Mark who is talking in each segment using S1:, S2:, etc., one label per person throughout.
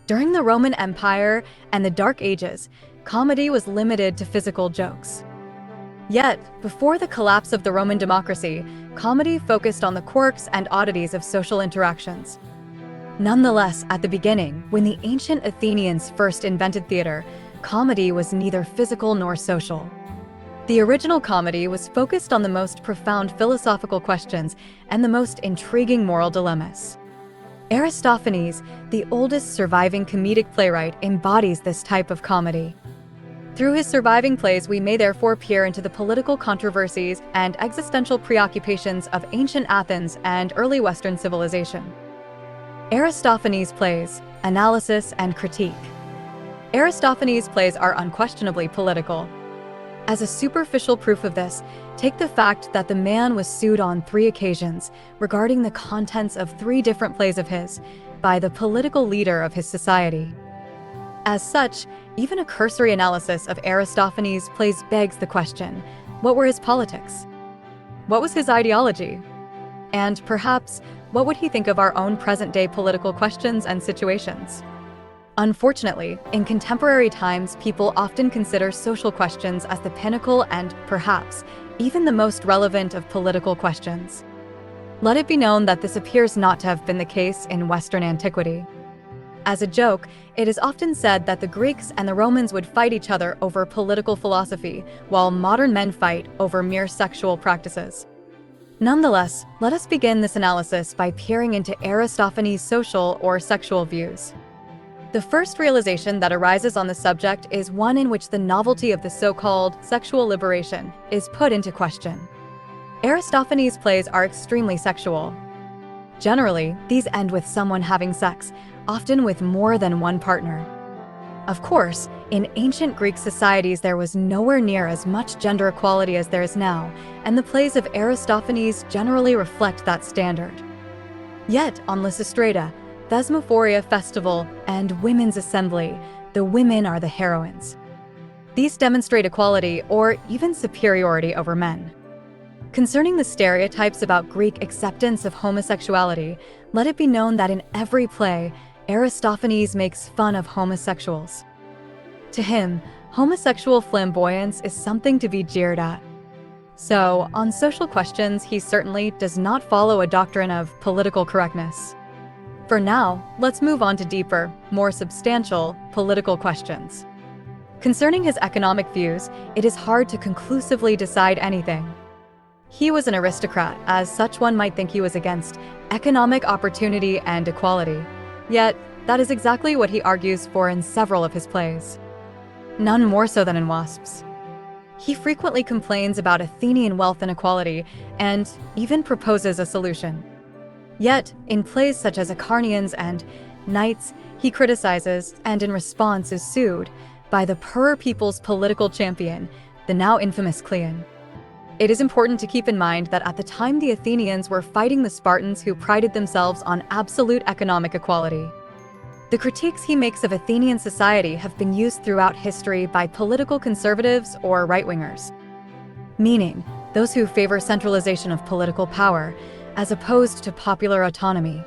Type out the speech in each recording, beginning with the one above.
S1: During the Roman Empire and the Dark Ages, comedy was limited to physical jokes. Yet, before the collapse of the Roman democracy, comedy focused on the quirks and oddities of social interactions. Nonetheless, at the beginning, when the ancient Athenians first invented theater, comedy was neither physical nor social. The original comedy was focused on the most profound philosophical questions and the most intriguing moral dilemmas. Aristophanes, the oldest surviving comedic playwright, embodies this type of comedy. Through his surviving plays, we may therefore peer into the political controversies and existential preoccupations of ancient Athens and early Western civilization. Aristophanes' plays, analysis and critique. Aristophanes' plays are unquestionably political. As a superficial proof of this, take the fact that the man was sued on 3 occasions regarding the contents of 3 different plays of his by the political leader of his society. As such, even a cursory analysis of Aristophanes' plays begs the question, what were his politics? What was his ideology? And perhaps, what would he think of our own present-day political questions and situations? Unfortunately, in contemporary times, people often consider social questions as the pinnacle and, perhaps, even the most relevant of political questions. Let it be known that this appears not to have been the case in Western antiquity. As a joke, it is often said that the Greeks and the Romans would fight each other over political philosophy, while modern men fight over mere sexual practices. Nonetheless, let us begin this analysis by peering into Aristophanes' social or sexual views. The first realization that arises on the subject is one in which the novelty of the so-called sexual liberation is put into question. Aristophanes' plays are extremely sexual. Generally, these end with someone having sex, often with more than one partner. Of course, in ancient Greek societies there was nowhere near as much gender equality as there is now, and the plays of Aristophanes generally reflect that standard. Yet, on Lysistrata, Thesmophoria Festival, and Women's Assembly, the women are the heroines. These demonstrate equality or even superiority over men. Concerning the stereotypes about Greek acceptance of homosexuality, let it be known that in every play, Aristophanes makes fun of homosexuals. To him, homosexual flamboyance is something to be jeered at. So, on social questions, he certainly does not follow a doctrine of political correctness. For now, let's move on to deeper, more substantial, political questions. Concerning his economic views, it is hard to conclusively decide anything. He was an aristocrat, as such one might think he was against economic opportunity and equality. Yet, that is exactly what he argues for in several of his plays. None more so than in Wasps. He frequently complains about Athenian wealth inequality and even proposes a solution. Yet, in plays such as Acharnians and Knights, he criticizes, and in response is sued, by the poorer people's political champion, the now infamous Cleon. It is important to keep in mind that at the time the Athenians were fighting the Spartans who prided themselves on absolute economic equality. The critiques he makes of Athenian society have been used throughout history by political conservatives or right-wingers, meaning those who favor centralization of political power, as opposed to popular autonomy.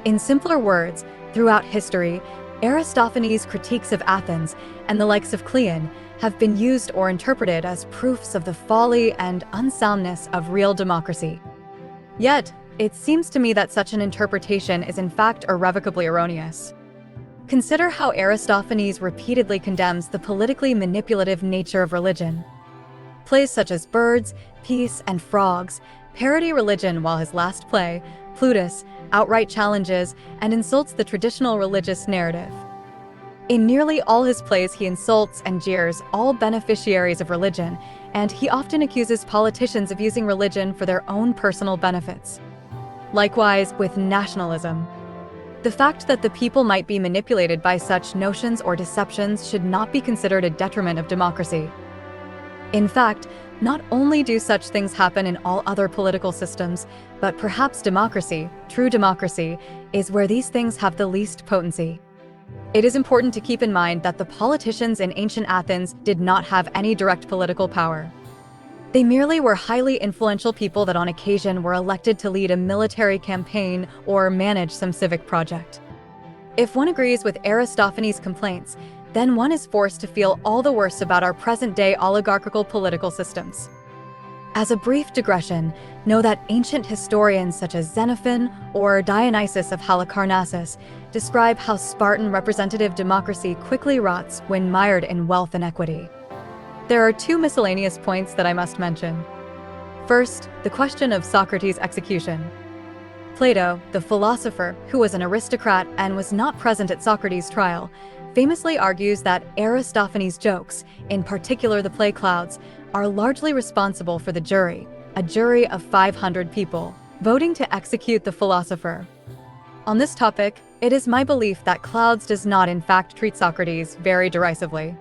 S1: In simpler words, throughout history, Aristophanes' critiques of Athens and the likes of Cleon have been used or interpreted as proofs of the folly and unsoundness of real democracy. Yet, it seems to me that such an interpretation is in fact irrevocably erroneous. Consider how Aristophanes repeatedly condemns the politically manipulative nature of religion. Plays such as Birds, Peace, and Frogs parody religion, while his last play, Plutus, outright challenges and insults the traditional religious narrative. In nearly all his plays he insults and jeers all beneficiaries of religion, and he often accuses politicians of using religion for their own personal benefits. Likewise with nationalism. The fact that the people might be manipulated by such notions or deceptions should not be considered a detriment of democracy. In fact, not only do such things happen in all other political systems, but perhaps democracy, true democracy, is where these things have the least potency. It is important to keep in mind that the politicians in ancient Athens did not have any direct political power. They merely were highly influential people that on occasion were elected to lead a military campaign or manage some civic project. If one agrees with Aristophanes' complaints, then one is forced to feel all the worse about our present-day oligarchical political systems. As a brief digression, know that ancient historians such as Xenophon or Dionysius of Halicarnassus describe how Spartan representative democracy quickly rots when mired in wealth inequity. There are two miscellaneous points that I must mention. First, the question of Socrates' execution. Plato, the philosopher, who was an aristocrat and was not present at Socrates' trial, famously argues that Aristophanes' jokes, in particular the play clouds, are largely responsible for the jury, a jury of 500 people, voting to execute the philosopher. On this topic, it is my belief that Clouds does not in fact treat Socrates very derisively.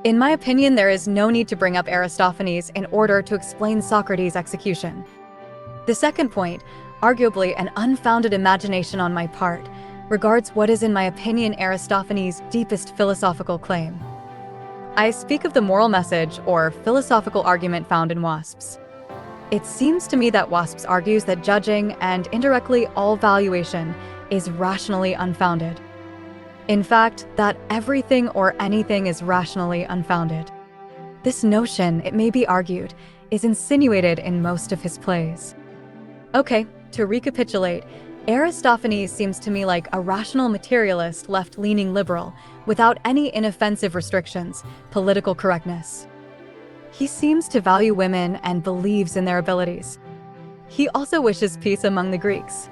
S1: In my opinion, there is no need to bring up Aristophanes in order to explain Socrates' execution. The second point, arguably an unfounded imagination on my part, regards what is in my opinion Aristophanes' deepest philosophical claim. I speak of the moral message or philosophical argument found in Wasps. It seems to me that Wasps argues that judging and indirectly all valuation is rationally unfounded. In fact, that everything or anything is rationally unfounded. This notion, it may be argued, is insinuated in most of his plays. Okay, to recapitulate, Aristophanes seems to me like a rational materialist left-leaning liberal, without any inoffensive restrictions, political correctness. He seems to value women and believes in their abilities. He also wishes peace among the Greeks.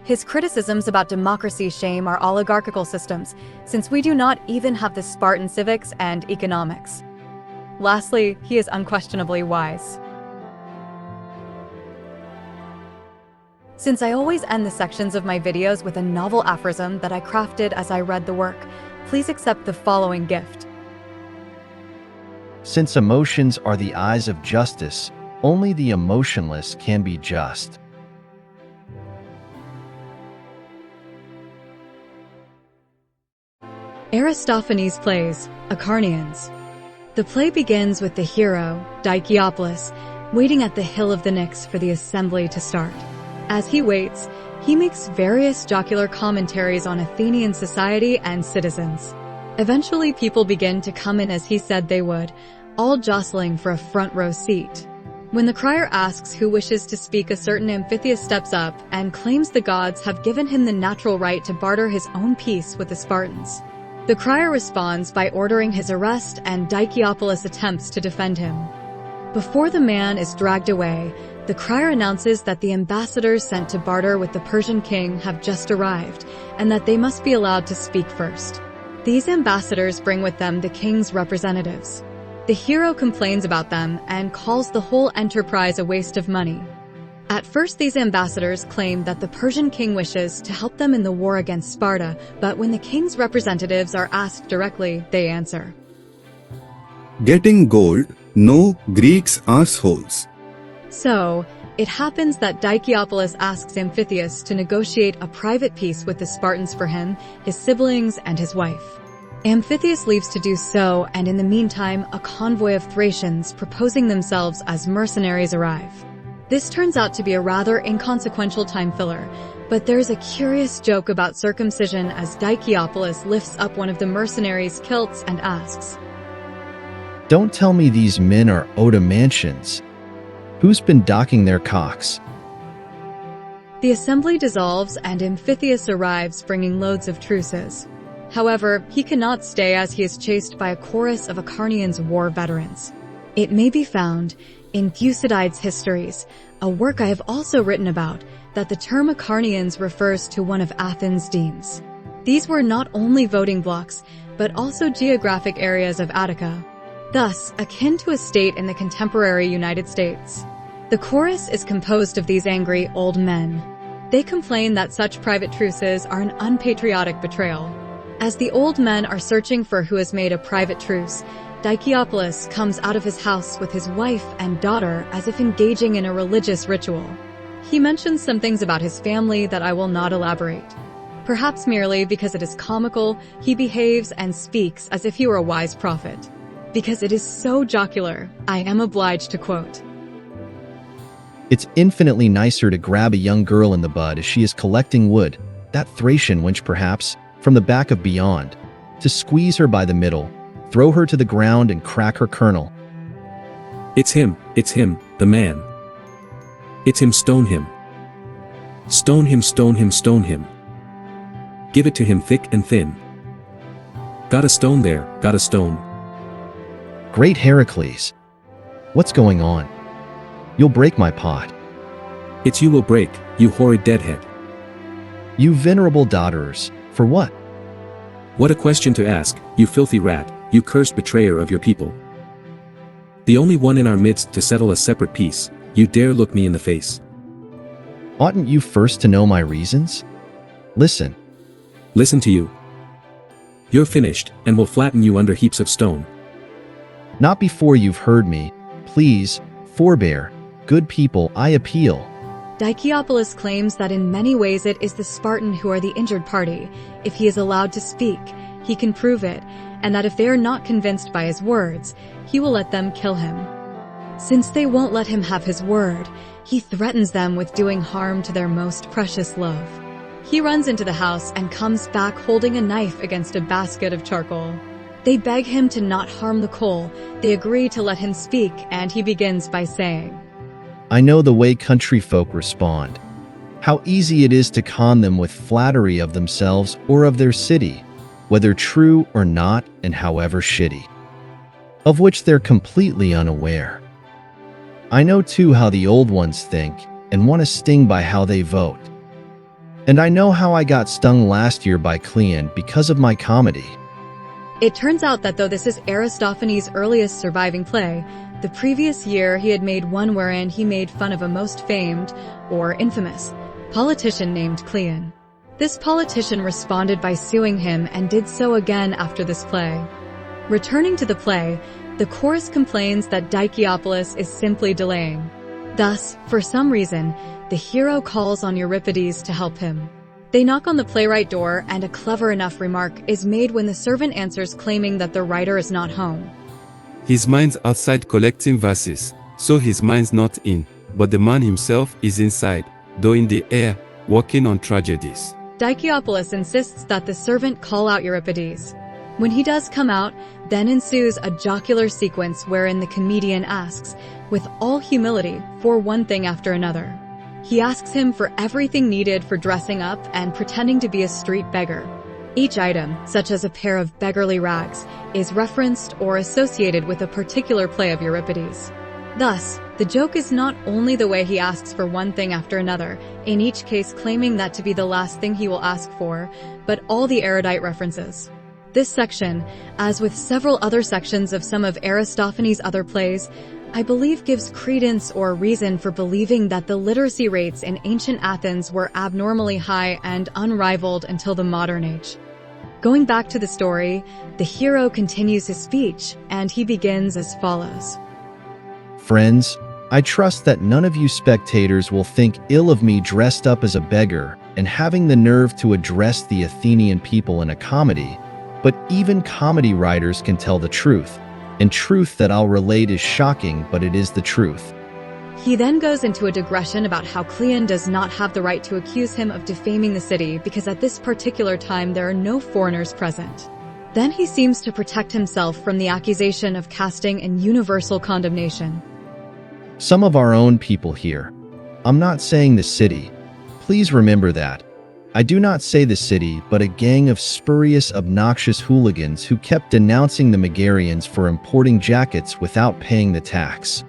S1: His criticisms about democracy shame our oligarchical systems, since we do not even have the Spartan civics and economics. Lastly, he is unquestionably wise. Since I always end the sections of my videos with a novel aphorism that I crafted as I read the work, please accept the following gift.
S2: Since emotions are the eyes of justice, only the emotionless can be just.
S1: Aristophanes' plays, Acharnians. The play begins with the hero, Diciopolis, waiting at the hill of the Pnyx for the assembly to start. As he waits, he makes various jocular commentaries on Athenian society and citizens. Eventually, people begin to come in as he said they would, all jostling for a front row seat. When the crier asks who wishes to speak, a certain Amphitheus steps up and claims the gods have given him the natural right to barter his own peace with the Spartans. The crier responds by ordering his arrest, and Diciopolis attempts to defend him. Before the man is dragged away, the crier announces that the ambassadors sent to barter with the Persian king have just arrived, and that they must be allowed to speak first. These ambassadors bring with them the king's representatives. The hero complains about them and calls the whole enterprise a waste of money. At first, these ambassadors claim that the Persian king wishes to help them in the war against Sparta, but when the king's representatives are asked directly, they answer,
S3: "Getting gold, no Greeks arseholes."
S1: So, it happens that Diciopolis asks Amphitheus to negotiate a private peace with the Spartans for him, his siblings, and his wife. Amphitheus leaves to do so, and in the meantime, a convoy of Thracians proposing themselves as mercenaries arrive. This turns out to be a rather inconsequential time filler, but there's a curious joke about circumcision as Diciopolis lifts up one of the mercenaries' kilts and asks,
S2: Don't tell me these men are owed a mansions. Who's been docking their cocks?
S1: The assembly dissolves and Amphitheus arrives bringing loads of truces. However, he cannot stay as he is chased by a chorus of Acharnians' war veterans. It may be found in Thucydides' Histories, a work I have also written about, that the term Acharnians refers to one of Athens' demes. These were not only voting blocks, but also geographic areas of Attica, thus akin to a state in the contemporary United States. The chorus is composed of these angry old men. They complain that such private truces are an unpatriotic betrayal. As the old men are searching for who has made a private truce, Diciopolis comes out of his house with his wife and daughter as if engaging in a religious ritual. He mentions some things about his family that I will not elaborate. Perhaps merely because it is comical, he behaves and speaks as if he were a wise prophet. Because it is so jocular, I am obliged to quote.
S2: It's infinitely nicer to grab a young girl in the bud as she is collecting wood, that Thracian wench perhaps, from the back of beyond, to squeeze her by the middle, throw her to the ground and crack her kernel.
S4: It's him, the man. It's him, stone him. Stone him, stone him, stone him. Give it to him thick and thin. Got a stone there, got a stone.
S2: Great Heracles! What's going on? You'll break my pot.
S4: It's you will break, you horrid deadhead.
S2: You venerable dotterers, for what?
S4: What a question to ask, you filthy rat, you cursed betrayer of your people. The only one in our midst to settle a separate peace, you dare look me in the face.
S2: Oughtn't you first to know my reasons? Listen.
S4: Listen to you. You're finished, and will flatten you under heaps of stone.
S2: Not before you've heard me. Please, forbear. Good people, I appeal.
S1: Dicaeopolis claims that in many ways it is the Spartan who are the injured party. If he is allowed to speak, he can prove it, and that if they are not convinced by his words, he will let them kill him. Since they won't let him have his word, he threatens them with doing harm to their most precious love. He runs into the house and comes back holding a knife against a basket of charcoal. They beg him to not harm the coal. They agree to let him speak, and he begins by saying,
S2: I know the way country folk respond. How easy it is to con them with flattery of themselves or of their city, whether true or not and however shitty, of which they're completely unaware. I know too how the old ones think and want to sting by how they vote. And I know how I got stung last year by Cleon because of my comedy.
S1: It turns out that though this is Aristophanes' earliest surviving play, the previous year he had made one wherein he made fun of a most famed, or infamous, politician named Cleon. This politician responded by suing him and did so again after this play. Returning to the play, the chorus complains that Dicaeopolis is simply delaying. Thus, for some reason, the hero calls on Euripides to help him. They knock on the playwright door, and a clever enough remark is made when the servant answers claiming that the writer is not home.
S5: His mind's outside collecting verses, so his mind's not in, but the man himself is inside, though in the air, working on tragedies.
S1: Dicaeopolis insists that the servant call out Euripides. When he does come out, then ensues a jocular sequence wherein the comedian asks, with all humility, for one thing after another. He asks him for everything needed for dressing up and pretending to be a street beggar. Each item, such as a pair of beggarly rags, is referenced or associated with a particular play of Euripides. Thus, the joke is not only the way he asks for one thing after another, in each case claiming that to be the last thing he will ask for, but all the erudite references. This section, as with several other sections of some of Aristophanes' other plays, I believe gives credence or reason for believing that the literacy rates in ancient Athens were abnormally high and unrivaled until the modern age. Going back to the story, the hero continues his speech, and he begins as follows.
S2: Friends, I trust that none of you spectators will think ill of me dressed up as a beggar and having the nerve to address the Athenian people in a comedy, but even comedy writers can tell the truth. And truth that I'll relate is shocking, but it is the truth.
S1: He then goes into a digression about how Cleon does not have the right to accuse him of defaming the city because at this particular time there are no foreigners present. Then he seems to protect himself from the accusation of casting an universal condemnation.
S2: Some of our own people here. I'm not saying the city. Please remember that. I do not say the city, but a gang of spurious, obnoxious hooligans who kept denouncing the Megarians for importing jackets without paying the tax.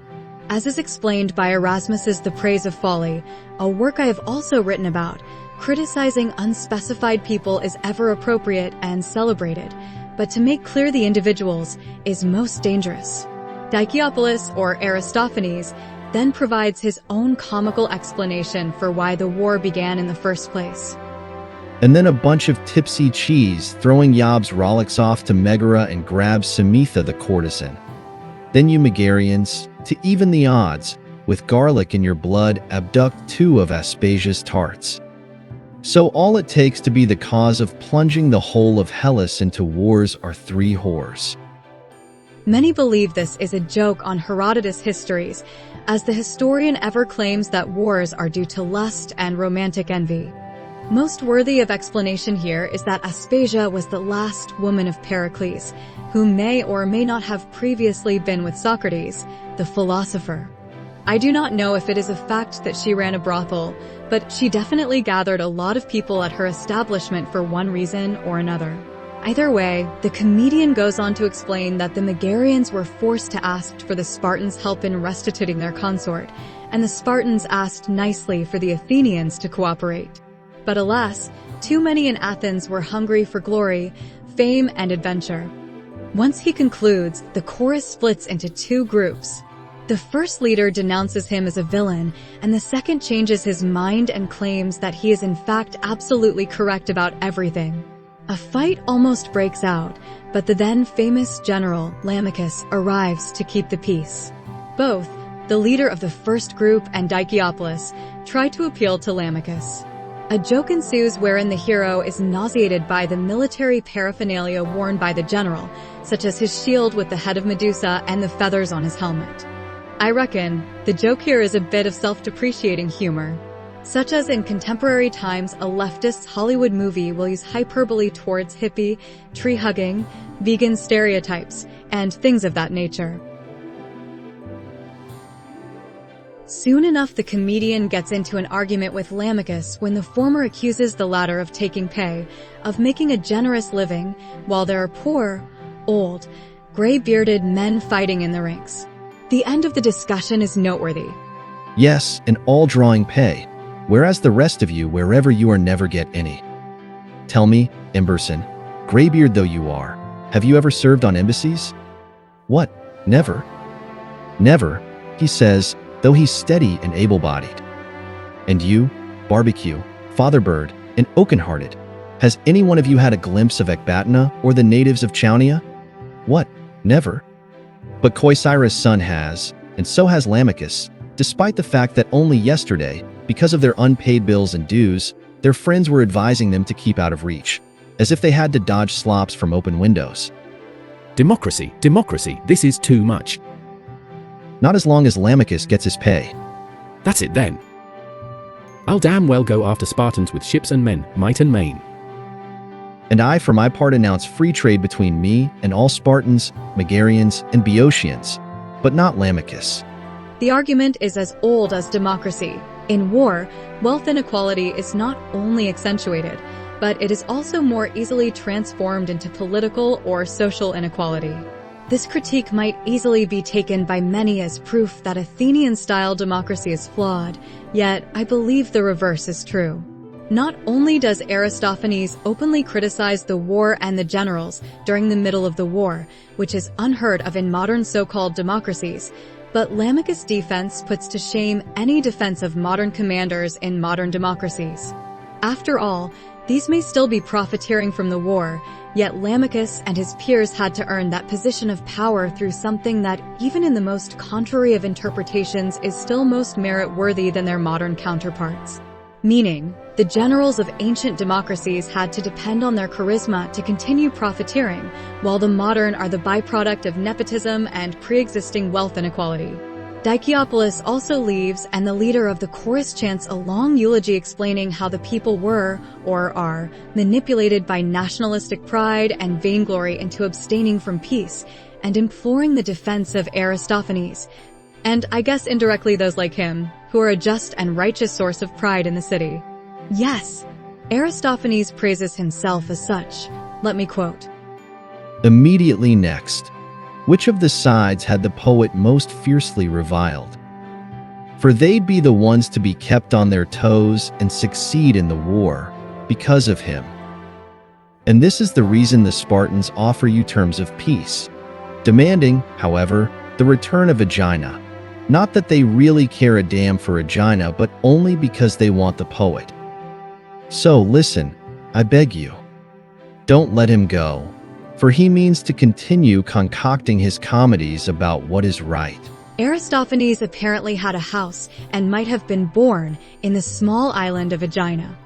S1: As is explained by Erasmus's The Praise of Folly, a work I have also written about, criticizing unspecified people is ever appropriate and celebrated, but to make clear the individuals is most dangerous. Dicaeopolis, or Aristophanes, then provides his own comical explanation for why the war began in the first place.
S2: And then a bunch of tipsy cheese throwing Yobs rollicks off to Megara and grabs Samitha the courtesan. Then you Megarians, to even the odds, with garlic in your blood abduct 2 of Aspasia's tarts. So all it takes to be the cause of plunging the whole of Hellas into wars are 3 whores.
S1: Many believe this is a joke on Herodotus' histories, as the historian ever claims that wars are due to lust and romantic envy. Most worthy of explanation here is that Aspasia was the last woman of Pericles, who may or may not have previously been with Socrates, the philosopher. I do not know if it is a fact that she ran a brothel, but she definitely gathered a lot of people at her establishment for one reason or another. Either way, the comedian goes on to explain that the Megarians were forced to ask for the Spartans' help in restituting their consort, and the Spartans asked nicely for the Athenians to cooperate. But alas, too many in Athens were hungry for glory, fame, and adventure. Once he concludes, the chorus splits into two groups. The first leader denounces him as a villain, and the second changes his mind and claims that he is in fact absolutely correct about everything. A fight almost breaks out, but the then famous general, Lamachus, arrives to keep the peace. Both, the leader of the first group and Dicaeopolis, try to appeal to Lamachus. A joke ensues wherein the hero is nauseated by the military paraphernalia worn by the general, such as his shield with the head of Medusa and the feathers on his helmet. I reckon the joke here is a bit of self-depreciating humor. Such as in contemporary times, a leftist Hollywood movie will use hyperbole towards hippie, tree-hugging, vegan stereotypes, and things of that nature. Soon enough, the comedian gets into an argument with Lamachus when the former accuses the latter of taking pay, of making a generous living, while there are poor, old, gray-bearded men fighting in the ranks. The end of the discussion is noteworthy.
S2: Yes, and all drawing pay, whereas the rest of you, wherever you are, never get any. Tell me, Emberson, graybeard though you are, have you ever served on embassies? What? Never? Never, he says, though he's steady and able-bodied. And you, Barbecue, Fatherbird, and Oaken-hearted, has any one of you had a glimpse of Ecbatana or the natives of Chaunia? What? Never? But Koisira's son has, and so has Lamachus, despite the fact that only yesterday, because of their unpaid bills and dues, their friends were advising them to keep out of reach, as if they had to dodge slops from open windows.
S4: Democracy, democracy, this is too much.
S2: Not as long as Lamachus gets his pay.
S4: That's it then. I'll damn well go after Spartans with ships and men, might and main.
S2: And I, for my part, announce free trade between me and all Spartans, Megarians, and Boeotians, but not Lamachus.
S1: The argument is as old as democracy. In war, wealth inequality is not only accentuated, but it is also more easily transformed into political or social inequality. This critique might easily be taken by many as proof that Athenian-style democracy is flawed, yet I believe the reverse is true. Not only does Aristophanes openly criticize the war and the generals during the middle of the war, which is unheard of in modern so-called democracies, but Lamachus' defense puts to shame any defense of modern commanders in modern democracies. After all, these may still be profiteering from the war, yet Lamachus and his peers had to earn that position of power through something that, even in the most contrary of interpretations, is still most merit-worthy than their modern counterparts. Meaning, the generals of ancient democracies had to depend on their charisma to continue profiteering, while the modern are the byproduct of nepotism and pre-existing wealth inequality. Dicaeopolis also leaves, and the leader of the chorus chants a long eulogy explaining how the people were, or are, manipulated by nationalistic pride and vainglory into abstaining from peace, and imploring the defense of Aristophanes, and I guess indirectly those like him, who are a just and righteous source of pride in the city. Yes, Aristophanes praises himself as such. Let me quote.
S2: Immediately next, which of the sides had the poet most fiercely reviled? For they'd be the ones to be kept on their toes and succeed in the war, because of him. And this is the reason the Spartans offer you terms of peace, demanding, however, the return of Aegina. Not that they really care a damn for Aegina, but only because they want the poet. So listen, I beg you. Don't let him go, for he means to continue concocting his comedies about what is right.
S1: Aristophanes apparently had a house and might have been born in the small island of Aegina.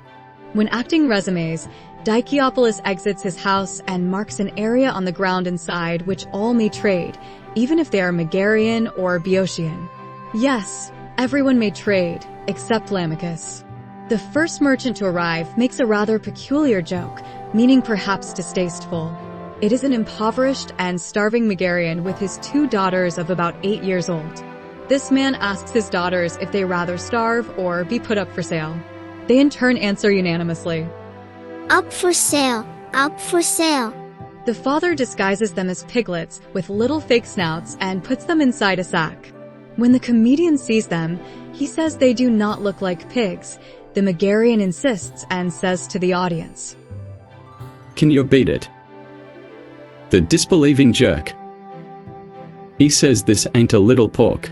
S1: When acting resumes, Dicaeopolis exits his house and marks an area on the ground inside which all may trade, even if they are Megarian or Boeotian. Yes, everyone may trade, except Lamachus. The first merchant to arrive makes a rather peculiar joke, meaning perhaps distasteful. It is an impoverished and starving Megarian with his 2 daughters of about 8 years old. This man asks his daughters if they rather starve or be put up for sale. They in turn answer unanimously,
S6: Up for sale, up for sale.
S1: The father disguises them as piglets with little fake snouts and puts them inside a sack. When the comedian sees them, he says they do not look like pigs. The Megarian insists and says to the audience,
S7: Can you beat it? The disbelieving jerk. He says this ain't a little pork.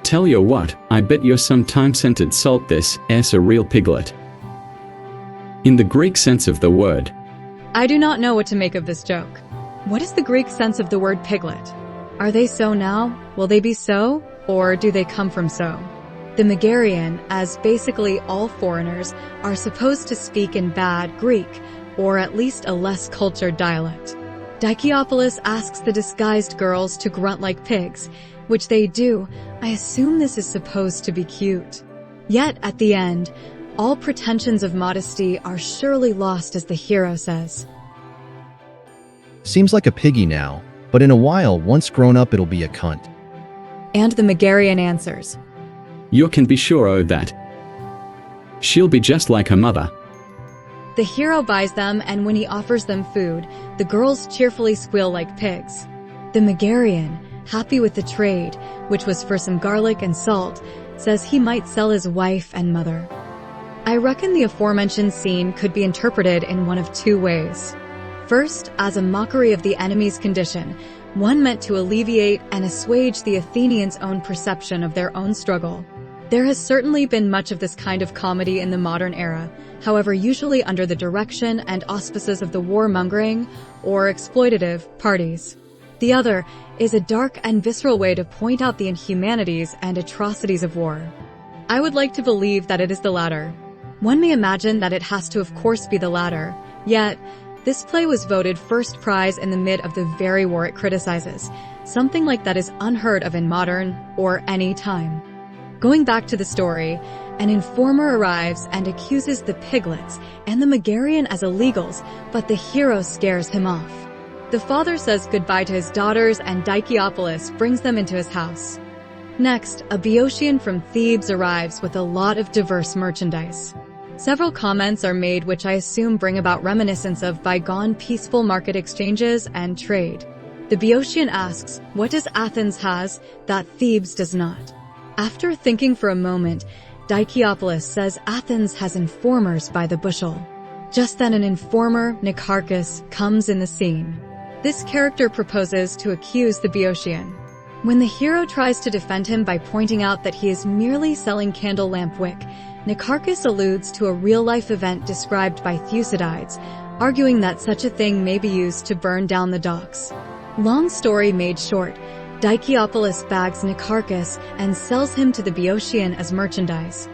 S7: Tell you what, I bet you're some time-scented salt this ass a real piglet. In the Greek sense of the word.
S1: I do not know what to make of this joke. What is the Greek sense of the word piglet? Are they so now? Will they be so? Or do they come from so? The Megarian, as basically all foreigners, are supposed to speak in bad Greek, or at least a less cultured dialect. Dicaeopolis asks the disguised girls to grunt like pigs, which they do. I assume this is supposed to be cute. Yet, at the end, all pretensions of modesty are surely lost as the hero says.
S2: Seems like a piggy now, but in a while, once grown up, it'll be a cunt.
S1: And the Megarian answers,
S7: You can be sure o' that. She'll be just like her mother.
S1: The hero buys them, and when he offers them food, the girls cheerfully squeal like pigs. The Megarian, happy with the trade, which was for some garlic and salt, says he might sell his wife and mother. I reckon the aforementioned scene could be interpreted in one of 2 ways. First, as a mockery of the enemy's condition, one meant to alleviate and assuage the Athenians' own perception of their own struggle. There has certainly been much of this kind of comedy in the modern era, however usually under the direction and auspices of the warmongering or exploitative parties. The other is a dark and visceral way to point out the inhumanities and atrocities of war. I would like to believe that it is the latter. One may imagine that it has to of course be the latter, yet this play was voted first prize in the mid of the very war it criticizes. Something like that is unheard of in modern or any time. Going back to the story, an informer arrives and accuses the piglets and the Megarian as illegals, but the hero scares him off. The father says goodbye to his daughters and Dicaeopolis brings them into his house. Next, a Boeotian from Thebes arrives with a lot of diverse merchandise. Several comments are made which I assume bring about reminiscence of bygone peaceful market exchanges and trade. The Boeotian asks, what does Athens has that Thebes does not? After thinking for a moment, Dicaeopolis says Athens has informers by the bushel. Just then an informer, Nicarchus, comes in the scene. This character proposes to accuse the Boeotian. When the hero tries to defend him by pointing out that he is merely selling candle lamp wick, Nicarchus alludes to a real-life event described by Thucydides, arguing that such a thing may be used to burn down the docks. Long story made short, Dicaeopolis bags Nicarchus and sells him to the Boeotian as merchandise.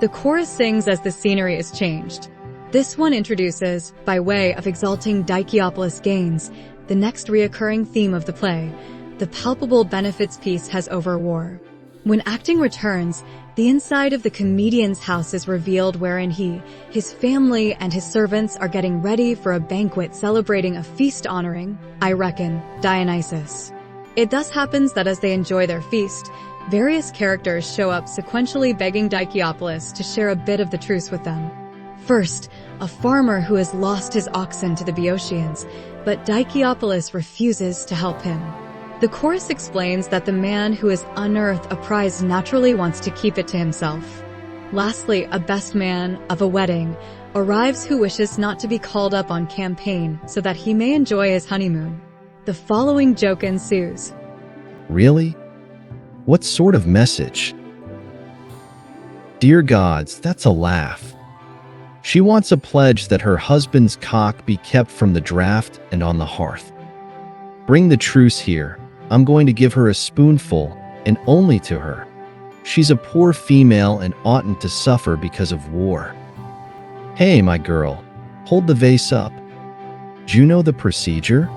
S1: The chorus sings as the scenery is changed. This one introduces, by way of exalting Dicaeopolis' gains, the next reoccurring theme of the play, the palpable benefits peace has over war. When acting returns, the inside of the comedian's house is revealed wherein he, his family, and his servants are getting ready for a banquet celebrating a feast honoring, I reckon, Dionysus. It thus happens that as they enjoy their feast, various characters show up sequentially begging Dicaeopolis to share a bit of the truce with them. First, a farmer who has lost his oxen to the Boeotians, but Dicaeopolis refuses to help him. The chorus explains that the man who has unearthed a prize naturally wants to keep it to himself. Lastly, a best man of a wedding arrives who wishes not to be called up on campaign so that he may enjoy his honeymoon. The following joke ensues.
S2: Really? What sort of message? Dear gods, that's a laugh. She wants a pledge that her husband's cock be kept from the draught and on the hearth. Bring the truce here. I'm going to give her a spoonful, and only to her. She's a poor female and oughtn't to suffer because of war. Hey, my girl, hold the vase up. Do you know the procedure?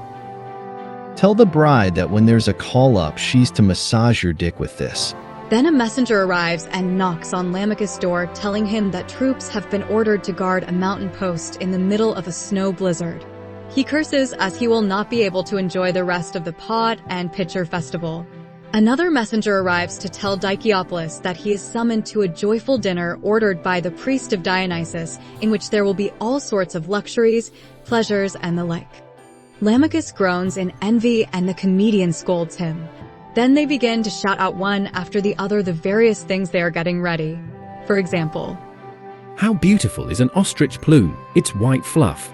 S2: Tell the bride that when there's a call-up, she's to massage your dick with this.
S1: Then a messenger arrives and knocks on Lamachus' door, telling him that troops have been ordered to guard a mountain post in the middle of a snow blizzard. He curses as he will not be able to enjoy the rest of the pot and pitcher festival. Another messenger arrives to tell Dicaeopolis that he is summoned to a joyful dinner ordered by the priest of Dionysus, in which there will be all sorts of luxuries, pleasures, and the like. Lamachus groans in envy and the comedian scolds him. Then they begin to shout out one after the other the various things they are getting ready. For example,
S8: How beautiful is an ostrich plume, its white fluff.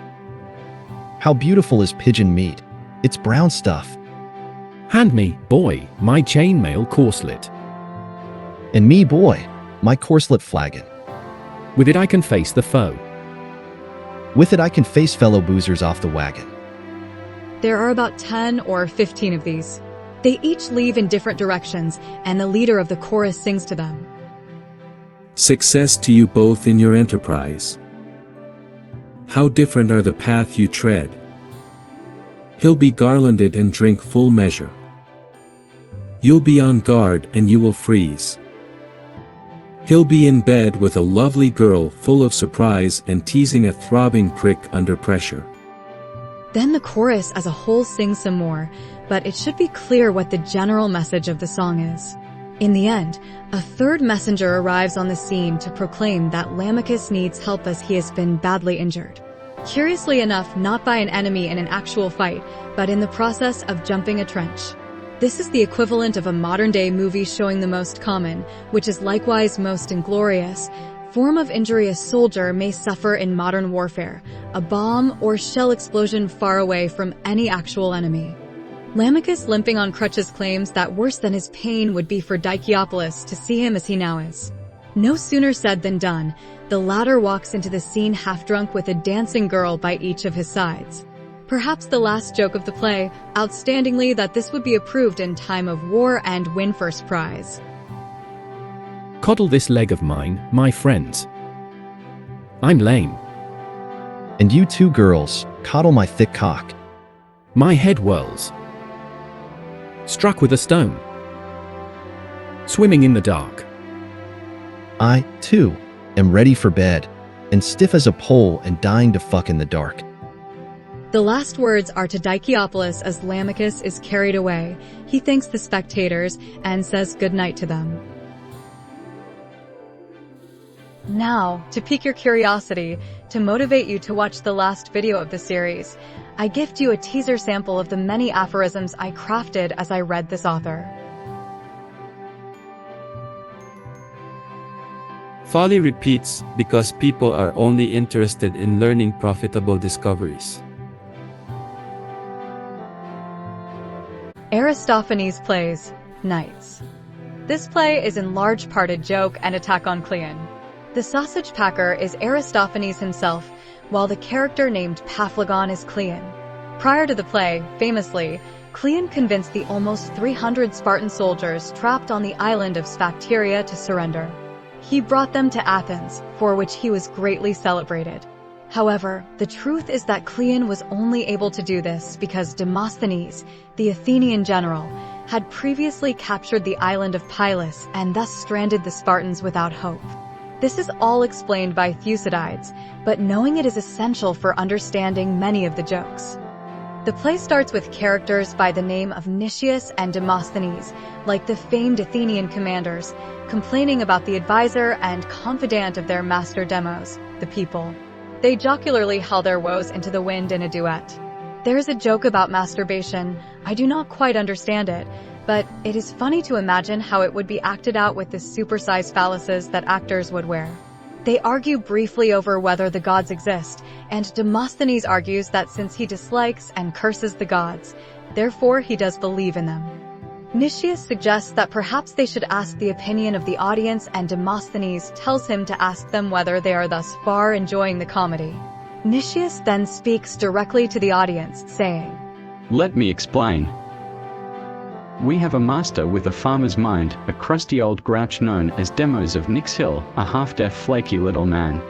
S2: How beautiful is pigeon meat, its brown stuff.
S8: Hand me, boy, my chainmail corslet.
S2: And me, boy, my corslet flagon.
S8: With it I can face the foe.
S2: With it I can face fellow boozers off the wagon.
S1: there are about 10 or 15 of these. They each leave in different directions, and the leader of the chorus sings to them.
S4: Success to you both in your enterprise. How different are the path you tread. He'll be garlanded and drink full measure. You'll be on guard and you will freeze. He'll be in bed with a lovely girl full of surprise and teasing a throbbing prick under pressure.
S1: Then the chorus as a whole sings some more, but it should be clear what the general message of the song is. In the end, a third messenger arrives on the scene to proclaim that Lamachus needs help as he has been badly injured. Curiously enough, not by an enemy in an actual fight, but in the process of jumping a trench. This is the equivalent of a modern-day movie showing the most common, which is likewise most inglorious, form of injury a soldier may suffer in modern warfare, a bomb or shell explosion far away from any actual enemy. Lamachus, limping on crutches, claims that worse than his pain would be for Dicaeopolis to see him as he now is. No sooner said than done. The latter walks into the scene half-drunk with a dancing girl by each of his sides. Perhaps the last joke of the play, outstandingly that this would be approved in time of war and win first prize.
S8: Coddle this leg of mine, my friends. I'm lame.
S2: And you two girls, coddle my thick cock.
S8: My head whirls. Struck with a stone. Swimming in the dark.
S2: I, too, am ready for bed, and stiff as a pole and dying to fuck in the dark.
S1: The last words are to Dicaeopolis as Lamachus is carried away. He thanks the spectators and says goodnight to them. Now, to pique your curiosity, to motivate you to watch the last video of the series, I gift you a teaser sample of the many aphorisms I crafted as I read this author.
S5: Folly repeats because people are only interested in learning profitable discoveries.
S1: Aristophanes plays Knights. This play is in large part a joke and attack on Cleon. The sausage packer is Aristophanes himself, while the character named Paphlagon is Cleon. Prior to the play, famously, Cleon convinced the almost 300 Spartan soldiers trapped on the island of Sphacteria to surrender. He brought them to Athens, for which he was greatly celebrated. However, the truth is that Cleon was only able to do this because Demosthenes, the Athenian general, had previously captured the island of Pylos and thus stranded the Spartans without hope. This is all explained by Thucydides, but knowing it is essential for understanding many of the jokes. The play starts with characters by the name of Nicias and Demosthenes, like the famed Athenian commanders, complaining about the advisor and confidant of their master Demos, the people. They jocularly haul their woes into the wind in a duet. There is a joke about masturbation. I do not quite understand it, but it is funny to imagine how it would be acted out with the supersized phalluses that actors would wear. They argue briefly over whether the gods exist, and Demosthenes argues that since he dislikes and curses the gods, therefore he does believe in them. Nicias suggests that perhaps they should ask the opinion of the audience, and Demosthenes tells him to ask them whether they are thus far enjoying the comedy. Nicias then speaks directly to the audience, saying,
S7: Let me explain. We have a master with a farmer's mind, a crusty old grouch known as Demos of Nix Hill, a half-deaf flaky little man.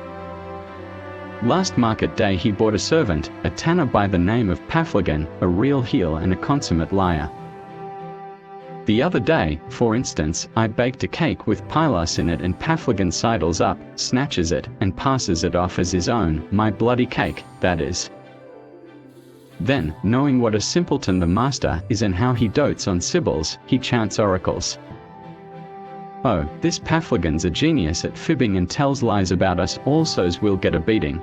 S7: Last market day he bought a servant, a tanner by the name of Paphlagon, a real heel and a consummate liar. The other day, for instance, I baked a cake with Pylos in it and Paphlagon sidles up, snatches it, and passes it off as his own, my bloody cake, that is. Then, knowing what a simpleton the master is and how he dotes on sibyls, he chants oracles. Oh, this Paphlagon's a genius at fibbing and tells lies about us all so's we'll get a beating.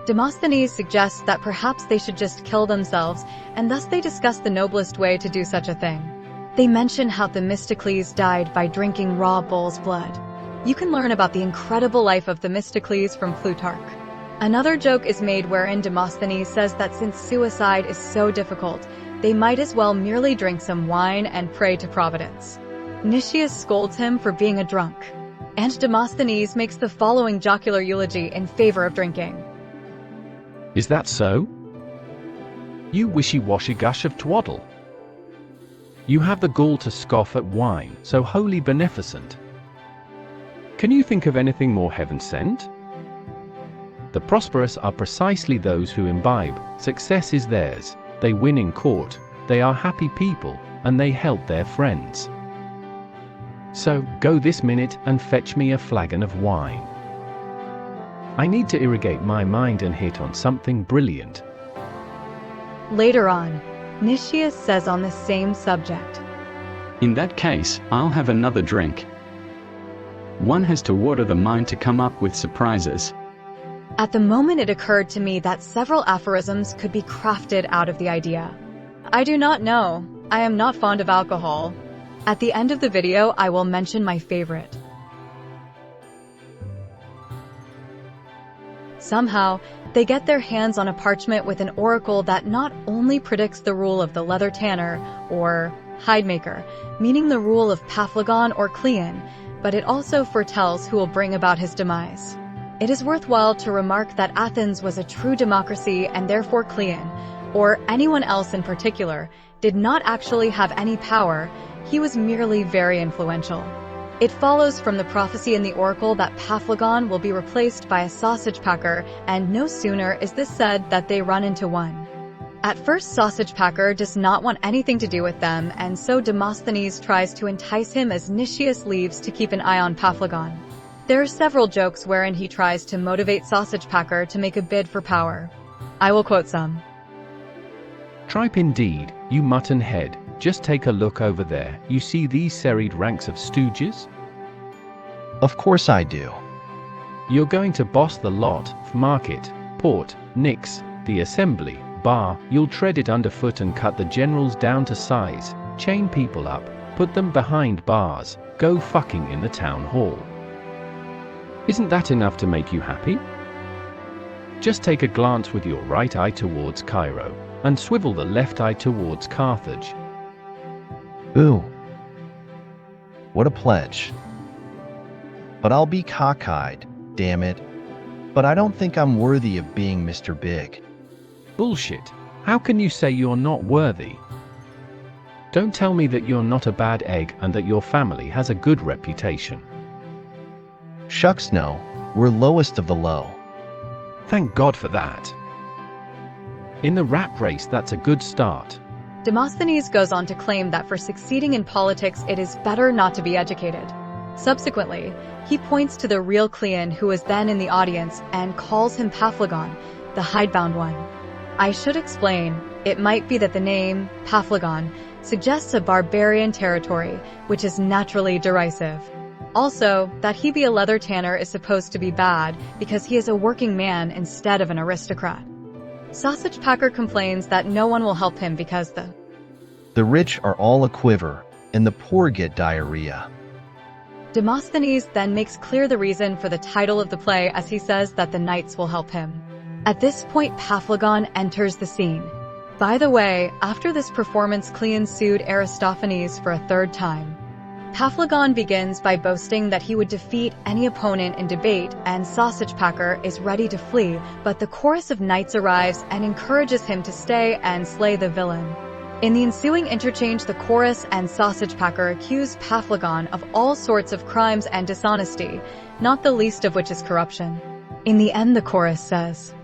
S1: Demosthenes suggests that perhaps they should just kill themselves, and thus they discuss the noblest way to do such a thing. They mention how Themistocles died by drinking raw bull's blood. You can learn about the incredible life of Themistocles from Plutarch. Another joke is made wherein Demosthenes says that since suicide is so difficult, they might as well merely drink some wine and pray to Providence. Nicias scolds him for being a drunk, and Demosthenes makes the following jocular eulogy in favor of drinking.
S8: Is that so? You wishy-washy gush of twaddle. You have the gall to scoff at wine, so wholly beneficent. Can you think of anything more heaven-sent? The prosperous are precisely those who imbibe, success is theirs, they win in court, they are happy people, and they help their friends. So, go this minute and fetch me a flagon of wine. I need to irrigate my mind and hit on something brilliant.
S1: Later on, Nicias says on the same subject,
S7: In that case, I'll have another drink. One has to water the mind to come up with surprises.
S1: At the moment it occurred to me that several aphorisms could be crafted out of the idea. I do not know. I am not fond of alcohol. At the end of the video, I will mention my favorite. Somehow, they get their hands on a parchment with an oracle that not only predicts the rule of the leather tanner, or hide maker, meaning the rule of Paphlagon or Cleon, but it also foretells who will bring about his demise. It is worthwhile to remark that Athens was a true democracy and therefore Cleon, or anyone else in particular, did not actually have any power, he was merely very influential. It follows from the prophecy in the oracle that Paphlagon will be replaced by a sausage packer, and no sooner is this said that they run into one. At first, sausage packer does not want anything to do with them, and so Demosthenes tries to entice him as Nicias leaves to keep an eye on Paphlagon. There are several jokes wherein he tries to motivate sausage packer to make a bid for power. I will quote some.
S8: Tripe indeed, you mutton head, just take a look over there, you see these serried ranks of stooges?
S2: Of course I do.
S8: You're going to boss the lot, market, port, nix, the assembly, bar, you'll tread it underfoot and cut the generals down to size, chain people up, put them behind bars, go fucking in the town hall. Isn't that enough to make you happy? Just take a glance with your right eye towards Cairo, and swivel the left eye towards Carthage.
S2: Ooh. What a pledge. But I'll be cockeyed, damn it. But I don't think I'm worthy of being Mr. Big.
S8: Bullshit. How can you say you're not worthy? Don't tell me that you're not a bad egg and that your family has a good reputation.
S2: Shucks no, we're lowest of the low.
S8: Thank God for that. In the rat race, that's a good start.
S1: Demosthenes goes on to claim that for succeeding in politics it is better not to be educated. Subsequently, he points to the real Cleon who was then in the audience and calls him Paphlagon, the hidebound one. I should explain, it might be that the name, Paphlagon, suggests a barbarian territory, which is naturally derisive. Also, that he be a leather tanner is supposed to be bad because he is a working man instead of an aristocrat. Sausage Packer complains that no one will help him because
S2: the rich are all a quiver, and the poor get diarrhea.
S1: Demosthenes then makes clear the reason for the title of the play as he says that the knights will help him. At this point, Paphlagon enters the scene. By the way, after this performance, Cleon sued Aristophanes for a third time. Paphlagon begins by boasting that he would defeat any opponent in debate, and Sausage Packer is ready to flee, but the chorus of knights arrives and encourages him to stay and slay the villain. In the ensuing interchange, the chorus and Sausage Packer accuse Paphlagon of all sorts of crimes and dishonesty, not the least of which is corruption. In the end, the chorus says,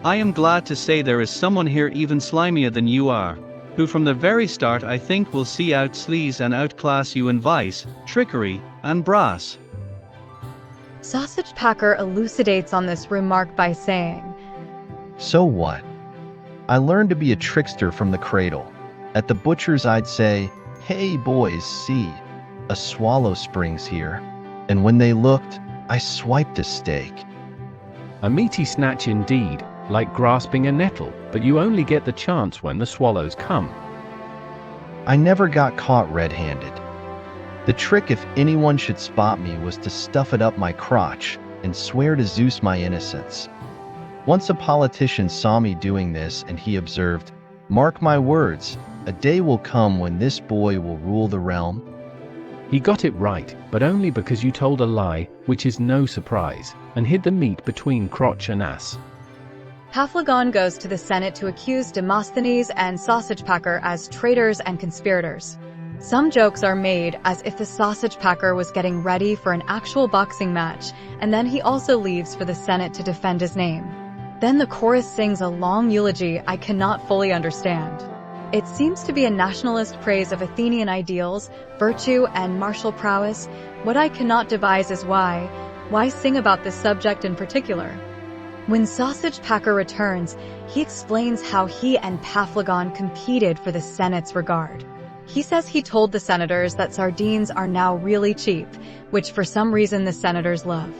S9: I am glad to say there is someone here even slimier than you are. who from the very start I think will see out sleaze and outclass you in vice, trickery, and brass.
S1: Sausage Packer elucidates on this remark by saying,
S2: So what? I learned to be a trickster from the cradle. At the butcher's I'd say, "Hey boys, see, a swallow springs here." And when they looked, I swiped a steak.
S8: A meaty snatch indeed, like grasping a nettle, but you only get the chance when the swallows come.
S2: I never got caught red-handed. The trick, if anyone should spot me, was to stuff it up my crotch and swear to Zeus my innocence. Once a politician saw me doing this and he observed, "Mark my words, a day will come when this boy will rule the realm."
S8: He got it right, but only because you told a lie, which is no surprise, and hid the meat between crotch and ass.
S1: Paphlagon goes to the Senate to accuse Demosthenes and Sausage Packer as traitors and conspirators. Some jokes are made as if the Sausage Packer was getting ready for an actual boxing match, and then he also leaves for the Senate to defend his name. Then the chorus sings a long eulogy I cannot fully understand. It seems to be a nationalist praise of Athenian ideals, virtue, and martial prowess. What I cannot devise is why sing about this subject in particular? When Sausage Packer returns, he explains how he and Paphlagon competed for the Senate's regard. He says he told the senators that sardines are now really cheap, which for some reason the senators love.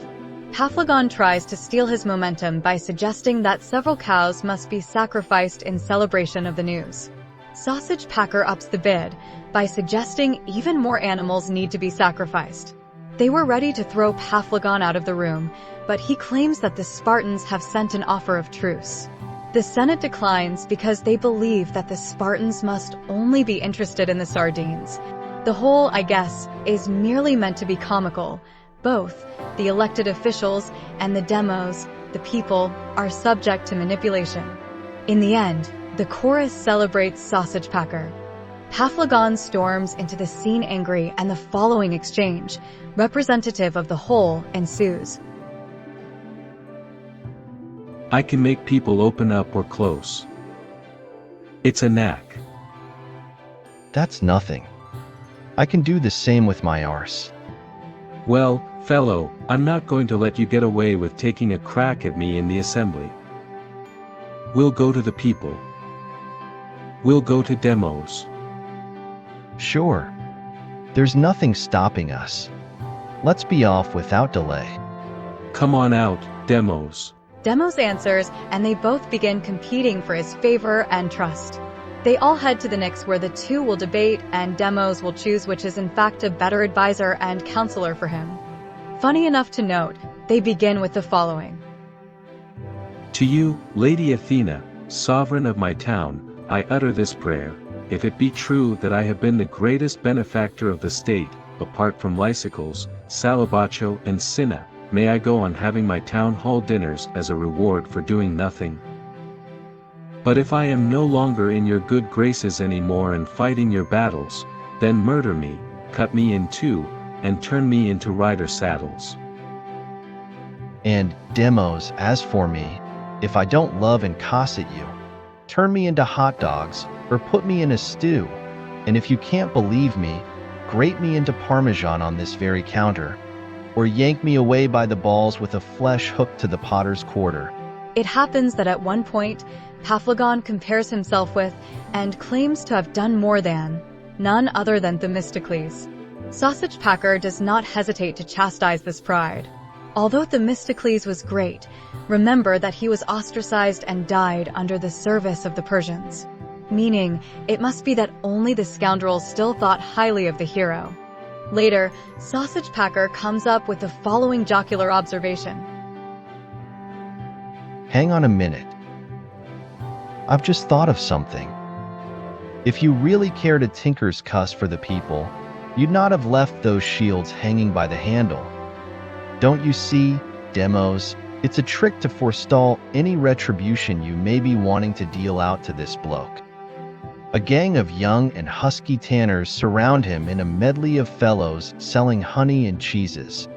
S1: Paphlagon tries to steal his momentum by suggesting that several cows must be sacrificed in celebration of the news. Sausage Packer ups the bid by suggesting even more animals need to be sacrificed. They were ready to throw Paphlagon out of the room, but he claims that the Spartans have sent an offer of truce. The Senate declines because they believe that the Spartans must only be interested in the sardines. The whole, I guess, is merely meant to be comical. Both the elected officials and the demos, the people, are subject to manipulation. In the end, the chorus celebrates Sausage Packer. Paphlagon storms into the scene angry, and the following exchange, representative of the whole, ensues.
S4: I can make people open up or close. It's a knack.
S2: That's nothing. I can do the same with my arse.
S4: Well, fellow, I'm not going to let you get away with taking a crack at me in the assembly. We'll go to the people. We'll go to demos.
S2: Sure. There's nothing stopping us. Let's be off without delay.
S4: Come on out, demos.
S1: Demos answers, and they both begin competing for his favor and trust. They all head to the Knicks where the two will debate, and Demos will choose which is in fact a better advisor and counselor for him. Funny enough to note, they begin with the following.
S4: To you, Lady Athena, sovereign of my town, I utter this prayer. If it be true that I have been the greatest benefactor of the state, apart from Lysicles, Salibacho, and Cinna, may I go on having my town hall dinners as a reward for doing nothing. But if I am no longer in your good graces anymore and fighting your battles, then murder me, cut me in two, and turn me into rider saddles.
S2: And, Demos, as for me, if I don't love and cosset you, turn me into hot dogs, or put me in a stew, and if you can't believe me, grate me into Parmesan on this very counter, or yank me away by the balls with a flesh hook to the potter's quarter.
S1: It happens that at one point, Paphlagon compares himself with, and claims to have done more than, none other than Themistocles. Sausage Packer does not hesitate to chastise this pride. Although Themistocles was great, remember that he was ostracized and died under the service of the Persians. Meaning, it must be that only the scoundrels still thought highly of the hero. Later, Sausage Packer comes up with the following jocular observation.
S2: Hang on a minute. I've just thought of something. If you really cared a tinker's cuss for the people, you'd not have left those shields hanging by the handle. Don't you see, Demos, it's a trick to forestall any retribution you may be wanting to deal out to this bloke. A gang of young and husky tanners surround him in a medley of fellows selling honey and cheeses.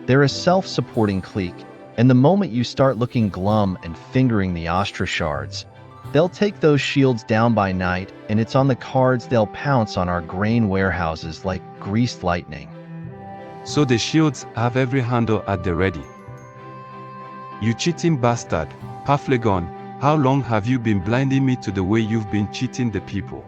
S2: They're a self-supporting clique, and the moment you start looking glum and fingering the ostrachards, They'll take those shields down by night, and it's on the cards they'll pounce on our grain warehouses like greased lightning.
S5: So the shields have every handle at the ready. You cheating bastard, Paphlagon, how long have you been blinding me to the way you've been cheating the people?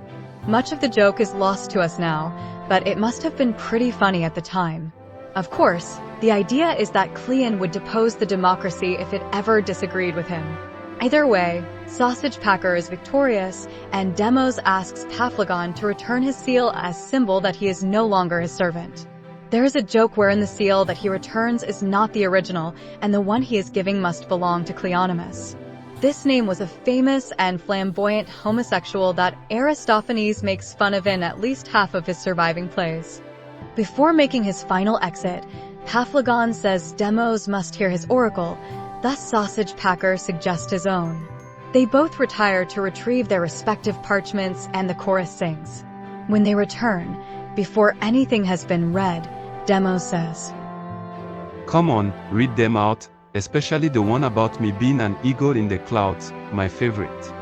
S1: Much of the joke is lost to us now, but it must have been pretty funny at the time. Of course, the idea is that Cleon would depose the democracy if it ever disagreed with him. Either way, Sausage Packer is victorious, and Demos asks Paphlagon to return his seal as symbol that he is no longer his servant. There is a joke wherein the seal that he returns is not the original, and the one he is giving must belong to Cleonymus. This name was a famous and flamboyant homosexual that Aristophanes makes fun of in at least half of his surviving plays. Before making his final exit, Paphlagon says Demos must hear his oracle, thus Sausage Packer suggests his own. They both retire to retrieve their respective parchments, and the chorus sings. When they return, before anything has been read, Demos says,
S5: Come on, read them out, especially the one about me being an eagle in the clouds, my favorite.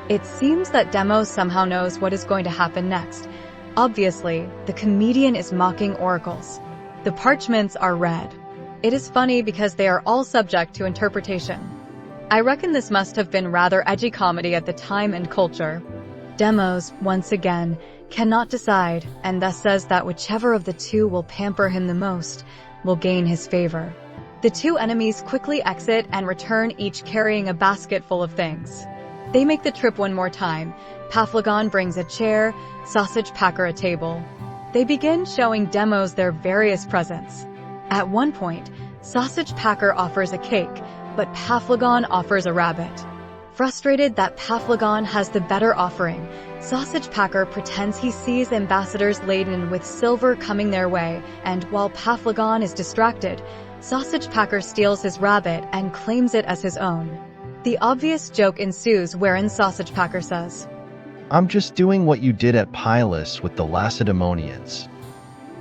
S1: It seems that Demos somehow knows what is going to happen next. Obviously, the comedian is mocking oracles. The parchments are read. It is funny because they are all subject to interpretation. I reckon this must have been rather edgy comedy at the time and culture. Demos, once again, cannot decide, and thus says that whichever of the two will pamper him the most will gain his favor. The two enemies quickly exit and return, each carrying a basket full of things. They make the trip one more time. Paphlagon brings a chair, Sausage Packer a table. They begin showing Demos their various presents. At one point, Sausage Packer offers a cake, but Paphlagon offers a rabbit. Frustrated that Paphlagon has the better offering, Sausage Packer pretends he sees ambassadors laden with silver coming their way, and while Paphlagon is distracted, Sausage Packer steals his rabbit and claims it as his own. The obvious joke ensues wherein Sausage Packer says,
S2: I'm just doing what you did at Pylus with the Lacedaemonians.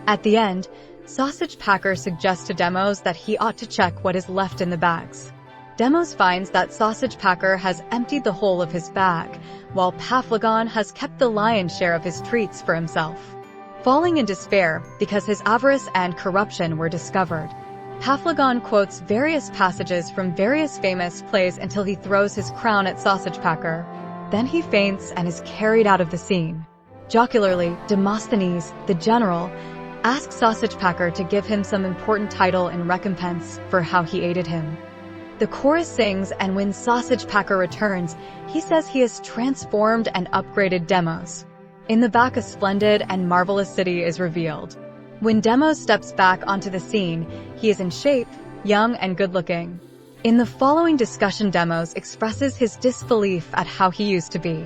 S1: At the end, Sausage Packer suggests to Demos that he ought to check what is left in the bags. Demos finds that Sausage Packer has emptied the whole of his bag, while Paphlagon has kept the lion's share of his treats for himself. Falling in despair because his avarice and corruption were discovered, Paphlagon quotes various passages from various famous plays until he throws his crown at Sausage Packer. Then he faints and is carried out of the scene. Jocularly, Demosthenes, the general, asks Sausage Packer to give him some important title in recompense for how he aided him. The chorus sings, and when Sausage Packer returns, he says he has transformed and upgraded Demos. In the back, a splendid and marvelous city is revealed. When Demos steps back onto the scene, he is in shape, young and good-looking. In the following discussion, Demos expresses his disbelief at how he used to be.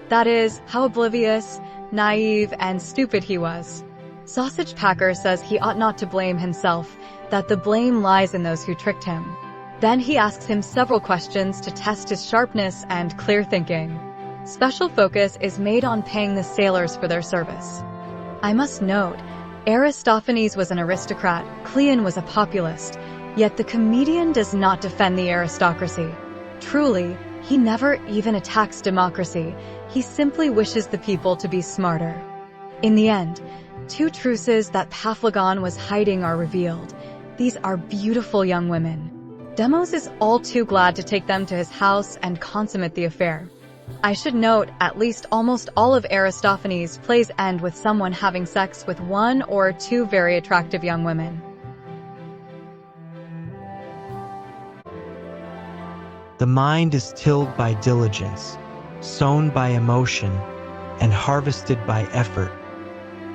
S1: That is, how oblivious, naive, and stupid he was. Sausage Packer says he ought not to blame himself, that the blame lies in those who tricked him. Then he asks him several questions to test his sharpness and clear thinking. Special focus is made on paying the sailors for their service. I must note, Aristophanes was an aristocrat, Cleon was a populist, yet the comedian does not defend the aristocracy. Truly, he never even attacks democracy, he simply wishes the people to be smarter. In the end, two truces that Paphlagon was hiding are revealed. These are beautiful young women. Demos is all too glad to take them to his house and consummate the affair. I should note, at least almost all of Aristophanes' plays end with someone having sex with one or two very attractive young women.
S10: The mind is tilled by diligence, sown by emotion, and harvested by effort.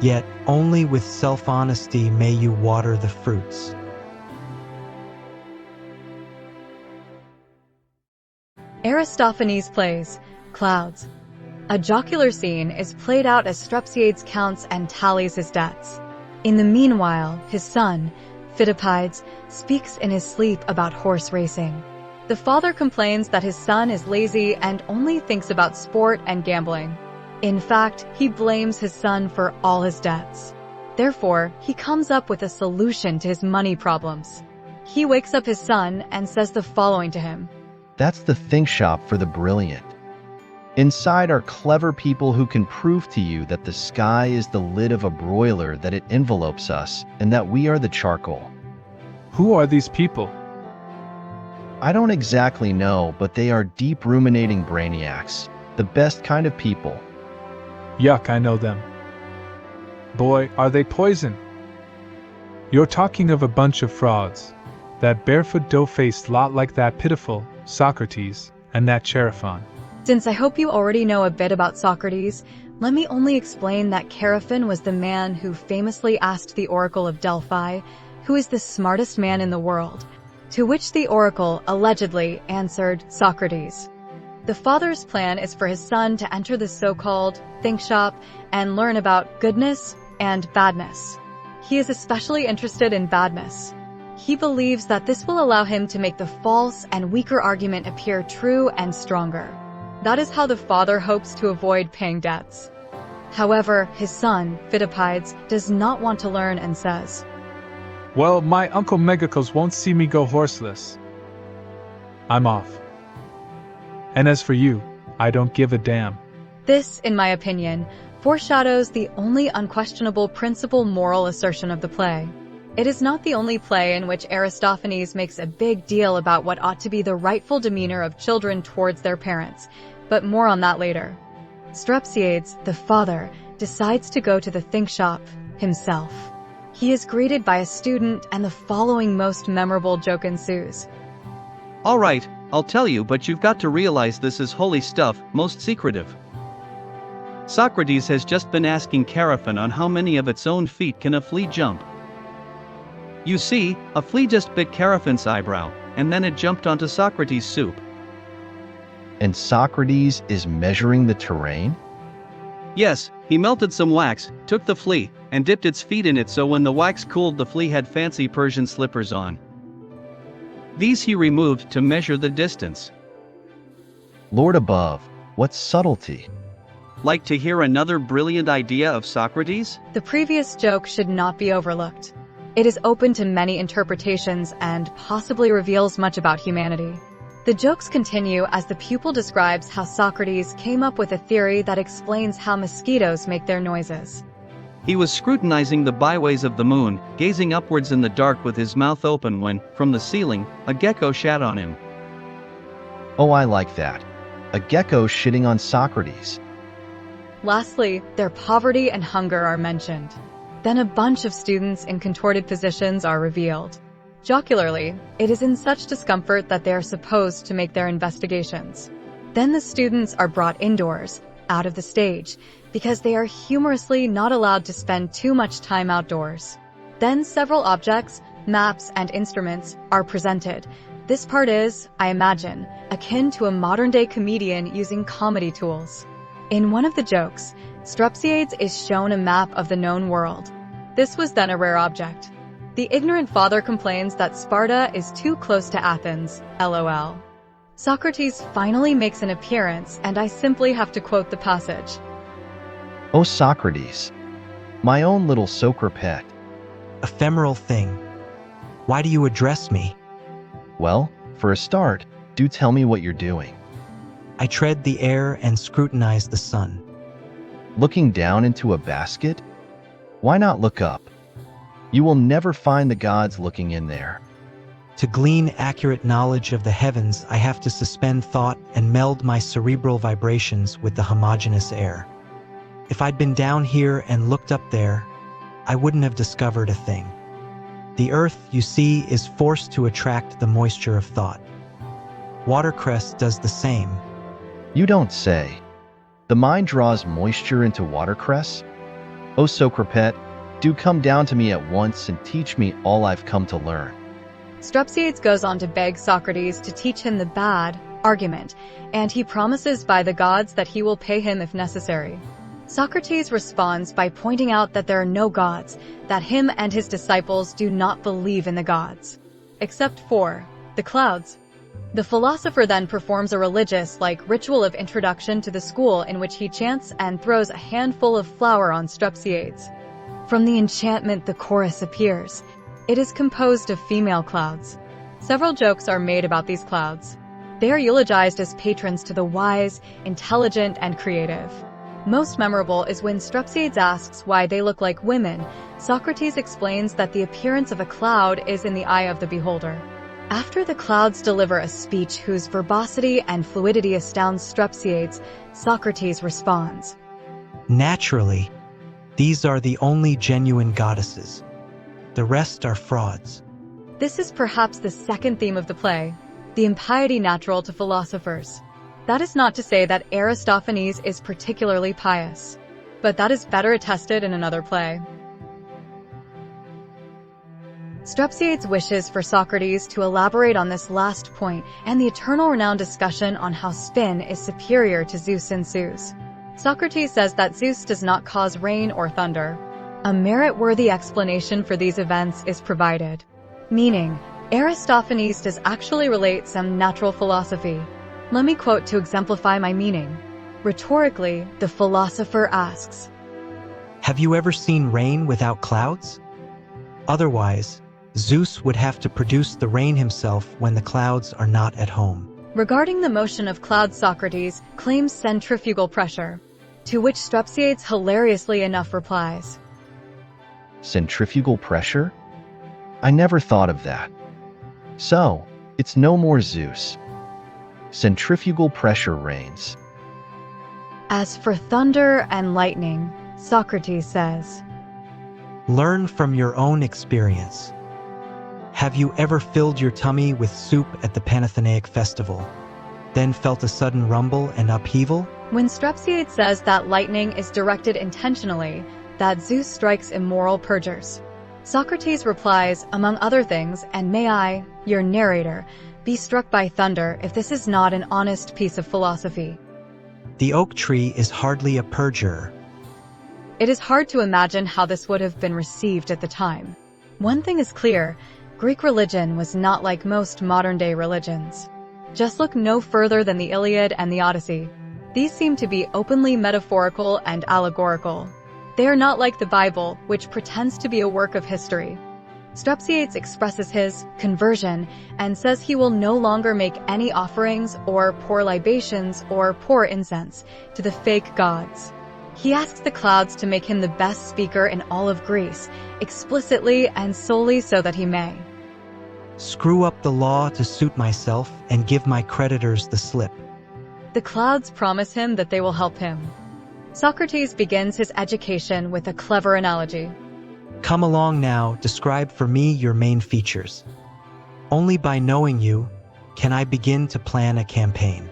S10: Yet only with self-honesty may you water the fruits.
S1: Aristophanes plays Clouds. A jocular scene is played out as Strepsiades counts and tallies his debts. In the meanwhile, his son, Phidippides, speaks in his sleep about horse racing. The father complains that his son is lazy and only thinks about sport and gambling. In fact, he blames his son for all his debts. Therefore, he comes up with a solution to his money problems. He wakes up his son and says the following to him.
S2: That's the think shop for the brilliant. Inside are clever people who can prove to you that the sky is the lid of a broiler, that it envelopes us, and that we are the charcoal.
S11: Who are these people?
S2: I don't exactly know, but they are deep ruminating brainiacs, the best kind of people.
S11: Yuck, I know them. Boy, are they poison! You're talking of a bunch of frauds. That barefoot dough-faced lot like that pitiful Socrates and that Chaerephon.
S1: Since I hope you already know a bit about Socrates, let me only explain that Chaerephon was the man who famously asked the oracle of Delphi, "Who is the smartest man in the world?" To which the oracle allegedly answered, "Socrates." The father's plan is for his son to enter the so-called think shop and learn about goodness and badness. He is especially interested in badness. He believes that this will allow him to make the false and weaker argument appear true and stronger. That is how the father hopes to avoid paying debts. However, his son, Phidippides, does not want to learn and says,
S11: Well, my Uncle Megacles won't see me go horseless. I'm off. And as for you, I don't give a damn.
S1: This, in my opinion, foreshadows the only unquestionable principal moral assertion of the play. It is not the only play in which Aristophanes makes a big deal about what ought to be the rightful demeanor of children towards their parents, but more on that later. Strepsiades, the father, decides to go to the think shop himself. He is greeted by a student, and the following most memorable joke ensues.
S9: All right, I'll tell you, but you've got to realize this is holy stuff, most secretive. Socrates has just been asking Chaerephon on how many of its own feet can a flea jump. You see, a flea just bit Chaerephon's eyebrow, and then it jumped onto Socrates' soup.
S2: And Socrates is measuring the terrain?
S9: Yes, he melted some wax, took the flea, and dipped its feet in it, so when the wax cooled, the flea had fancy Persian slippers on. These he removed to measure the distance.
S2: Lord above, what subtlety!
S9: Like to hear another brilliant idea of Socrates?
S1: The previous joke should not be overlooked. It is open to many interpretations and possibly reveals much about humanity. The jokes continue as the pupil describes how Socrates came up with a theory that explains how mosquitoes make their noises.
S9: He was scrutinizing the byways of the moon, gazing upwards in the dark with his mouth open when, from the ceiling, a gecko shat on him.
S2: Oh, I like that. A gecko shitting on Socrates.
S1: Lastly, their poverty and hunger are mentioned. Then a bunch of students in contorted positions are revealed. Jocularly, it is in such discomfort that they are supposed to make their investigations. Then the students are brought indoors, out of the stage, because they are humorously not allowed to spend too much time outdoors. Then several objects, maps, and instruments are presented. This part is, I imagine, akin to a modern-day comedian using comedy tools. In one of the jokes, Strepsiades is shown a map of the known world. This was then a rare object. The ignorant father complains that Sparta is too close to Athens, LOL. Socrates finally makes an appearance, and I simply have to quote the passage.
S2: Oh, Socrates, my own little Socrapet.
S10: Ephemeral thing. Why do you address me?
S2: Well, for a start, do tell me what you're doing.
S10: I tread the air and scrutinize the sun.
S2: Looking down into a basket? Why not look up? You will never find the gods looking in there.
S10: To glean accurate knowledge of the heavens, I have to suspend thought and meld my cerebral vibrations with the homogeneous air. If I'd been down here and looked up there, I wouldn't have discovered a thing. The earth, you see, is forced to attract the moisture of thought. Watercress does the same.
S2: You don't say. The mind draws moisture into watercress? Oh, Socrapet, do come down to me at once and teach me all I've come to learn.
S1: Strepsiades goes on to beg Socrates to teach him the bad argument, and he promises by the gods that he will pay him if necessary. Socrates responds by pointing out that there are no gods, that him and his disciples do not believe in the gods, except for the clouds. The philosopher then performs a religious-like ritual of introduction to the school in which he chants and throws a handful of flour on Strepsiades. From the enchantment the chorus appears. It is composed of female clouds. Several jokes are made about these clouds. They are eulogized as patrons to the wise, intelligent, and creative. Most memorable is when Strepsiades asks why they look like women. Socrates explains that the appearance of a cloud is in the eye of the beholder. After the clouds deliver a speech whose verbosity and fluidity astounds Strepsiades, Socrates responds,
S10: Naturally, these are the only genuine goddesses. The rest are frauds.
S1: This is perhaps the second theme of the play, the impiety natural to philosophers. That is not to say that Aristophanes is particularly pious, but that is better attested in another play. Strepsiades wishes for Socrates to elaborate on this last point and the eternal renowned discussion on how spin is superior to Zeus ensues. Socrates says that Zeus does not cause rain or thunder. A merit-worthy explanation for these events is provided, meaning Aristophanes does actually relate some natural philosophy. Let me quote to exemplify my meaning. Rhetorically, the philosopher asks,
S10: Have you ever seen rain without clouds? Otherwise, Zeus would have to produce the rain himself when the clouds are not at home.
S1: Regarding the motion of clouds, Socrates claims centrifugal pressure, to which Strepsiades hilariously enough replies,
S2: Centrifugal pressure? I never thought of that. So, it's no more Zeus. Centrifugal pressure reigns.
S1: As for thunder and lightning, Socrates says,
S10: Learn from your own experience. Have you ever filled your tummy with soup at the Panathenaic festival, then felt a sudden rumble and upheaval?
S1: When Strepsiades says that lightning is directed intentionally, that Zeus strikes immoral perjurers, Socrates replies, among other things, and may I, your narrator, be struck by thunder if this is not an honest piece of philosophy.
S10: The oak tree is hardly a perjurer.
S1: It is hard to imagine how this would have been received at the time. One thing is clear, Greek religion was not like most modern-day religions. Just look no further than the Iliad and the Odyssey. These seem to be openly metaphorical and allegorical. They are not like the Bible, which pretends to be a work of history. Strepsiades expresses his conversion and says he will no longer make any offerings or pour libations or pour incense to the fake gods. He asks the clouds to make him the best speaker in all of Greece, explicitly and solely so that he may
S10: screw up the law to suit myself and give my creditors the slip.
S1: The clouds promise him that they will help him. Socrates begins his education with a clever analogy.
S10: Come along now, describe for me your main features. Only by knowing you can I begin to plan a campaign.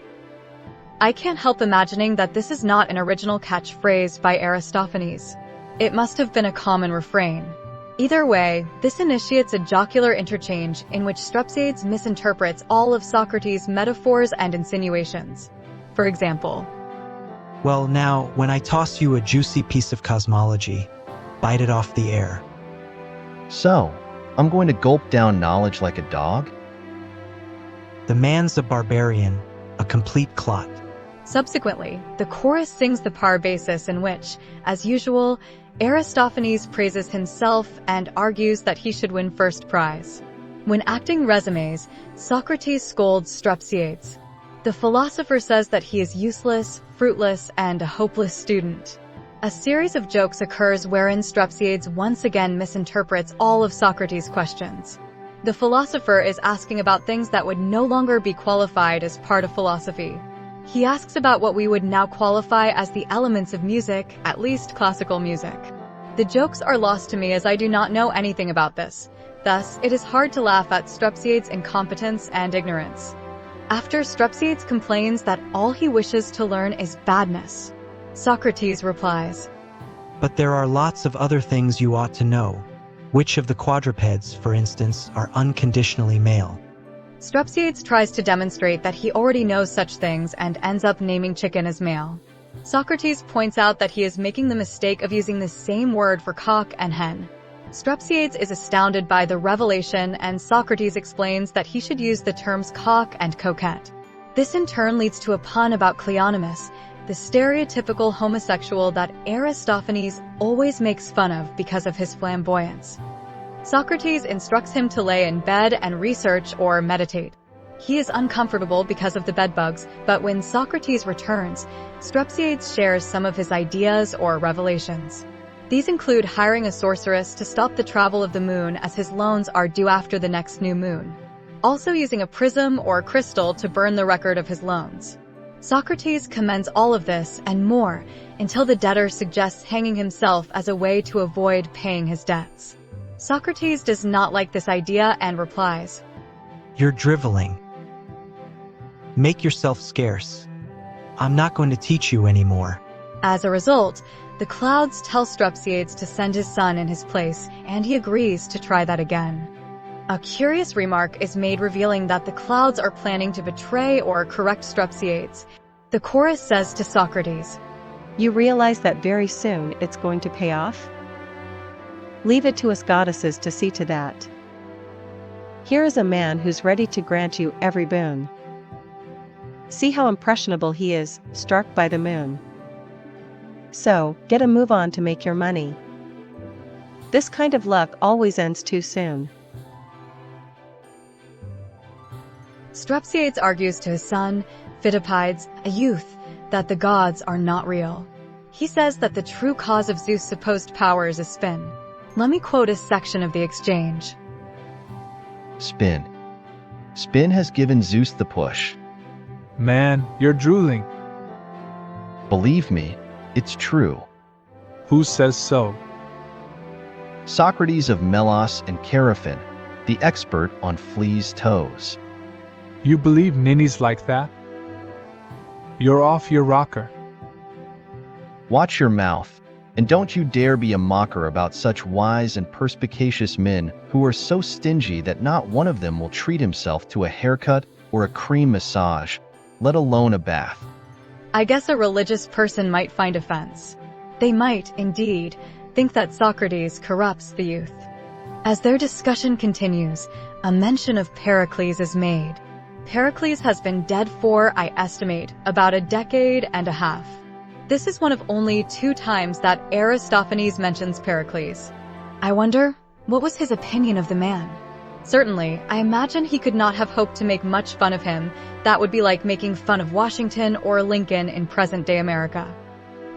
S1: I can't help imagining that this is not an original catchphrase by Aristophanes. It must have been a common refrain. Either way, this initiates a jocular interchange in which Strepsiades misinterprets all of Socrates' metaphors and insinuations. For example,
S10: Well now, when I toss you a juicy piece of cosmology, bite it off the air.
S2: So, I'm going to gulp down knowledge like a dog?
S10: The man's a barbarian, a complete clot.
S1: Subsequently, the chorus sings the parabasis in which, as usual, Aristophanes praises himself and argues that he should win first prize. When acting resumes, Socrates scolds Strepsiades. The philosopher says that he is useless, fruitless, and a hopeless student. A series of jokes occurs wherein Strepsiades once again misinterprets all of Socrates' questions. The philosopher is asking about things that would no longer be qualified as part of philosophy. He asks about what we would now qualify as the elements of music, at least classical music. The jokes are lost to me as I do not know anything about this. Thus, it is hard to laugh at Strepsiades' incompetence and ignorance. After Strepsiades complains that all he wishes to learn is badness, Socrates replies,
S10: But there are lots of other things you ought to know. Which of the quadrupeds, for instance, are unconditionally male?
S1: Strepsiades tries to demonstrate that he already knows such things and ends up naming chicken as male. Socrates points out that he is making the mistake of using the same word for cock and hen. Strepsiades is astounded by the revelation, and Socrates explains that he should use the terms cock and coquette. This in turn leads to a pun about Cleonymus, the stereotypical homosexual that Aristophanes always makes fun of because of his flamboyance. Socrates instructs him to lay in bed and research or meditate. He is uncomfortable because of the bedbugs, but when Socrates returns, Strepsiades shares some of his ideas or revelations. These include hiring a sorceress to stop the travel of the moon as his loans are due after the next new moon. Also using a prism or crystal to burn the record of his loans. Socrates commends all of this and more until the debtor suggests hanging himself as a way to avoid paying his debts. Socrates does not like this idea and replies,
S10: "You're driveling. Make yourself scarce. I'm not going to teach you anymore."
S1: As a result, the clouds tell Strepsiades to send his son in his place, and he agrees to try that again. A curious remark is made revealing that the clouds are planning to betray or correct Strepsiades. The chorus says to Socrates,
S12: "You realize that very soon it's going to pay off? Leave it to us goddesses to see to that. Here is a man who's ready to grant you every boon. See how impressionable he is, struck by the moon. So, get a move on to make your money. This kind of luck always ends too soon."
S1: Strepsiades argues to his son, Philoppides, a youth, that the gods are not real. He says that the true cause of Zeus' supposed powers is spin. Let me quote a section of the exchange.
S2: Spin. Spin has given Zeus the push.
S11: Man, you're drooling.
S2: Believe me, it's true.
S11: Who says so?
S2: Socrates of Melos and Caraphon, the expert on fleas' toes.
S11: You believe ninnies like that? You're off your rocker.
S2: Watch your mouth, and don't you dare be a mocker about such wise and perspicacious men who are so stingy that not one of them will treat himself to a haircut or a cream massage, let alone a bath.
S1: I guess a religious person might find offense. They might, indeed, think that Socrates corrupts the youth. As their discussion continues, a mention of Pericles is made. Pericles has been dead for, I estimate, about a decade and a half. This is one of only 2 times that Aristophanes mentions Pericles. I wonder, what was his opinion of the man? Certainly, I imagine he could not have hoped to make much fun of him. That would be like making fun of Washington or Lincoln in present-day America.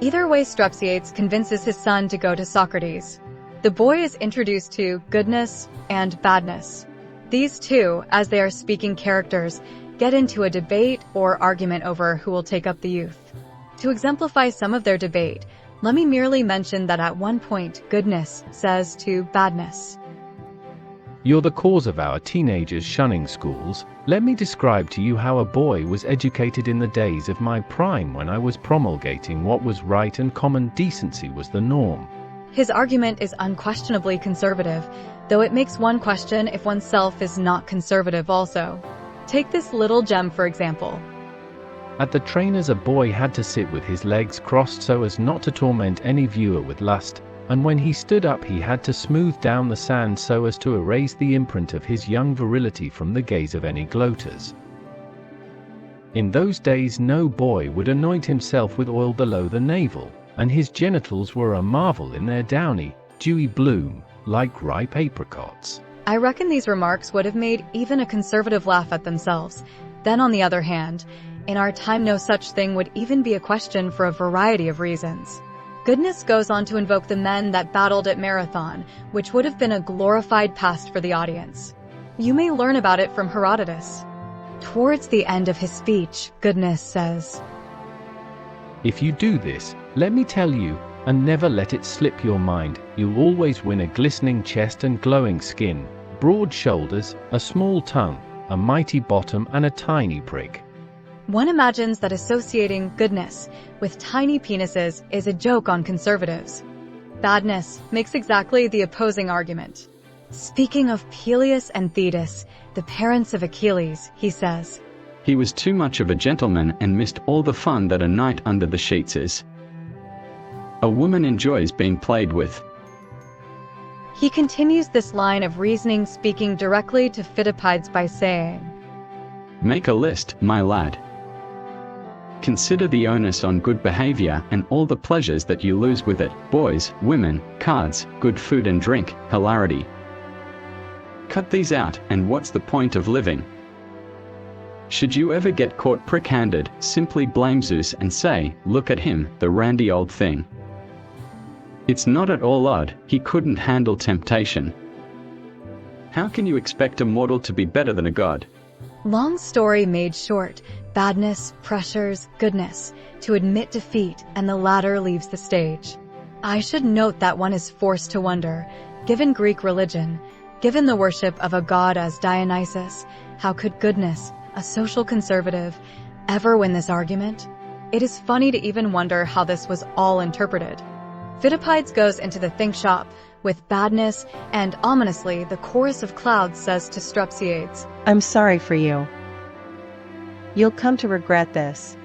S1: Either way, Strepsiades convinces his son to go to Socrates. The boy is introduced to goodness and badness. These two, as they are speaking characters, get into a debate or argument over who will take up the youth. To exemplify some of their debate, let me merely mention that at one point, goodness says to badness,
S8: "You're the cause of our teenagers shunning schools. Let me describe to you how a boy was educated in the days of my prime when I was promulgating what was right and common decency was the norm."
S1: His argument is unquestionably conservative, though it makes one question if oneself is not conservative also. Take this little gem for example.
S8: At the trainers a boy had to sit with his legs crossed so as not to torment any viewer with lust, and when he stood up he had to smooth down the sand so as to erase the imprint of his young virility from the gaze of any gloaters. In those days no boy would anoint himself with oil below the navel, and his genitals were a marvel in their downy, dewy bloom, like ripe apricots.
S1: I reckon these remarks would have made even a conservative laugh at themselves. Then on the other hand, in our time no such thing would even be a question for a variety of reasons. Goodness goes on to invoke the men that battled at Marathon, which would have been a glorified past for the audience. You may learn about it from Herodotus. Towards the end of his speech, Goodness says,
S8: "If you do this, let me tell you, and never let it slip your mind, you'll always win a glistening chest and glowing skin, broad shoulders, a small tongue, a mighty bottom and a tiny prick."
S1: One imagines that associating goodness with tiny penises is a joke on conservatives. Badness makes exactly the opposing argument. Speaking of Peleus and Thetis, the parents of Achilles, he says,
S7: "He was too much of a gentleman and missed all the fun that a night under the sheets is. A woman enjoys being played with."
S1: He continues this line of reasoning speaking directly to Philoppides by saying,
S7: "Make a list, my lad. Consider the onus on good behavior and all the pleasures that you lose with it, boys, women, cards, good food and drink, hilarity. Cut these out, and what's the point of living? Should you ever get caught prick-handed, simply blame Zeus and say, look at him, the randy old thing. It's not at all odd, he couldn't handle temptation. How can you expect a mortal to be better than a god?
S1: Long story made short, badness, pressures, goodness, to admit defeat, and the latter leaves the stage. I should note that one is forced to wonder, given Greek religion, given the worship of a god as Dionysus, how could goodness, a social conservative, ever win this argument? It is funny to even wonder how this was all interpreted. Philippides goes into the think shop with badness, and ominously, the chorus of clouds says to Strepsiades,
S12: I'm sorry for you. You'll come to regret this.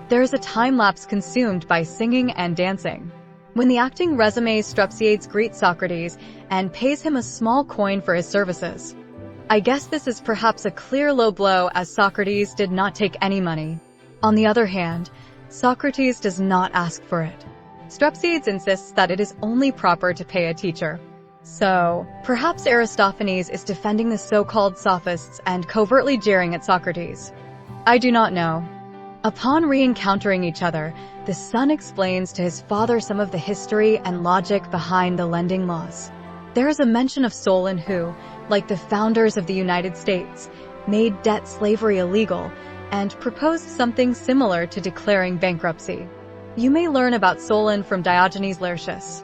S1: There is a time lapse consumed by singing and dancing. When the acting resumes, Strepsiades greets Socrates and pays him a small coin for his services. I guess this is perhaps a clear low blow, as Socrates did not take any money. On the other hand, Socrates does not ask for it. Strepsiades insists that it is only proper to pay a teacher. So, perhaps Aristophanes is defending the so-called sophists and covertly jeering at Socrates. I do not know. Upon re-encountering each other, the son explains to his father some of the history and logic behind the lending laws. There is a mention of Solon who, like the founders of the United States, made debt slavery illegal and proposed something similar to declaring bankruptcy. You may learn about Solon from Diogenes Laertius.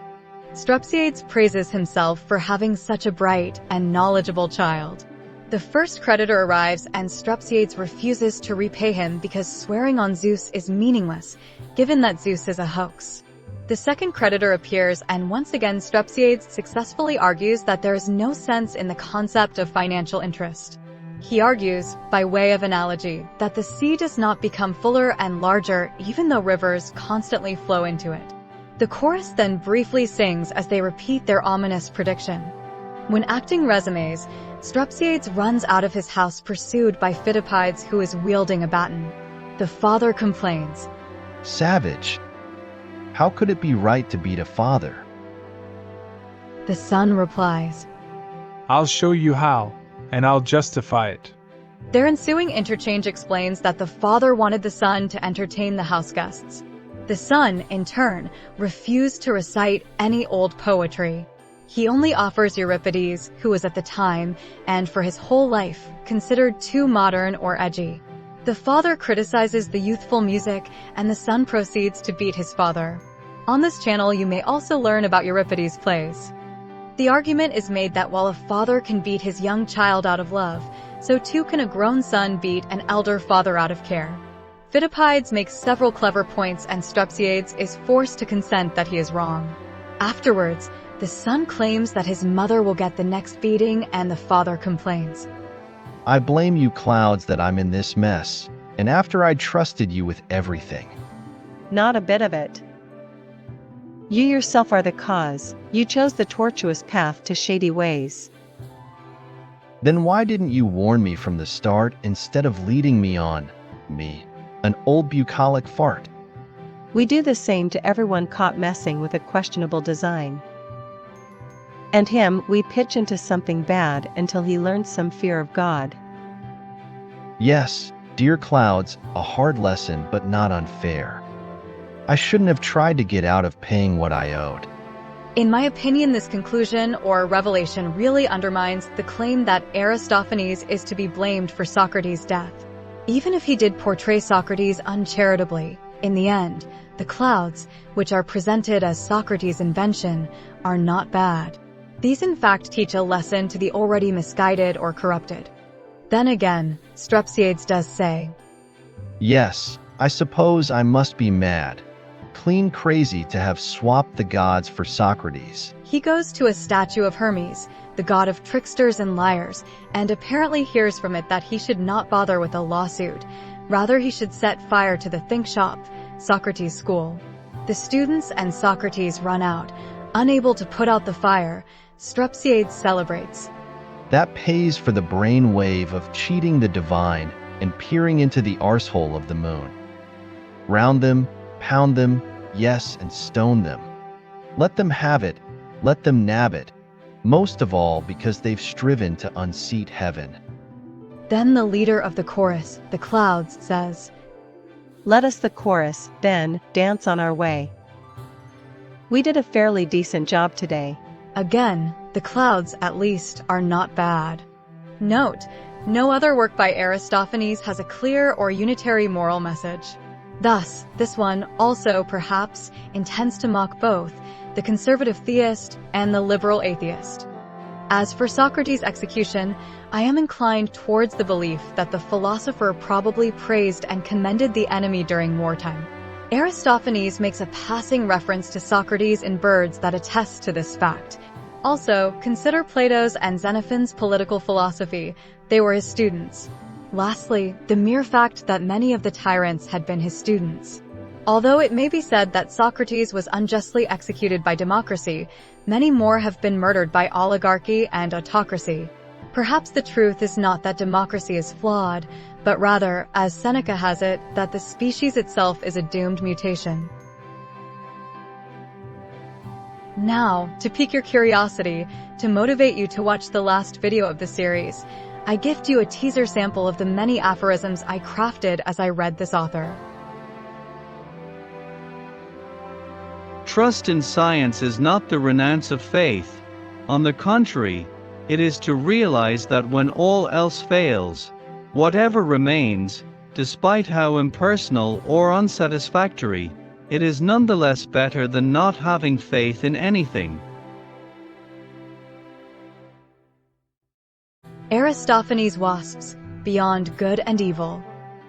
S1: Strepsiades praises himself for having such a bright and knowledgeable child. The first creditor arrives and Strepsiades refuses to repay him because swearing on Zeus is meaningless, given that Zeus is a hoax. The second creditor appears and once again Strepsiades successfully argues that there is no sense in the concept of financial interest. He argues, by way of analogy, that the sea does not become fuller and larger even though rivers constantly flow into it. The chorus then briefly sings as they repeat their ominous prediction. When acting resumes, Strepsiades runs out of his house pursued by Philippides, who is wielding a baton. The father complains,
S2: Savage! How could it be right to beat a father?
S1: The son replies,
S11: I'll show you how, and I'll justify it.
S1: Their ensuing interchange explains that the father wanted the son to entertain the house guests. The son, in turn, refused to recite any old poetry. He only offers Euripides, who was at the time, and for his whole life, considered too modern or edgy. The father criticizes the youthful music, and the son proceeds to beat his father. On this channel you may also learn about Euripides' plays. The argument is made that while a father can beat his young child out of love, so too can a grown son beat an elder father out of care. Philippides makes several clever points and Strepsiades is forced to consent that he is wrong. Afterwards, the son claims that his mother will get the next beating and the father complains.
S2: I blame you, clouds, that I'm in this mess, and after I trusted you with everything.
S12: Not a bit of it. You yourself are the cause. You chose the tortuous path to shady ways.
S2: Then why didn't you warn me from the start instead of leading me on, an old bucolic fart?
S12: We do the same to everyone caught messing with a questionable design. And him we pitch into something bad until he learns some fear of God.
S2: Yes, dear clouds, a hard lesson but not unfair. I shouldn't have tried to get out of paying what I owed.
S1: In my opinion, this conclusion or revelation really undermines the claim that Aristophanes is to be blamed for Socrates' death. Even if he did portray Socrates uncharitably, in the end, the clouds, which are presented as Socrates' invention, are not bad. These in fact teach a lesson to the already misguided or corrupted. Then again, Strepsiades does say,
S2: Yes, I suppose I must be mad, clean crazy to have swapped the gods for Socrates.
S1: He goes to a statue of Hermes, the god of tricksters and liars, and apparently hears from it that he should not bother with a lawsuit. Rather, he should set fire to the think shop, Socrates' school. The students and Socrates run out. Unable to put out the fire, Strepsiades celebrates.
S2: That pays for the brain wave of cheating the divine and peering into the arsehole of the moon. Round them, pound them, yes, and stone them. Let them have it, let them nab it, most of all because they've striven to unseat heaven.
S1: Then the leader of the chorus, the clouds, says,
S12: Let us, the chorus, then, dance on our way. We did a fairly decent job today.
S1: Again, the clouds, at least, are not bad. Note, no other work by Aristophanes has a clear or unitary moral message. Thus, this one also, perhaps, intends to mock both the conservative theist and the liberal atheist. As for Socrates' execution, I am inclined towards the belief that the philosopher probably praised and commended the enemy during wartime. Aristophanes makes a passing reference to Socrates in Birds that attests to this fact. Also, consider Plato's and Xenophon's political philosophy. They were his students. Lastly, the mere fact that many of the tyrants had been his students. Although it may be said that Socrates was unjustly executed by democracy, many more have been murdered by oligarchy and autocracy. Perhaps the truth is not that democracy is flawed, but rather, as Seneca has it, that the species itself is a doomed mutation. Now, to pique your curiosity, to motivate you to watch the last video of the series, I gift you a teaser sample of the many aphorisms I crafted as I read this author.
S9: Trust in science is not the renounce of faith. On the contrary, it is to realize that when all else fails, whatever remains, despite how impersonal or unsatisfactory, it is nonetheless better than not having faith in anything.
S1: Aristophanes' Wasps, Beyond Good and Evil.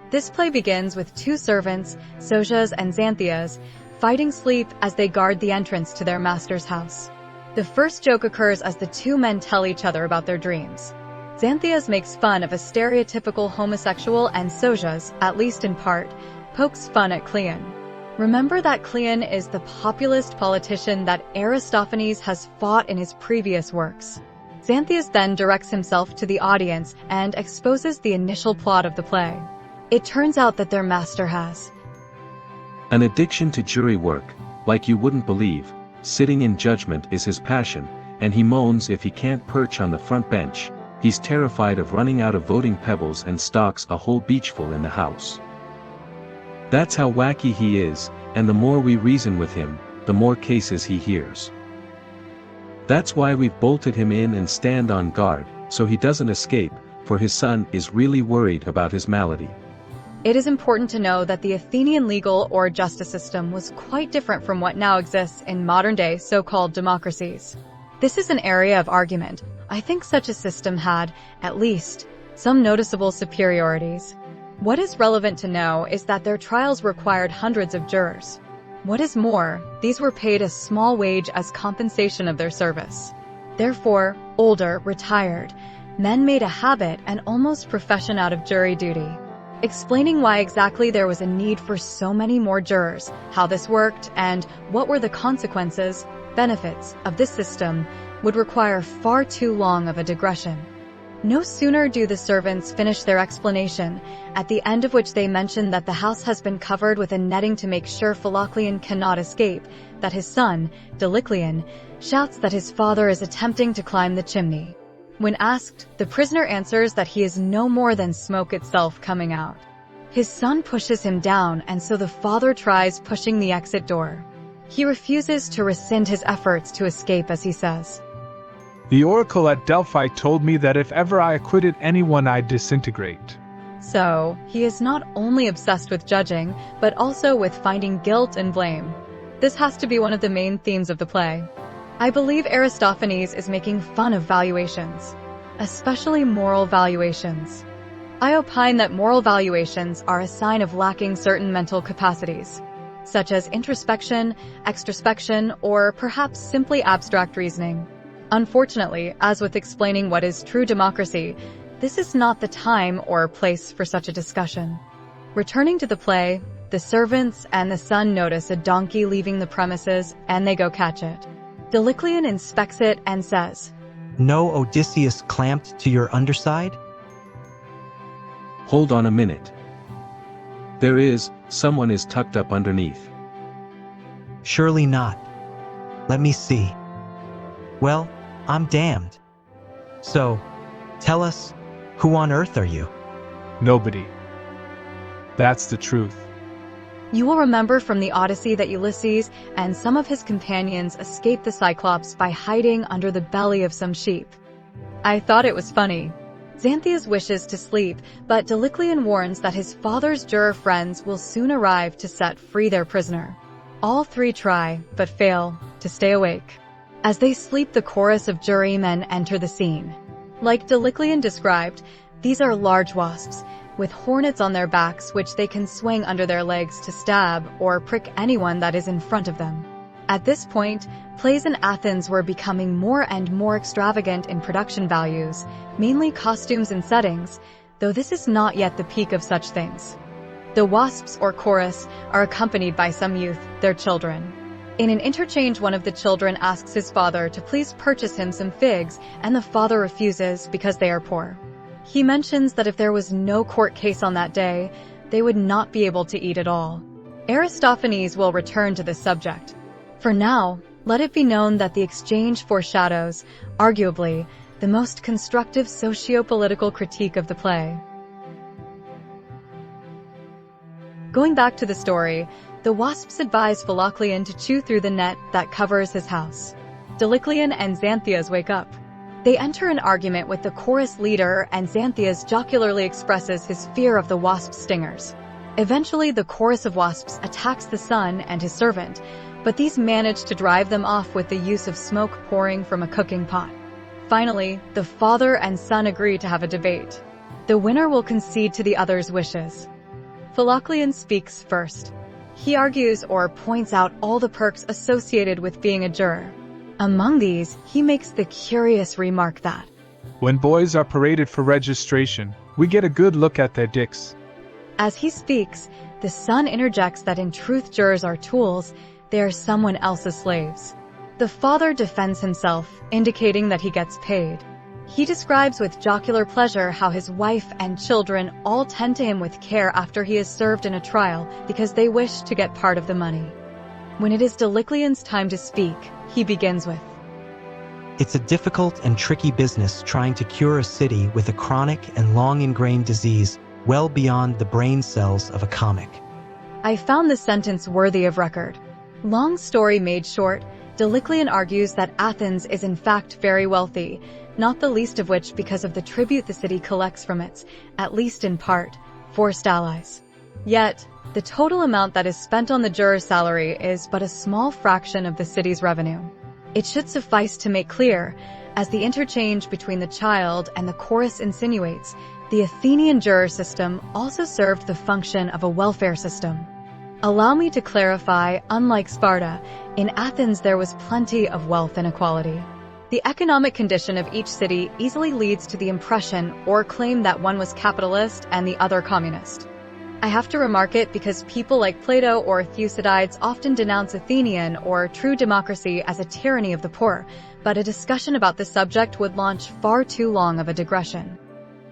S1: This play begins with two servants, Sosias and Xanthias, fighting sleep as they guard the entrance to their master's house. The first joke occurs as the two men tell each other about their dreams. Xanthias makes fun of a stereotypical homosexual and Sosias, at least in part, pokes fun at Cleon. Remember that Cleon is the populist politician that Aristophanes has fought in his previous works. Xanthias then directs himself to the audience and exposes the initial plot of the play. It turns out that their master has
S4: an addiction to jury work, like you wouldn't believe. Sitting in judgment is his passion, and he moans if he can't perch on the front bench. He's terrified of running out of voting pebbles and stocks a whole beachful in the house. That's how wacky he is, and the more we reason with him, the more cases he hears. That's why we've bolted him in and stand on guard, so he doesn't escape, for his son is really worried about his malady.
S1: It is important to know that the Athenian legal or justice system was quite different from what now exists in modern-day so-called democracies. This is an area of argument. I think such a system had, at least, some noticeable superiorities. What is relevant to know is that their trials required hundreds of jurors. What is more, these were paid a small wage as compensation of their service. Therefore, older, retired, men made a habit and almost profession out of jury duty. Explaining why exactly there was a need for so many more jurors, how this worked, and what were the consequences, benefits, of this system would require far too long of a digression. No sooner do the servants finish their explanation, at the end of which they mention that the house has been covered with a netting to make sure Philocleon cannot escape, that his son, Delicleon, shouts that his father is attempting to climb the chimney. When asked, the prisoner answers that he is no more than smoke itself coming out. His son pushes him down, and so the father tries pushing the exit door. He refuses to rescind his efforts to escape, as he says,
S11: The oracle at Delphi told me that if ever I acquitted anyone, I'd disintegrate.
S1: So, he is not only obsessed with judging, but also with finding guilt and blame. This has to be one of the main themes of the play. I believe Aristophanes is making fun of valuations, especially moral valuations. I opine that moral valuations are a sign of lacking certain mental capacities, such as introspection, extrospection, or perhaps simply abstract reasoning. Unfortunately, as with explaining what is true democracy, this is not the time or place for such a discussion. Returning to the play, the servants and the son notice a donkey leaving the premises, and they go catch it. Delicleon inspects it and says,
S10: No Odysseus clamped to your underside?
S4: Hold on a minute. There is, someone is tucked up underneath.
S10: Surely not. Let me see. Well, I'm damned. So, tell us, who on earth are you?
S11: Nobody. That's the truth.
S1: You will remember from the Odyssey that Ulysses and some of his companions escaped the Cyclops by hiding under the belly of some sheep. I thought it was funny. Xanthias wishes to sleep, but Deliclian warns that his father's juror friends will soon arrive to set free their prisoner. All three try, but fail, to stay awake. As they sleep, the chorus of jurymen enter the scene. Like Deliclian described, these are large wasps, with hornets on their backs which they can swing under their legs to stab or prick anyone that is in front of them. At this point, plays in Athens were becoming more and more extravagant in production values, mainly costumes and settings, though this is not yet the peak of such things. The wasps or chorus are accompanied by some youth, their children. In an interchange, one of the children asks his father to please purchase him some figs, and the father refuses because they are poor. He mentions that if there was no court case on that day, they would not be able to eat at all. Aristophanes will return to this subject. For now, let it be known that the exchange foreshadows, arguably, the most constructive socio-political critique of the play. Going back to the story, the wasps advise Philocleon to chew through the net that covers his house. Deliclian and Xanthias wake up. They enter an argument with the chorus leader, and Xanthias jocularly expresses his fear of the wasp stingers. Eventually, the chorus of wasps attacks the son and his servant, but these manage to drive them off with the use of smoke pouring from a cooking pot. Finally, the father and son agree to have a debate. The winner will concede to the other's wishes. Philocleon speaks first. He argues or points out all the perks associated with being a juror. Among these, he makes the curious remark that
S11: when boys are paraded for registration, we get a good look at their dicks.
S1: As he speaks, the son interjects that in truth jurors are tools, they are someone else's slaves. The father defends himself, indicating that he gets paid. He describes with jocular pleasure how his wife and children all tend to him with care after he is served in a trial because they wish to get part of the money. When it is Deliclian's time to speak, he begins with,
S10: It's a difficult and tricky business trying to cure a city with a chronic and long-ingrained disease well beyond the brain cells of a comic.
S1: I found this sentence worthy of record. Long story made short, Deliclian argues that Athens is in fact very wealthy, not the least of which because of the tribute the city collects from its, at least in part, forced allies. Yet, the total amount that is spent on the juror's salary is but a small fraction of the city's revenue. It should suffice to make clear, as the interchange between the child and the chorus insinuates, the Athenian juror system also served the function of a welfare system. Allow me to clarify, unlike Sparta, in Athens there was plenty of wealth inequality. The economic condition of each city easily leads to the impression or claim that one was capitalist and the other communist. I have to remark it because people like Plato or Thucydides often denounce Athenian or true democracy as a tyranny of the poor, but a discussion about this subject would launch far too long of a digression.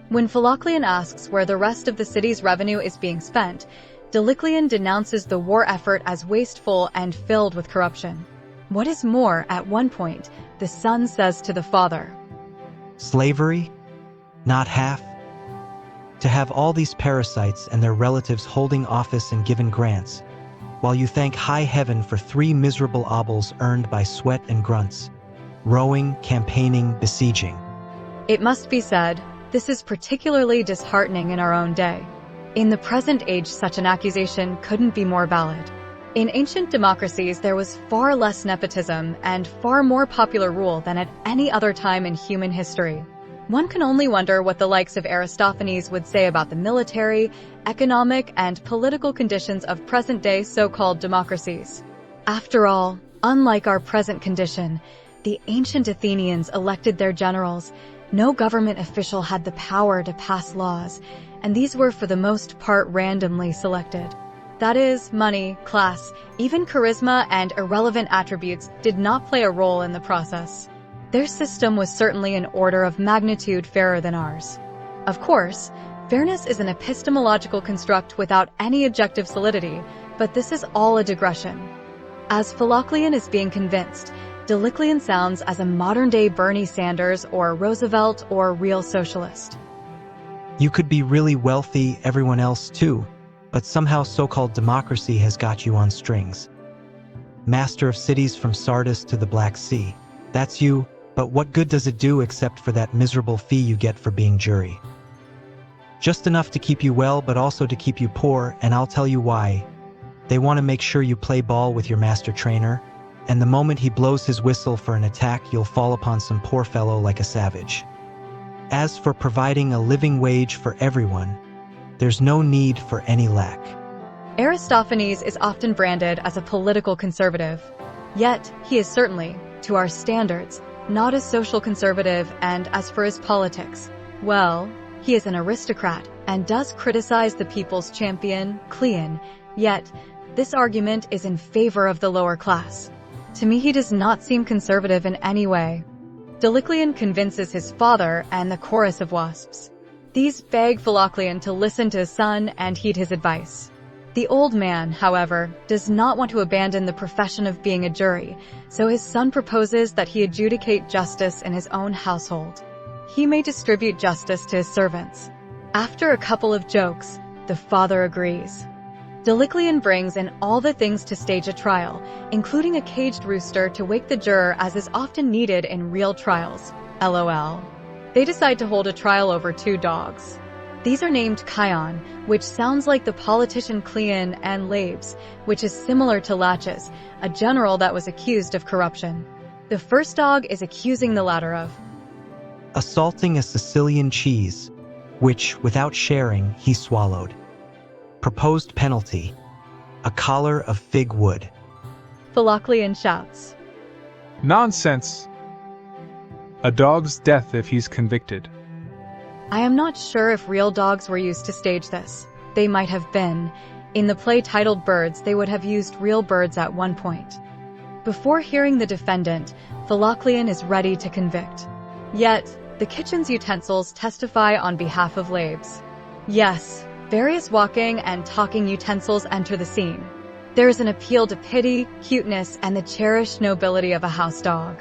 S1: When Philocleon asks where the rest of the city's revenue is being spent, Deliclian denounces the war effort as wasteful and filled with corruption. What is more, at one point, the son says to the father,
S10: Slavery? Not half? To have all these parasites and their relatives holding office and given grants, while you thank high heaven for 3 miserable obols earned by sweat and grunts, rowing, campaigning, besieging.
S1: It must be said, this is particularly disheartening in our own day. In the present age, such an accusation couldn't be more valid. In ancient democracies, there was far less nepotism and far more popular rule than at any other time in human history. One can only wonder what the likes of Aristophanes would say about the military, economic, and political conditions of present-day so-called democracies. After all, unlike our present condition, the ancient Athenians elected their generals. No government official had the power to pass laws, and these were for the most part randomly selected. That is, money, class, even charisma and irrelevant attributes did not play a role in the process. Their system was certainly an order of magnitude fairer than ours. Of course, fairness is an epistemological construct without any objective solidity, but this is all a digression. As Philocleon is being convinced, Deliclian sounds as a modern-day Bernie Sanders or Roosevelt or real socialist.
S10: You could be really wealthy, everyone else too, but somehow so-called democracy has got you on strings. Master of cities from Sardis to the Black Sea. That's you, but what good does it do except for that miserable fee you get for being jury? Just enough to keep you well, but also to keep you poor, and I'll tell you why. They want to make sure you play ball with your master trainer, and the moment he blows his whistle for an attack, you'll fall upon some poor fellow like a savage. As for providing a living wage for everyone, there's no need for any lack.
S1: Aristophanes is often branded as a political conservative, yet he is certainly, to our standards, not a social conservative, and as for his politics, well, he is an aristocrat and does criticize the people's champion, Cleon, yet this argument is in favor of the lower class. To me, he does not seem conservative in any way. Deucalion convinces his father and the chorus of Wasps. These beg Philocleon to listen to his son and heed his advice. The old man, however, does not want to abandon the profession of being a jury, so his son proposes that he adjudicate justice in his own household. He may distribute justice to his servants. After a couple of jokes, the father agrees. Deucalion brings in all the things to stage a trial, including a caged rooster to wake the juror, as is often needed in real trials. LOL. They decide to hold a trial over 2 dogs. These are named Chion, which sounds like the politician Cleon, and Labes, which is similar to Laches, a general that was accused of corruption. The first dog is accusing the latter of
S10: assaulting a Sicilian cheese, which, without sharing, he swallowed. Proposed penalty: a collar of fig wood.
S1: Philocleon shouts.
S11: Nonsense! A dog's death if he's convicted.
S1: I am not sure if real dogs were used to stage this. They might have been. In the play titled Birds, they would have used real birds at one point. Before hearing the defendant, Philocleon is ready to convict. Yet, the kitchen's utensils testify on behalf of Labes. Yes, various walking and talking utensils enter the scene. There is an appeal to pity, cuteness, and the cherished nobility of a house dog.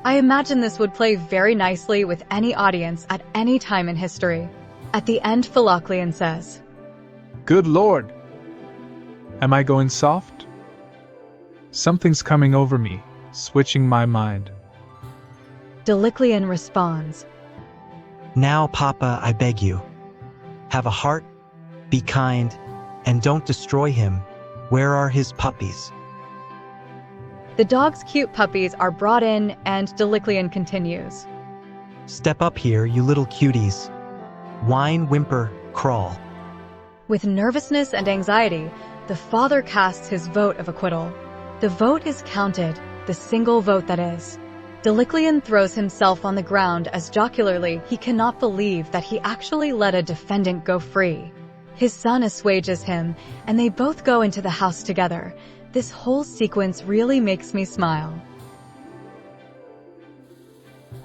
S1: I imagine this would play very nicely with any audience at any time in history. At the end, Philocleon says,
S11: Good Lord! Am I going soft? Something's coming over me, switching my mind.
S1: Deucalion responds,
S10: Now, Papa, I beg you. Have a heart, be kind, and don't destroy him. Where are his puppies?
S1: The dog's cute puppies are brought in, and Deucalion continues.
S10: Step up here, you little cuties. Whine, whimper, crawl.
S1: With nervousness and anxiety, the father casts his vote of acquittal. The vote is counted, the single vote that is. Deucalion throws himself on the ground as jocularly he cannot believe that he actually let a defendant go free. His son assuages him, and they both go into the house together. This whole sequence really makes me smile.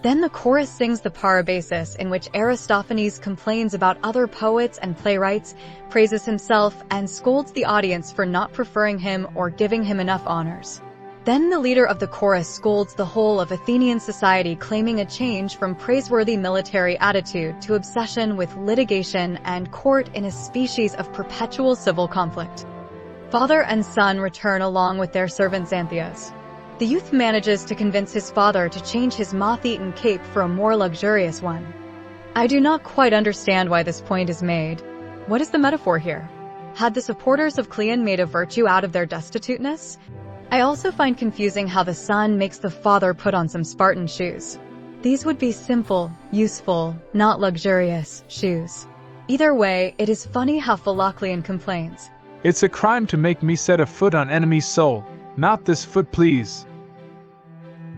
S1: Then the chorus sings the Parabasis, in which Aristophanes complains about other poets and playwrights, praises himself, and scolds the audience for not preferring him or giving him enough honors. Then the leader of the chorus scolds the whole of Athenian society, claiming a change from praiseworthy military attitude to obsession with litigation and court in a species of perpetual civil conflict. Father and son return along with their servant Xanthias. The youth manages to convince his father to change his moth-eaten cape for a more luxurious one. I do not quite understand why this point is made. What is the metaphor here? Had the supporters of Cleon made a virtue out of their destituteness? I also find confusing how the son makes the father put on some Spartan shoes. These would be simple, useful, not luxurious shoes. Either way, it is funny how Philocleon complains.
S11: It's a crime to make me set a foot on enemy soul. Not this foot, please.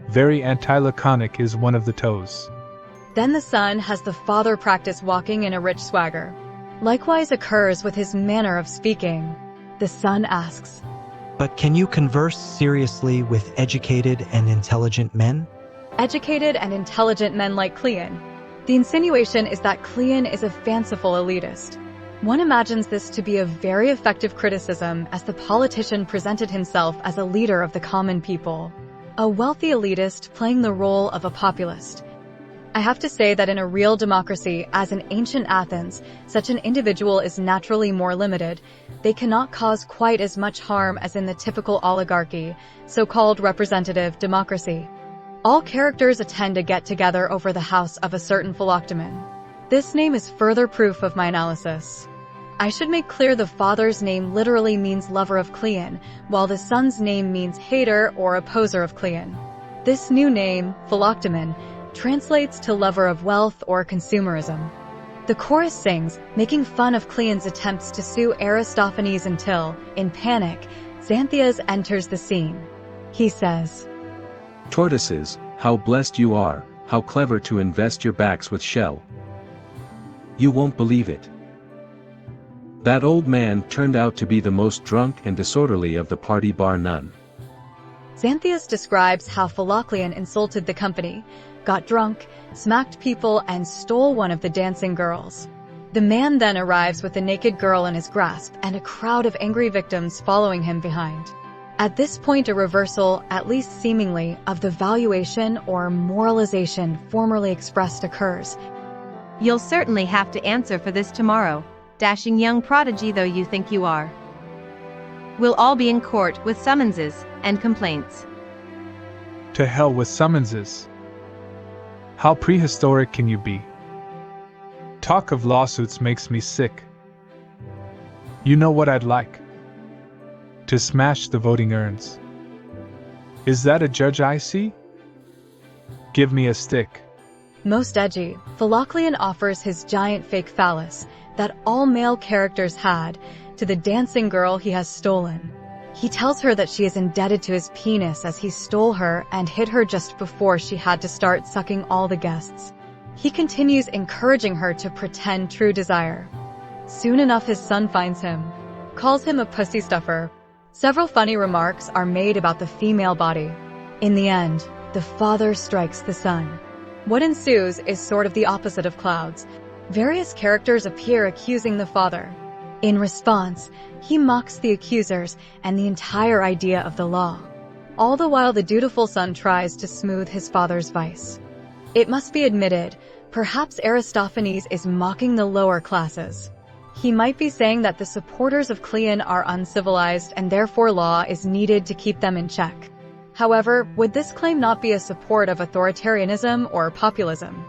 S11: Very anti-laconic is one of the toes.
S1: Then the son has the father practice walking in a rich swagger. Likewise occurs with his manner of speaking. The son asks,
S10: But can you converse seriously with educated and intelligent men?
S1: Educated and intelligent men like Cleon. The insinuation is that Cleon is a fanciful elitist. One imagines this to be a very effective criticism, as the politician presented himself as a leader of the common people. A wealthy elitist playing the role of a populist. I have to say that in a real democracy, as in ancient Athens, such an individual is naturally more limited. They cannot cause quite as much harm as in the typical oligarchy, so-called representative democracy. All characters attend a get-together over the house of a certain philoctemen. This name is further proof of my analysis. I should make clear the father's name literally means lover of Cleon, while the son's name means hater or opposer of Cleon. This new name, philoctemen, translates to lover of wealth or consumerism. The chorus sings, making fun of Cleon's attempts to sue Aristophanes until, in panic, Xanthias enters the scene. He says,
S4: Tortoises, how blessed you are, how clever to invest your backs with shell. You won't believe it. That old man turned out to be the most drunk and disorderly of the party bar none.
S1: Xanthias describes how Philocleon insulted the company, got drunk, smacked people, and stole one of the dancing girls. The man then arrives with the naked girl in his grasp and a crowd of angry victims following him behind. At this point, a reversal, at least seemingly, of the valuation or moralization formerly expressed occurs.
S13: You'll certainly have to answer for this tomorrow, dashing young prodigy though you think you are. We'll all be in court with summonses and complaints.
S11: To hell with summonses. How prehistoric can you be? Talk of lawsuits makes me sick. You know what I'd like? To smash the voting urns. Is that a judge I see? Give me a stick.
S1: Most edgy, Philocleon offers his giant fake phallus, that all male characters had, to the dancing girl he has stolen. He tells her that she is indebted to his penis as he stole her and hid her just before she had to start sucking all the guests. He continues encouraging her to pretend true desire. Soon enough his son finds him, calls him a pussy stuffer. Several funny remarks are made about the female body. In the end, the father strikes the son. What ensues is sort of the opposite of clouds. Various characters appear accusing the father. In response, he mocks the accusers and the entire idea of the law. All the while the dutiful son tries to smooth his father's vice. It must be admitted, perhaps Aristophanes is mocking the lower classes. He might be saying that the supporters of Cleon are uncivilized and therefore law is needed to keep them in check. However, would this claim not be a support of authoritarianism or populism?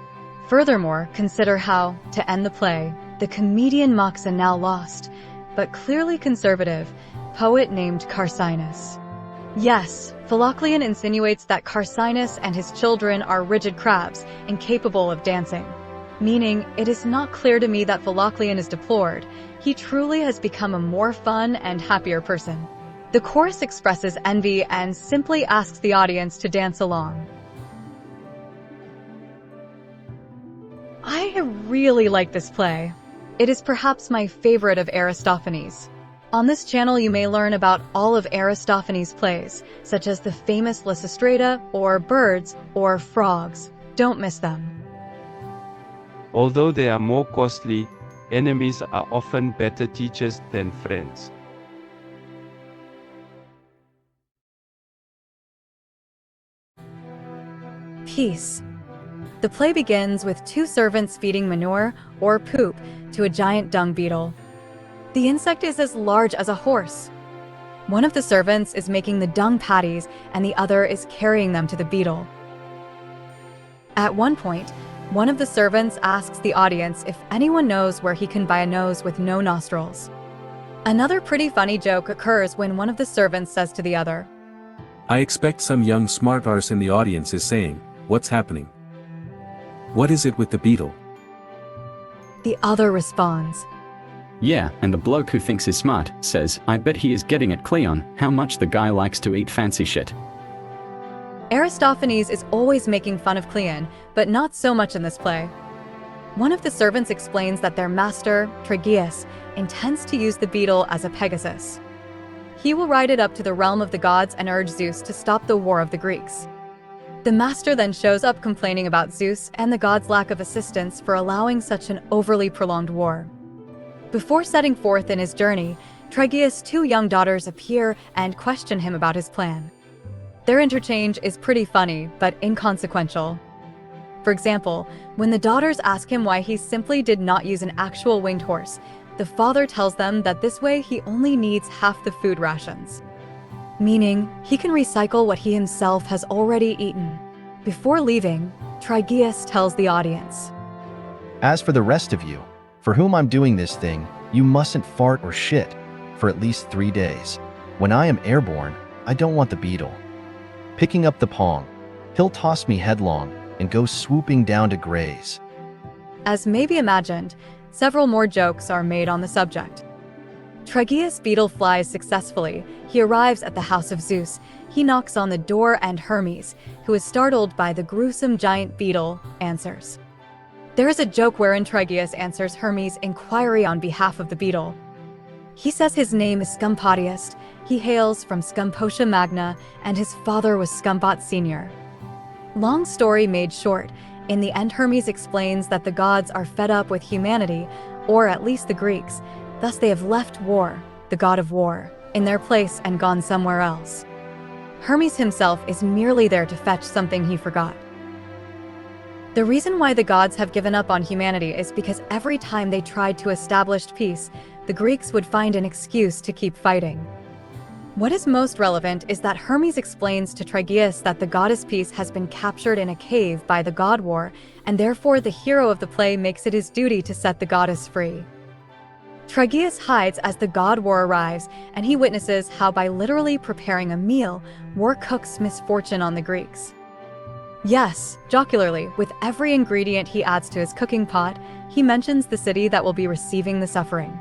S1: Furthermore, consider how, to end the play, the comedian mocks a now lost, but clearly conservative, poet named Carcinus. Yes, Philocleon insinuates that Carcinus and his children are rigid crabs, incapable of dancing. Meaning, it is not clear to me that Philocleon is deplored. He truly has become a more fun and happier person. The chorus expresses envy and simply asks the audience to dance along. I really like this play. It is perhaps my favorite of Aristophanes. On this channel you may learn about all of Aristophanes' plays, such as the famous Lysistrata, or Birds, or Frogs. Don't miss them.
S5: Although they are more costly, enemies are often better teachers than friends.
S1: Peace. The play begins with two servants feeding manure, or poop, to a giant dung beetle. The insect is as large as a horse. One of the servants is making the dung patties and the other is carrying them to the beetle. At one point, one of the servants asks the audience if anyone knows where he can buy a nose with no nostrils. Another pretty funny joke occurs when one of the servants says to the other,
S4: I expect some young smart arse in the audience is saying, what's happening? What is it with the beetle?
S1: The other responds,
S7: Yeah, and the bloke who thinks he's smart says, I bet he is getting at Cleon, how much the guy likes to eat fancy shit.
S1: Aristophanes is always making fun of Cleon, but not so much in this play. One of the servants explains that their master, Tregeus, intends to use the beetle as a Pegasus. He will ride it up to the realm of the gods and urge Zeus to stop the war of the Greeks. The master then shows up complaining about Zeus and the gods' lack of assistance for allowing such an overly prolonged war. Before setting forth in his journey, Tregeus' two young daughters appear and question him about his plan. Their interchange is pretty funny, but inconsequential. For example, when the daughters ask him why he simply did not use an actual winged horse, the father tells them that this way he only needs half the food rations. Meaning, he can recycle what he himself has already eaten. Before leaving, Trygæus tells the audience,
S2: As for the rest of you, for whom I'm doing this thing, you mustn't fart or shit for at least 3 days. When I am airborne, I don't want the beetle picking up the pong. He'll toss me headlong and go swooping down to graze.
S1: As may be imagined, several more jokes are made on the subject. Trygæus' beetle flies successfully. He arrives at the house of Zeus. He knocks on the door and Hermes, who is startled by the gruesome giant beetle, answers. There is a joke wherein Trygæus answers Hermes' inquiry on behalf of the beetle. He says his name is Scumpatius. He hails from Scumpotia Magna, and his father was Scumbot Sr. Long story made short, in the end Hermes explains that the gods are fed up with humanity, or at least the Greeks. Thus they have left war, the god of war, in their place and gone somewhere else. Hermes himself is merely there to fetch something he forgot. The reason why the gods have given up on humanity is because every time they tried to establish peace, the Greeks would find an excuse to keep fighting. What is most relevant is that Hermes explains to Trygæus that the goddess Peace has been captured in a cave by the god War, and therefore the hero of the play makes it his duty to set the goddess free. Trygæus hides as the god War arrives, and he witnesses how by literally preparing a meal, War cooks misfortune on the Greeks. Yes, jocularly, with every ingredient he adds to his cooking pot, he mentions the city that will be receiving the suffering.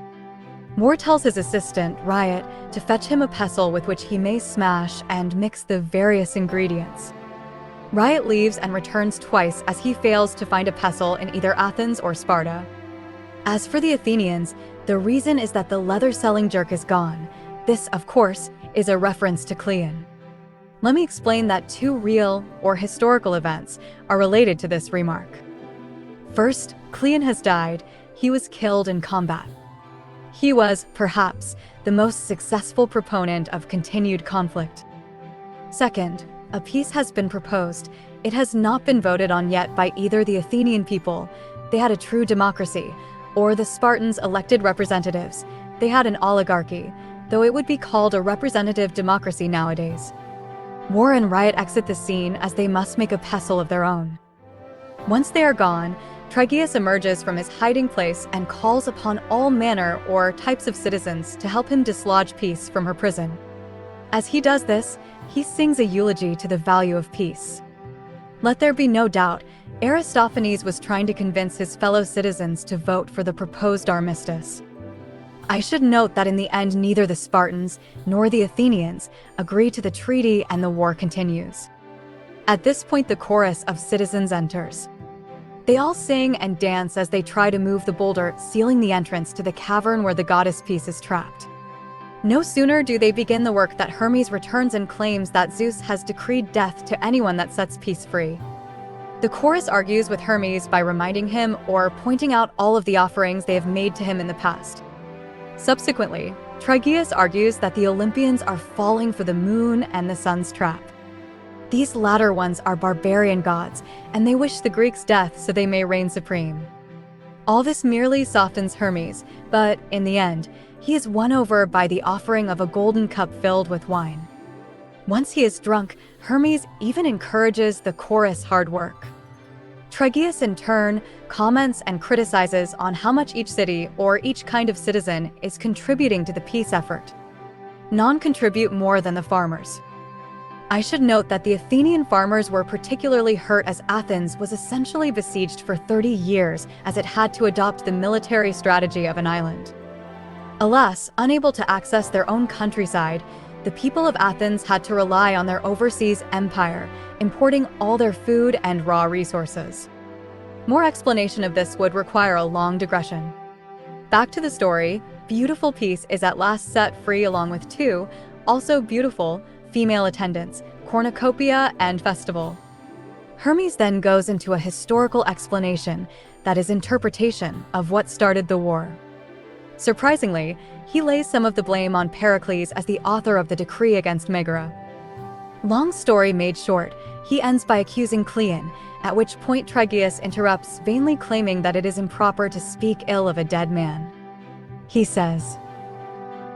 S1: War tells his assistant, Riot, to fetch him a pestle with which he may smash and mix the various ingredients. Riot leaves and returns twice as he fails to find a pestle in either Athens or Sparta. As for the Athenians, the reason is that the leather-selling jerk is gone. This, of course, is a reference to Cleon. Let me explain that 2 real, or historical events, are related to this remark. First, Cleon has died. He was killed in combat. He was, perhaps, the most successful proponent of continued conflict. Second, a peace has been proposed. It has not been voted on yet by either the Athenian people, they had a true democracy, or the Spartans' elected representatives, they had an oligarchy, though it would be called a representative democracy nowadays. War and Riot exit the scene as they must make a pestle of their own. Once they are gone, Trygæus emerges from his hiding place and calls upon all manner or types of citizens to help him dislodge Peace from her prison. As he does this, he sings a eulogy to the value of peace. Let there be no doubt, Aristophanes was trying to convince his fellow citizens to vote for the proposed armistice. I should note that in the end neither the Spartans nor the Athenians agree to the treaty and the war continues. At this point the chorus of citizens enters. They all sing and dance as they try to move the boulder, sealing the entrance to the cavern where the goddess Peace is trapped. No sooner do they begin the work that Hermes returns and claims that Zeus has decreed death to anyone that sets Peace free. The chorus argues with Hermes by reminding him or pointing out all of the offerings they have made to him in the past. Subsequently, Trygæus argues that the Olympians are falling for the moon and the sun's trap. These latter ones are barbarian gods, and they wish the Greeks death so they may reign supreme. All this merely softens Hermes, but in the end, he is won over by the offering of a golden cup filled with wine. Once he is drunk, Hermes even encourages the chorus hard work. Trygæus in turn comments and criticizes on how much each city or each kind of citizen is contributing to the peace effort. None contribute more than the farmers. I should note that the Athenian farmers were particularly hurt as Athens was essentially besieged for 30 years as it had to adopt the military strategy of an island. Alas, unable to access their own countryside, the people of Athens had to rely on their overseas empire, importing all their food and raw resources. More explanation of this would require a long digression. Back to the story, beautiful Peace is at last set free along with 2, also beautiful, female attendants, cornucopia and festival. Hermes then goes into a historical explanation, that is interpretation, of what started the war. Surprisingly, he lays some of the blame on Pericles as the author of the decree against Megara. Long story made short, he ends by accusing Cleon, at which point Tryglaeus interrupts, vainly claiming that it is improper to speak ill of a dead man. He says,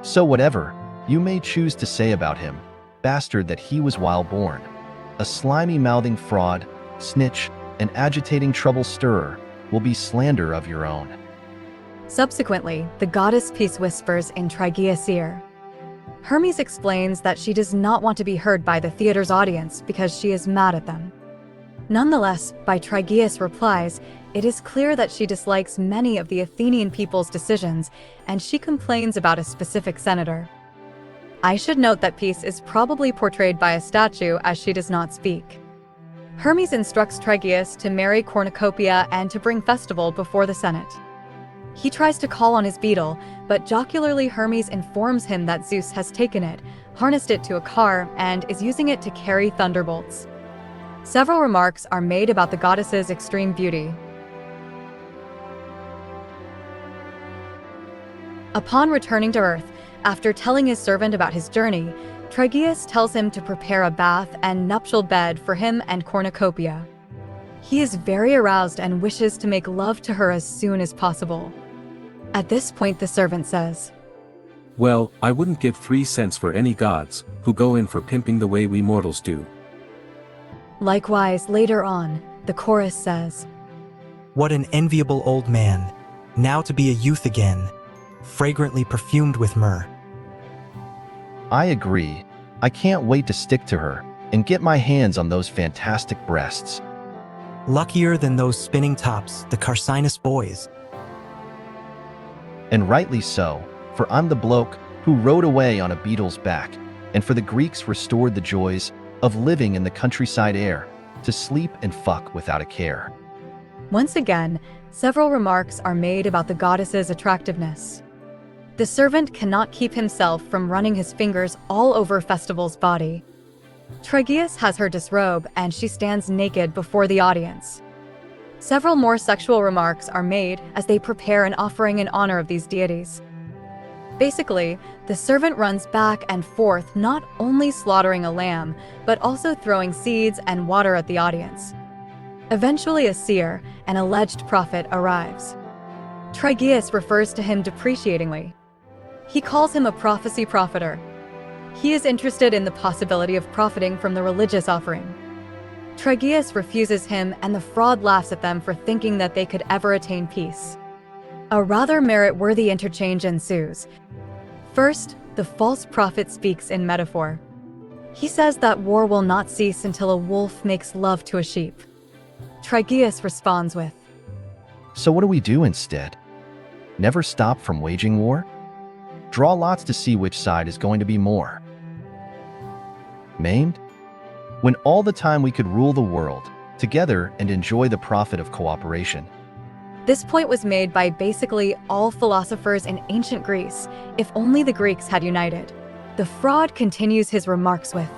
S2: "So whatever you may choose to say about him, bastard that he was while born, a slimy mouthing fraud, snitch, and agitating trouble stirrer, will be slander of your own."
S1: Subsequently, the goddess Peace whispers in Tryglaeus' ear. Hermes explains that she does not want to be heard by the theater's audience because she is mad at them. Nonetheless, by Tryglaeus replies, it is clear that she dislikes many of the Athenian people's decisions, and she complains about a specific senator. I should note that Peace is probably portrayed by a statue, as she does not speak. Hermes instructs Tryglaeus to marry Cornucopia and to bring festival before the Senate. He tries to call on his beetle, but jocularly Hermes informs him that Zeus has taken it, harnessed it to a car, and is using it to carry thunderbolts. Several remarks are made about the goddess's extreme beauty. Upon returning to Earth, after telling his servant about his journey, Tryglaeus tells him to prepare a bath and nuptial bed for him and Cornucopia. He is very aroused and wishes to make love to her as soon as possible. At this point, the servant says,
S4: "Well, I wouldn't give 3 cents for any gods who go in for pimping the way we mortals do."
S1: Likewise, later on, the chorus says,
S10: What an enviable old man, now to be a youth again, fragrantly perfumed with myrrh.
S2: I agree. I can't wait to stick to her and get my hands on those fantastic breasts.
S10: Luckier than those spinning tops, the Carcinus boys.
S2: And rightly so, for I'm the bloke who rode away on a beetle's back, and for the Greeks restored the joys of living in the countryside air, to sleep and fuck without a care.
S1: Once again, several remarks are made about the goddess's attractiveness. The servant cannot keep himself from running his fingers all over Festival's body. Tryglaeus has her disrobe and she stands naked before the audience. Several more sexual remarks are made as they prepare an offering in honor of these deities. Basically, the servant runs back and forth, not only slaughtering a lamb, but also throwing seeds and water at the audience. Eventually, a seer, an alleged prophet, arrives. Tryglaeus refers to him depreciatingly. He calls him a prophecy profiter. He is interested in the possibility of profiting from the religious offering. Tryglaeus refuses him, and the fraud laughs at them for thinking that they could ever attain peace. A rather merit-worthy interchange ensues. First, the false prophet speaks in metaphor. He says that war will not cease until a wolf makes love to a sheep. Tryglaeus responds with,
S2: So what do we do instead? Never stop from waging war? Draw lots to see which side is going to be more maimed? When all the time we could rule the world together and enjoy the profit of cooperation.
S1: This point was made by basically all philosophers in ancient Greece, if only the Greeks had united. The fraud continues his remarks with,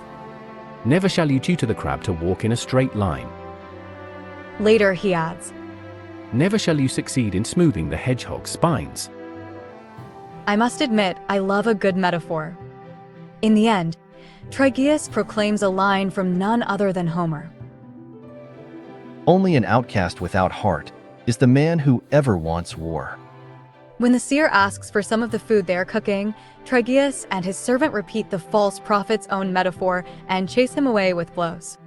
S8: Never shall you tutor the crab to walk in a straight line.
S1: Later he adds,
S8: Never shall you succeed in smoothing the hedgehog's spines.
S1: I must admit, I love a good metaphor. In the end, Tryglaeus proclaims a line from none other than Homer.
S2: Only an outcast without heart is the man who ever wants war.
S1: When the seer asks for some of the food they are cooking, Tryglaeus and his servant repeat the false prophet's own metaphor and chase him away with blows.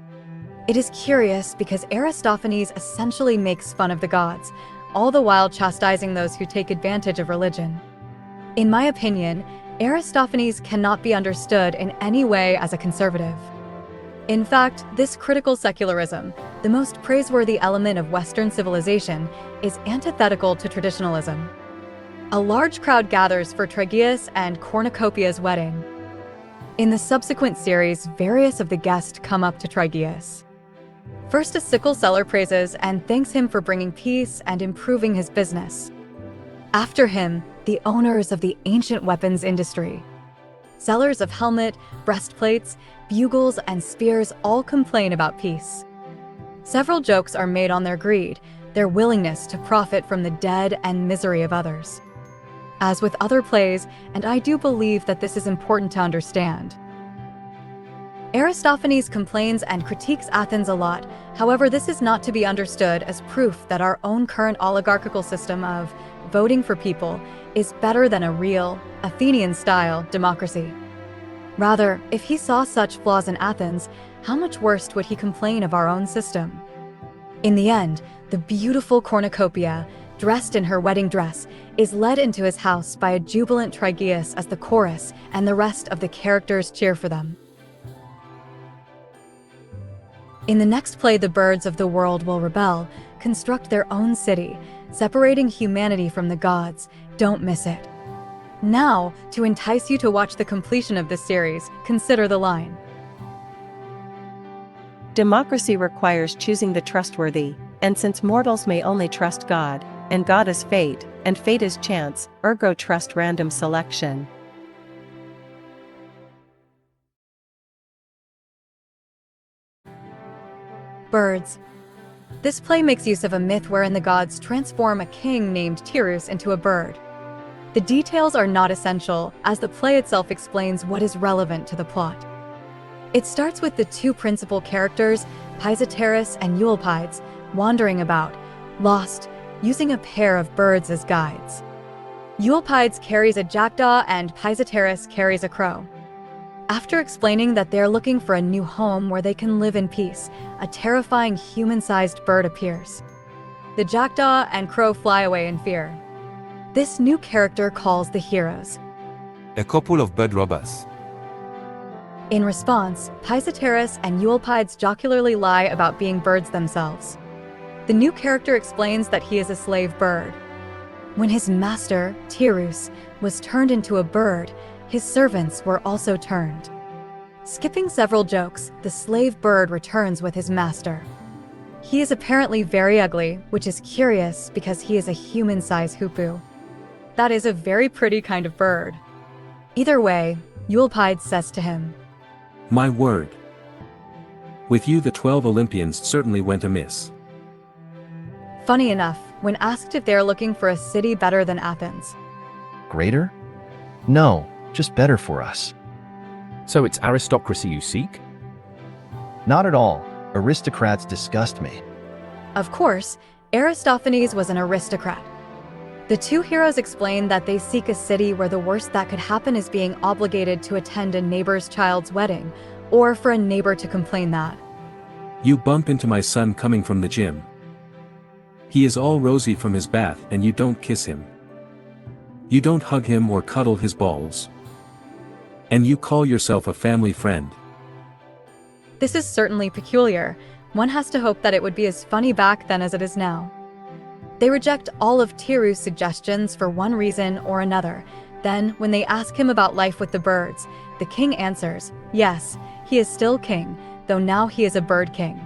S1: It is curious because Aristophanes essentially makes fun of the gods, all the while chastising those who take advantage of religion. In my opinion, Aristophanes cannot be understood in any way as a conservative. In fact, this critical secularism, the most praiseworthy element of Western civilization, is antithetical to traditionalism. A large crowd gathers for Tryglaeus and Cornucopia's wedding. In the subsequent series, various of the guests come up to Tryglaeus. First, a sickle seller praises and thanks him for bringing peace and improving his business. After him, the owners of the ancient weapons industry. Sellers of helmet, breastplates, bugles, and spears all complain about peace. Several jokes are made on their greed, their willingness to profit from the dead and misery of others. As with other plays, and I do believe that this is important to understand, Aristophanes complains and critiques Athens a lot. However, this is not to be understood as proof that our own current oligarchical system of voting for people is better than a real, Athenian-style democracy. Rather, if he saw such flaws in Athens, how much worse would he complain of our own system? In the end, the beautiful cornucopia, dressed in her wedding dress, is led into his house by a jubilant Trigeus as the chorus, and the rest of the characters cheer for them. In the next play, the birds of the world will rebel, construct their own city, separating humanity from the gods. Don't miss it. Now, to entice you to watch the completion of this series, consider the line.
S12: Democracy requires choosing the trustworthy, and since mortals may only trust God, and God is fate, and fate is chance, ergo trust random selection.
S1: Birds. This play makes use of a myth wherein the gods transform a king named Tyrus into a bird. The details are not essential, as the play itself explains what is relevant to the plot. It starts with the two principal characters, Pisistratus and Eulepides, wandering about, lost, using a pair of birds as guides. Eulepides carries a jackdaw and Pisistratus carries a crow. After explaining that they're looking for a new home where they can live in peace, a terrifying human-sized bird appears. The jackdaw and crow fly away in fear. This new character calls the heroes.
S5: A couple of bird robbers.
S1: In response, Pisistratus and Eulepides jocularly lie about being birds themselves. The new character explains that he is a slave bird. When his master, Tyrus, was turned into a bird, his servants were also turned. Skipping several jokes, the slave bird returns with his master. He is apparently very ugly, which is curious because he is a human-sized hoopoe. That is a very pretty kind of bird. Either way, Eulepides says to him,
S4: My word. With you the 12 Olympians certainly went amiss.
S1: Funny enough, when asked if they are looking for a city better than Athens.
S2: Greater? No, just better for us.
S8: So it's aristocracy you seek?
S2: Not at all. Aristocrats disgust me.
S1: Of course, Aristophanes was an aristocrat. The two heroes explain that they seek a city where the worst that could happen is being obligated to attend a neighbor's child's wedding, or for a neighbor to complain that.
S4: You bump into my son coming from the gym. He is all rosy from his bath and you don't kiss him. You don't hug him or cuddle his balls. And you call yourself a family friend.
S1: This is certainly peculiar. One has to hope that it would be as funny back then as it is now. They reject all of Tyrus' suggestions for one reason or another. Then, when they ask him about life with the birds, the king answers, yes, he is still king, though now he is a bird king.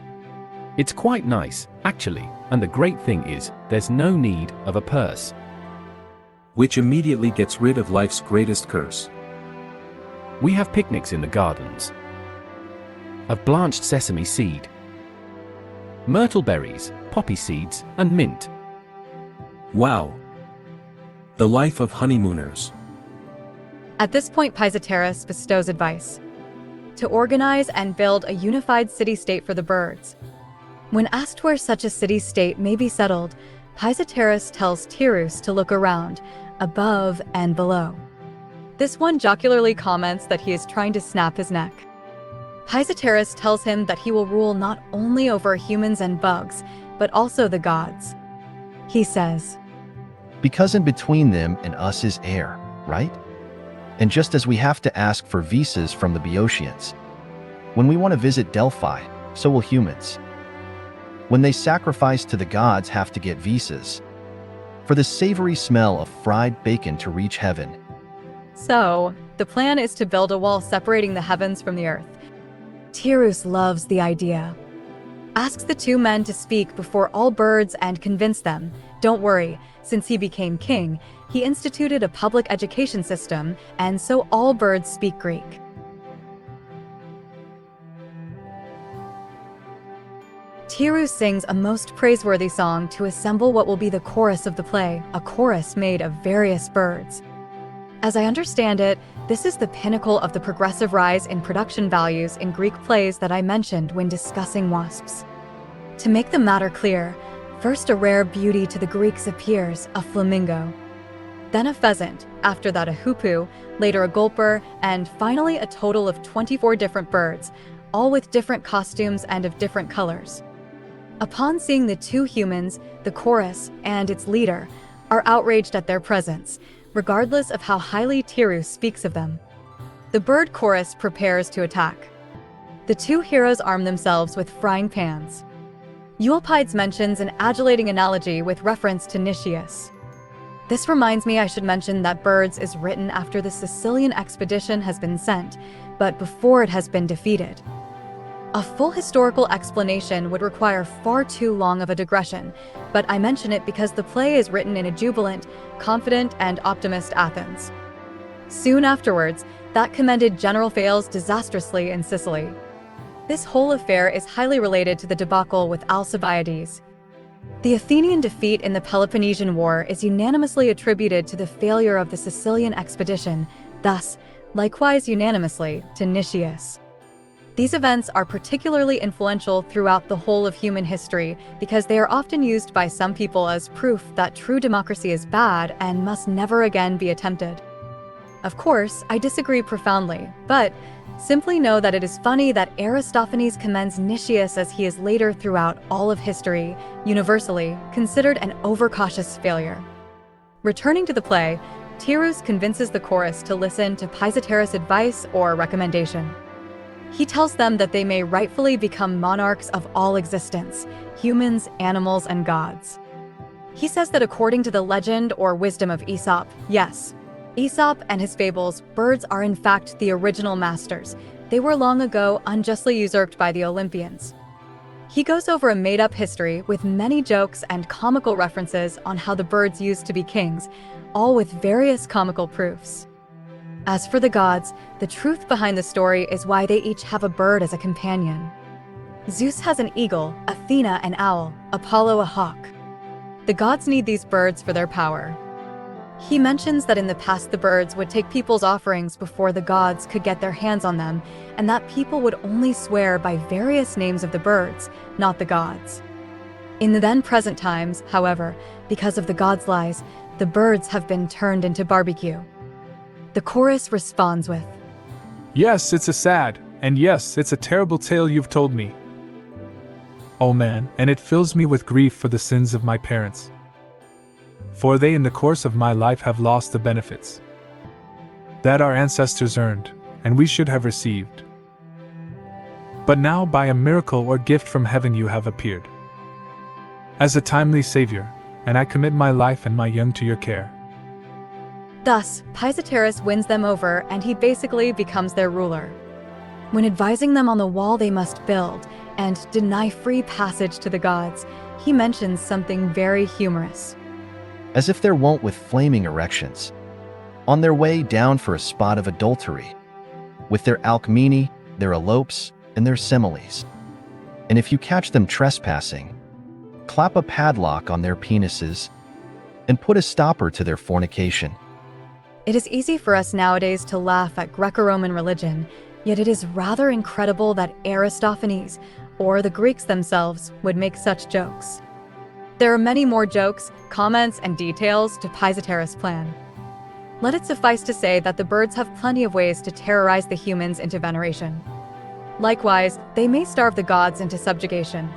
S8: It's quite nice, actually, and the great thing is, there's no need of a purse.
S4: Which immediately gets rid of life's greatest curse.
S8: We have picnics in the gardens. Of blanched sesame seed, myrtle berries, poppy seeds, and mint.
S4: Wow. The life of honeymooners.
S1: At this point, Pisistratus bestows advice to organize and build a unified city-state for the birds. When asked where such a city-state may be settled, Pisistratus tells Tyrus to look around, above and below. This one jocularly comments that he is trying to snap his neck. Pisistratus tells him that he will rule not only over humans and bugs, but also the gods. He says,
S2: Because in between them and us is air, right? And just as we have to ask for visas from the Boeotians, when we want to visit Delphi, so will humans. When they sacrifice to the gods have to get visas for the savory smell of fried bacon to reach heaven.
S1: So, the plan is to build a wall separating the heavens from the earth. Tyrus loves the idea. Asks the two men to speak before all birds and convince them, don't worry, since he became king, he instituted a public education system, and so all birds speak Greek. Tyrus sings a most praiseworthy song to assemble what will be the chorus of the play, a chorus made of various birds. As I understand it, This is the pinnacle of the progressive rise in production values in Greek plays that I mentioned when discussing Wasps. To make the matter clear, first a rare beauty to the Greeks appears, a flamingo. Then a pheasant, after that a hoopoe, later a gulper, and finally a total of 24 different birds, all with different costumes and of different colors. Upon seeing the two humans, the chorus and its leader are outraged at their presence, regardless of how highly Tyrus speaks of them. The bird chorus prepares to attack. The two heroes arm themselves with frying pans. Euripides mentions an adulating analogy with reference to Nicias. This reminds me I should mention that Birds is written after the Sicilian expedition has been sent, but before it has been defeated. A full historical explanation would require far too long of a digression, but I mention it because the play is written in a jubilant, confident, and optimist Athens. Soon afterwards, that commended general fails disastrously in Sicily. This whole affair is highly related to the debacle with Alcibiades. The Athenian defeat in the Peloponnesian War is unanimously attributed to the failure of the Sicilian expedition, thus, likewise unanimously, to Nicias. These events are particularly influential throughout the whole of human history because they are often used by some people as proof that true democracy is bad and must never again be attempted. Of course, I disagree profoundly, but simply know that it is funny that Aristophanes commends Nicias as he is later throughout all of history, universally, considered an overcautious failure. Returning to the play, Tyrus convinces the chorus to listen to Pisistratus' advice or recommendation. He tells them that they may rightfully become monarchs of all existence, humans, animals, and gods. He says that according to the legend or wisdom of Aesop, yes, Aesop and his fables, birds are in fact the original masters. They were long ago unjustly usurped by the Olympians. He goes over a made-up history with many jokes and comical references on how the birds used to be kings, all with various comical proofs. As for the gods, the truth behind the story is why they each have a bird as a companion. Zeus has an eagle, Athena an owl, Apollo a hawk. The gods need these birds for their power. He mentions that in the past the birds would take people's offerings before the gods could get their hands on them, and that people would only swear by various names of the birds, not the gods. In the then present times, however, because of the gods' lies, the birds have been turned into barbecue. The chorus responds with,
S11: "Yes, it's a sad, and yes, it's a terrible tale you've told me. Oh man, and it fills me with grief for the sins of my parents. For they in the course of my life have lost the benefits that our ancestors earned, and we should have received. But now by a miracle or gift from heaven you have appeared as a timely savior, and I commit my life and my young to your care."
S1: Thus, Pisistratus wins them over and he basically becomes their ruler. When advising them on the wall they must build and deny free passage to the gods, he mentions something very humorous.
S2: As if they're wont with flaming erections, on their way down for a spot of adultery, with their alcmene, their elopes, and their similes. And if you catch them trespassing, clap a padlock on their penises, and put a stopper to their fornication.
S1: It is easy for us nowadays to laugh at Greco-Roman religion, yet it is rather incredible that Aristophanes, or the Greeks themselves, would make such jokes. There are many more jokes, comments, and details to Pisistratus' plan. Let it suffice to say that the birds have plenty of ways to terrorize the humans into veneration. Likewise, they may starve the gods into subjugation.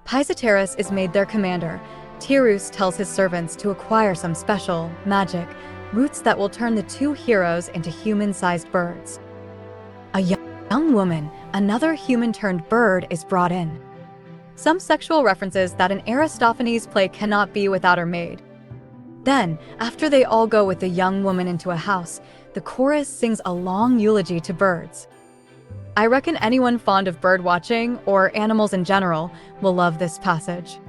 S1: Pisistratus is made their commander. Tyrus tells his servants to acquire some special, magic, roots that will turn the two heroes into human-sized birds. A young woman, another human-turned bird, is brought in. Some sexual references that an Aristophanes play cannot be without are made. Then, after they all go with the young woman into a house, the chorus sings a long eulogy to birds. I reckon anyone fond of bird watching, or animals in general, will love this passage.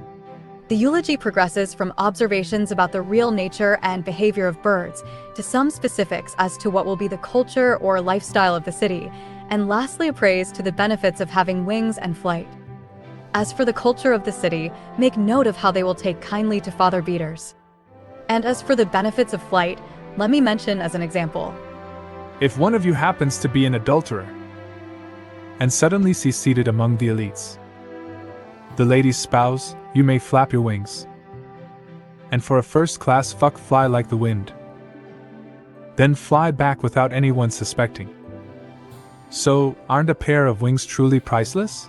S1: The eulogy progresses from observations about the real nature and behavior of birds to some specifics as to what will be the culture or lifestyle of the city, and lastly a praise to the benefits of having wings and flight. As for the culture of the city, make note of how they will take kindly to father beaters. And as for the benefits of flight, let me mention as an example.
S11: If one of you happens to be an adulterer, and suddenly sees seated among the elites the lady's spouse, you may flap your wings, and for a first-class fuck fly like the wind. Then fly back without anyone suspecting. So, aren't a pair of wings truly priceless?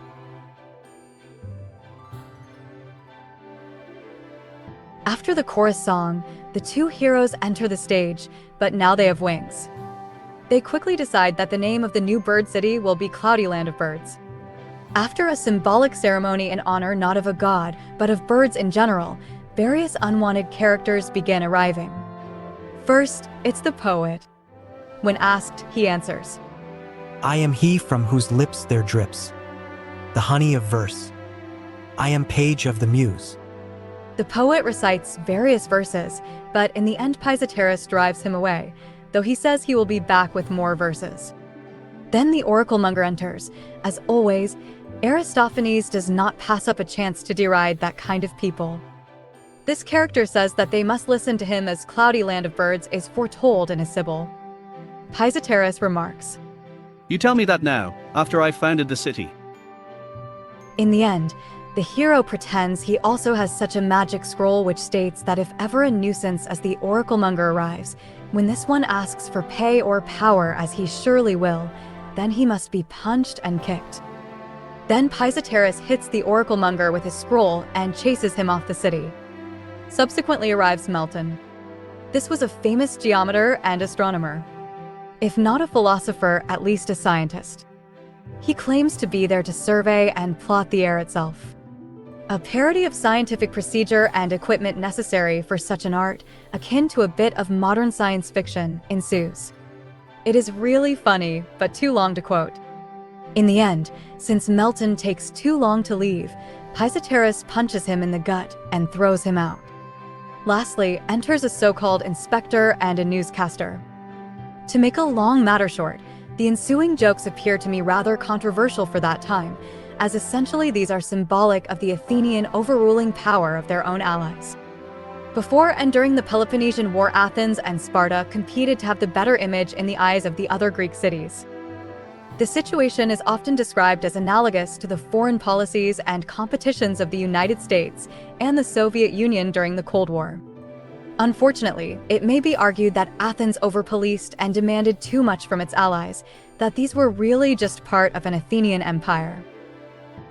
S1: After the chorus song, the two heroes enter the stage, but now they have wings. They quickly decide that the name of the new bird city will be Cloudy Land of Birds. After a symbolic ceremony in honor not of a god, but of birds in general, various unwanted characters begin arriving. First, it's the poet. When asked, he answers,
S10: I am he from whose lips there drips the honey of verse. I am page of the muse.
S1: The poet recites various verses, but in the end Pisistratus drives him away, though he says he will be back with more verses. Then the oracle monger enters. As always, Aristophanes does not pass up a chance to deride that kind of people. This character says that they must listen to him as Cloudy Land of Birds is foretold in a sibyl. Pisistratus remarks,
S9: You tell me that now, after I've founded the city.
S1: In the end, the hero pretends he also has such a magic scroll which states that if ever a nuisance as the oracle monger arrives, when this one asks for pay or power as he surely will, then he must be punched and kicked. Then Pisistratus hits the oracle monger with his scroll and chases him off the city. Subsequently arrives Melton. This was a famous geometer and astronomer. If not a philosopher, at least a scientist. He claims to be there to survey and plot the air itself. A parody of scientific procedure and equipment necessary for such an art, akin to a bit of modern science fiction, ensues. It is really funny, but too long to quote. In the end, since Melton takes too long to leave, Pisistratus punches him in the gut and throws him out. Lastly, enters a so-called inspector and a newscaster. To make a long matter short, the ensuing jokes appear to me rather controversial for that time, as essentially these are symbolic of the Athenian overruling power of their own allies. Before and during the Peloponnesian War, Athens and Sparta competed to have the better image in the eyes of the other Greek cities. The situation is often described as analogous to the foreign policies and competitions of the United States and the Soviet Union during the Cold War. Unfortunately, it may be argued that Athens overpoliced and demanded too much from its allies, that these were really just part of an Athenian empire.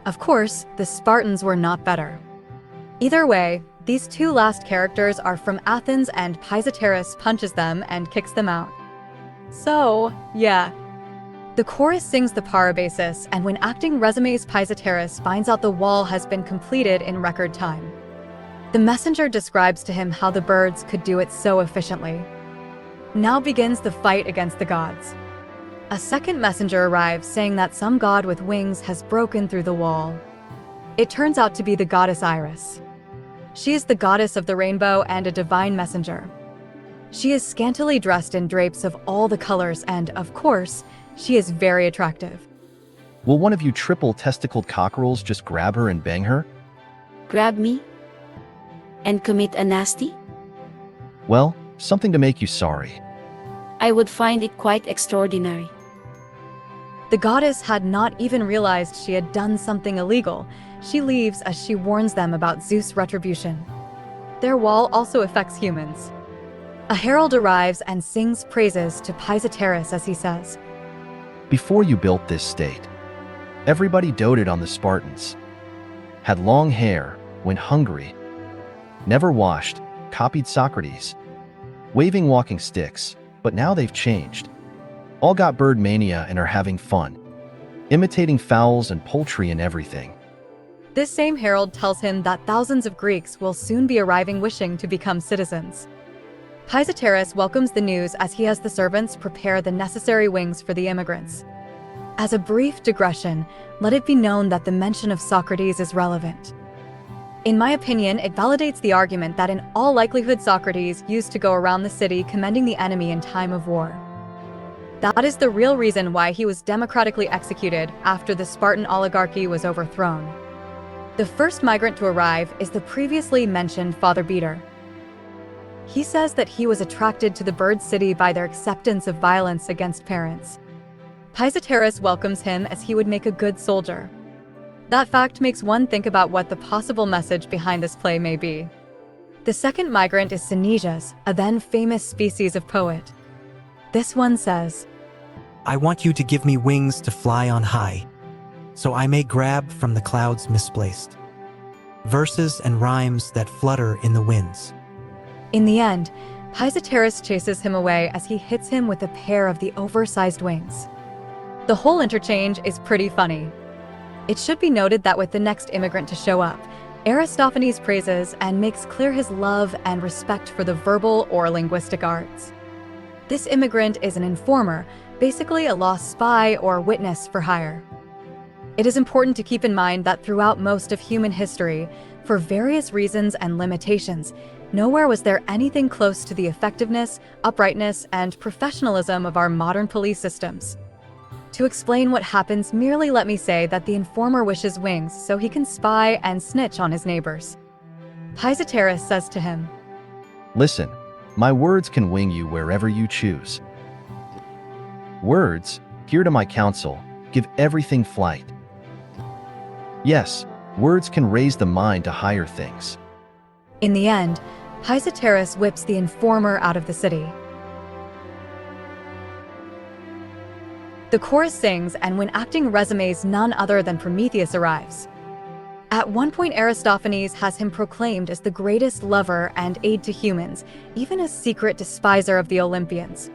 S1: Of course, the Spartans were not better. Either way, these two last characters are from Athens and Pisistratus punches them and kicks them out. So, yeah. The chorus sings the parabasis, and when acting resumes, Pisistratus finds out the wall has been completed in record time. The messenger describes to him how the birds could do it so efficiently. Now begins the fight against the gods. A second messenger arrives saying that some god with wings has broken through the wall. It turns out to be the goddess Iris. She is the goddess of the rainbow and a divine messenger. She is scantily dressed in drapes of all the colors and, of course, she is very attractive.
S2: Will one of you triple-testicled cockerels just grab her and bang her?
S14: Grab me? And commit a nasty?
S2: Well, something to make you sorry.
S14: I would find it quite extraordinary.
S1: The goddess had not even realized she had done something illegal. She leaves as she warns them about Zeus' retribution. Their wall also affects humans. A herald arrives and sings praises to Pisistratus as he says,
S2: Before you built this state, everybody doted on the Spartans. Had long hair, went hungry, never washed, copied Socrates, waving walking sticks, but now they've changed. All got bird mania and are having fun, imitating fowls and poultry and everything.
S1: This same herald tells him that thousands of Greeks will soon be arriving wishing to become citizens. Pisistratus welcomes the news as he has the servants prepare the necessary wings for the immigrants. As a brief digression, let it be known that the mention of Socrates is relevant. In my opinion, it validates the argument that in all likelihood Socrates used to go around the city commending the enemy in time of war. That is the real reason why he was democratically executed after the Spartan oligarchy was overthrown. The first migrant to arrive is the previously mentioned Father Beater. He says that he was attracted to the bird city by their acceptance of violence against parents. Pisistratus welcomes him as he would make a good soldier. That fact makes one think about what the possible message behind this play may be. The second migrant is Synesius, a then famous species of poet. This one says,
S10: I want you to give me wings to fly on high, so I may grab from the clouds misplaced. Verses and rhymes that flutter in the winds.
S1: In the end, Pisistratus chases him away as he hits him with a pair of the oversized wings. The whole interchange is pretty funny. It should be noted that with the next immigrant to show up, Aristophanes praises and makes clear his love and respect for the verbal or linguistic arts. This immigrant is an informer, basically a lost spy or witness for hire. It is important to keep in mind that throughout most of human history, for various reasons and limitations, nowhere was there anything close to the effectiveness, uprightness, and professionalism of our modern police systems. To explain what happens, merely let me say that the informer wishes wings so he can spy and snitch on his neighbors. Pisistratus says to him,
S2: Listen, my words can wing you wherever you choose. Words, hear to my counsel, give everything flight. Yes, words can raise the mind to higher things.
S1: In the end, Pisistratus whips the informer out of the city. The chorus sings, and when acting resumes, none other than Prometheus arrives. At one point, Aristophanes has him proclaimed as the greatest lover and aid to humans, even a secret despiser of the Olympians.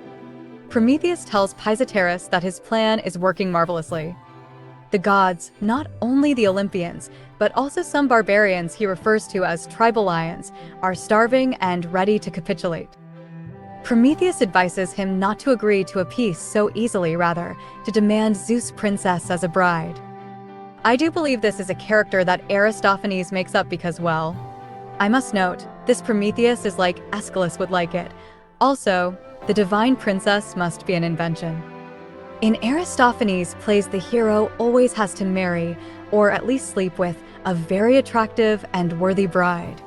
S1: Prometheus tells Pisistratus that his plan is working marvelously. The gods, not only the Olympians, but also some barbarians he refers to as tribal lions, are starving and ready to capitulate. Prometheus advises him not to agree to a peace so easily, rather, to demand Zeus' princess as a bride. I do believe this is a character that Aristophanes makes up because, well, I must note, this Prometheus is like Aeschylus would like it. Also, the divine princess must be an invention. In Aristophanes' plays, the hero always has to marry, or at least sleep with, a very attractive and worthy bride.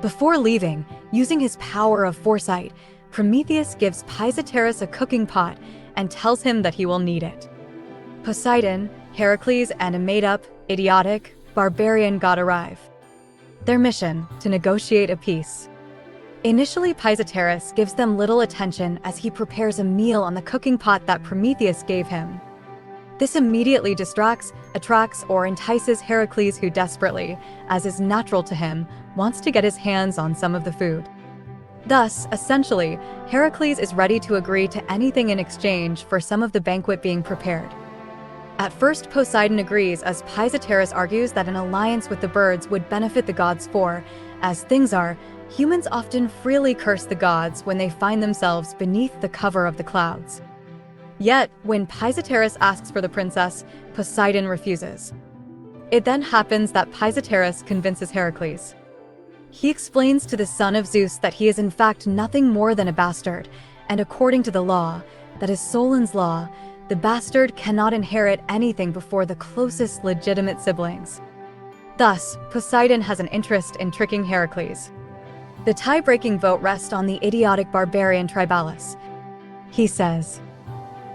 S1: Before leaving, using his power of foresight, Prometheus gives Pisistratus a cooking pot and tells him that he will need it. Poseidon, Heracles, and a made-up, idiotic, barbarian god arrive. Their mission, to negotiate a peace. Initially, Pisistratus gives them little attention as he prepares a meal on the cooking pot that Prometheus gave him. This immediately distracts, attracts, or entices Heracles, who desperately, as is natural to him, wants to get his hands on some of the food. Thus, essentially, Heracles is ready to agree to anything in exchange for some of the banquet being prepared. At first, Poseidon agrees as Pisistratus argues that an alliance with the birds would benefit the gods for, as things are, humans often freely curse the gods when they find themselves beneath the cover of the clouds. Yet, when Pisistratus asks for the princess, Poseidon refuses. It then happens that Pisistratus convinces Heracles. He explains to the son of Zeus that he is in fact nothing more than a bastard, and according to the law, that is Solon's law, the bastard cannot inherit anything before the closest legitimate siblings. Thus, Poseidon has an interest in tricking Heracles. The tie-breaking vote rests on the idiotic barbarian Tribalus. He says,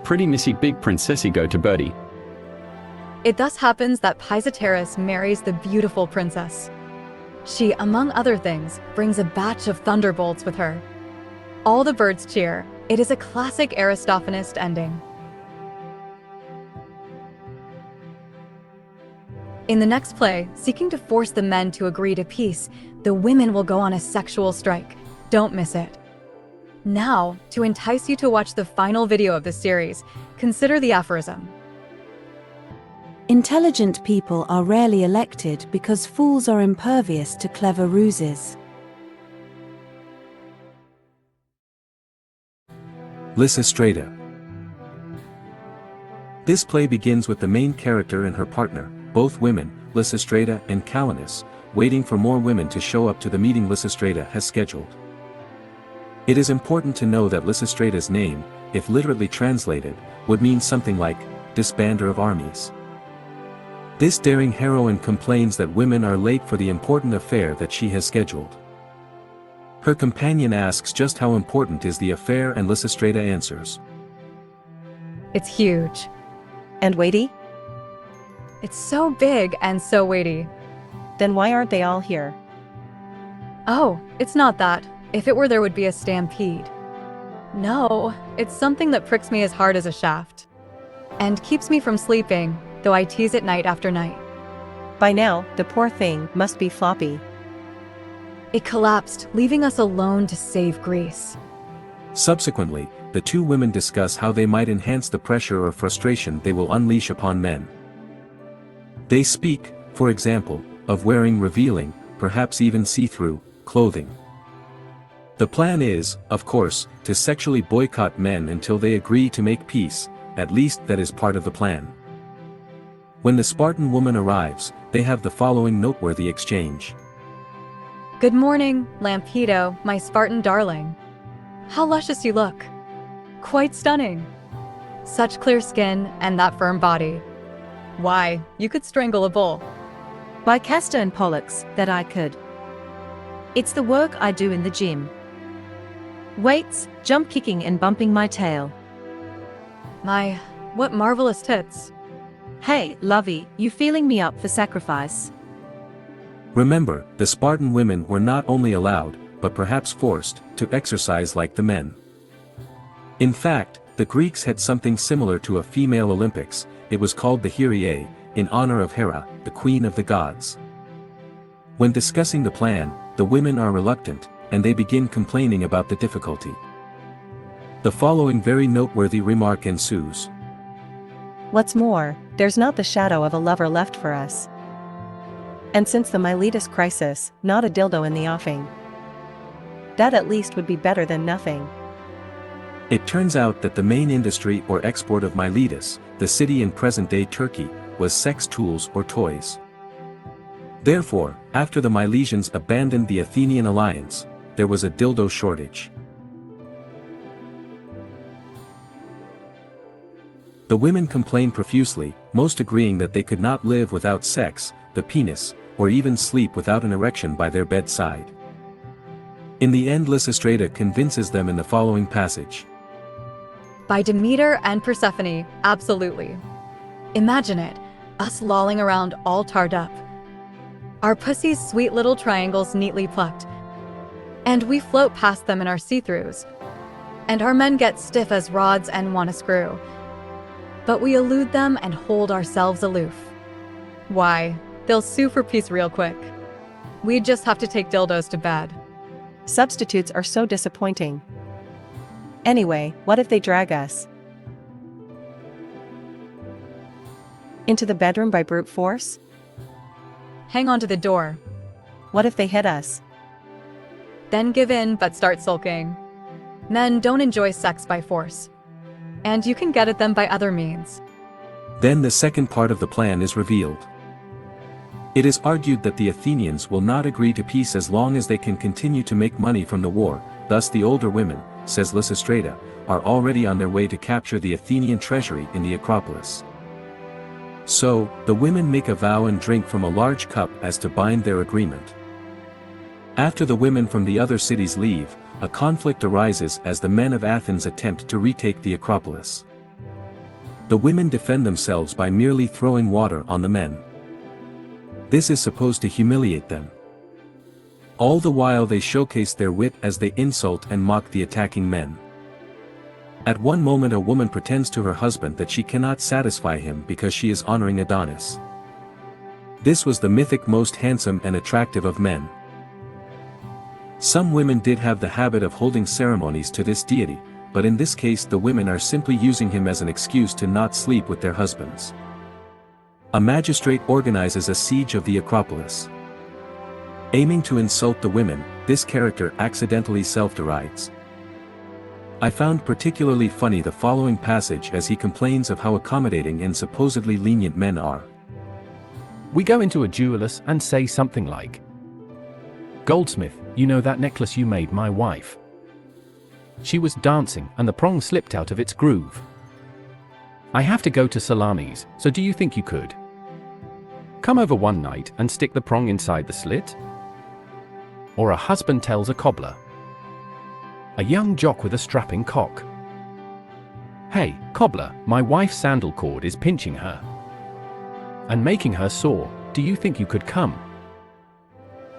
S7: Pretty missy big princessy go to birdie.
S1: It thus happens that Pisistratus marries the beautiful princess. She, among other things, brings a batch of thunderbolts with her. All the birds cheer. It is a classic Aristophanist ending. In the next play, seeking to force the men to agree to peace, the women will go on a sexual strike. Don't miss it. Now, to entice you to watch the final video of this series, consider the aphorism.
S14: Intelligent people are rarely elected because fools are impervious to clever ruses.
S4: Lysistrata. This play begins with the main character and her partner, both women, Lysistrata and Calanus, waiting for more women to show up to the meeting Lysistrata has scheduled. It is important to know that Lysistrata's name, if literally translated, would mean something like, disbander of armies. This daring heroine complains that women are late for the important affair that she has scheduled. Her companion asks just how important is the affair, and Lysistrata answers.
S1: It's huge.
S12: And weighty?
S1: It's so big and so weighty.
S12: Then why aren't they all here?
S1: Oh, it's not that. If it were, there would be a stampede. No, it's something that pricks me as hard as a shaft. And keeps me from sleeping, though I tease it night after night.
S12: By now, the poor thing must be floppy.
S1: It collapsed, leaving us alone to save Greece.
S4: Subsequently, the two women discuss how they might enhance the pressure or frustration they will unleash upon men. They speak, for example, of wearing revealing, perhaps even see-through, clothing. The plan is, of course, to sexually boycott men until they agree to make peace, at least that is part of the plan. When the Spartan woman arrives, they have the following noteworthy exchange.
S1: Good morning, Lampedo, my Spartan darling. How luscious you look. Quite stunning. Such clear skin and that firm body. Why, you could strangle a bull.
S15: By Castor and Pollux, that I could. It's the work I do in the gym. Weights, jump kicking and bumping my tail.
S1: My, what marvelous tits.
S15: Hey, lovey, you feeling me up for sacrifice?
S4: Remember, the Spartan women were not only allowed, but perhaps forced, to exercise like the men. In fact, the Greeks had something similar to a female Olympics. It was called the Hyriae, in honor of Hera, the queen of the gods. When discussing the plan, the women are reluctant, and they begin complaining about the difficulty. The following very noteworthy remark ensues.
S12: What's more, there's not the shadow of a lover left for us. And since the Miletus crisis, not a dildo in the offing. That at least would be better than nothing.
S4: It turns out that the main industry or export of Miletus, the city in present-day Turkey, was sex tools or toys. Therefore, after the Milesians abandoned the Athenian alliance, there was a dildo shortage. The women complained profusely, most agreeing that they could not live without sex, the penis, or even sleep without an erection by their bedside. In the end, Lysistrata convinces them in the following passage.
S1: By Demeter and Persephone, absolutely. Imagine it, us lolling around all tarred up. Our pussies sweet little triangles neatly plucked. And we float past them in our see-throughs. And our men get stiff as rods and want to screw. But we elude them and hold ourselves aloof. Why, they'll sue for peace real quick. We'd just have to take dildos to bed.
S12: Substitutes are so disappointing. Anyway, what if they drag us into the bedroom by brute force?
S1: Hang on to the door.
S12: What if they hit us?
S1: Then give in but start sulking. Men don't enjoy sex by force. And you can get at them by other means.
S4: Then the second part of the plan is revealed. It is argued that the Athenians will not agree to peace as long as they can continue to make money from the war, thus the older women, says Lysistrata, are already on their way to capture the Athenian treasury in the Acropolis. So, the women make a vow and drink from a large cup as to bind their agreement. After the women from the other cities leave, a conflict arises as the men of Athens attempt to retake the Acropolis. The women defend themselves by merely throwing water on the men. This is supposed to humiliate them. All the while they showcase their wit as they insult and mock the attacking men. At one moment a woman pretends to her husband that she cannot satisfy him because she is honoring Adonis. This was the mythic most handsome and attractive of men. Some women did have the habit of holding ceremonies to this deity, but in this case the women are simply using him as an excuse to not sleep with their husbands. A magistrate organizes a siege of the Acropolis. Aiming to insult the women, this character accidentally self-derides. I found particularly funny the following passage as he complains of how accommodating and supposedly lenient men are.
S8: We go into a jeweler's and say something like, "Goldsmith, you know that necklace you made my wife? She was dancing and the prong slipped out of its groove. I have to go to Summaries, so do you think you could come over one night and stick the prong inside the slit?" Or a husband tells a cobbler, A young jock with a strapping cock. Hey, cobbler, my wife's sandal cord is pinching her and making her sore. Do you think you could come?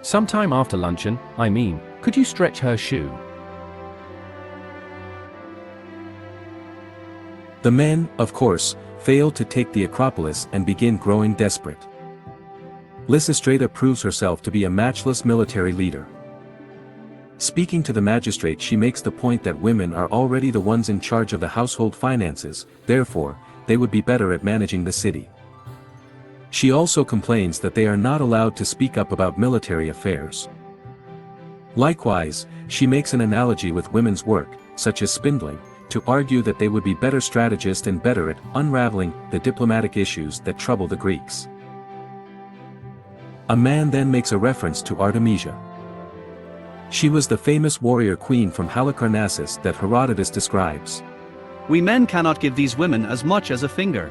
S8: Sometime after luncheon, I mean, could you stretch her shoe?
S4: The men, of course, fail to take the Acropolis and begin growing desperate. Lysistrata proves herself to be a matchless military leader. Speaking to the magistrate, she makes the point that women are already the ones in charge of the household finances, therefore, they would be better at managing the city. She also complains that they are not allowed to speak up about military affairs. Likewise, she makes an analogy with women's work, such as spindling, to argue that they would be better strategists and better at unraveling the diplomatic issues that trouble the Greeks. A man then makes a reference to Artemisia. She was the famous warrior queen from Halicarnassus that Herodotus describes.
S9: We men cannot give these women as much as a finger.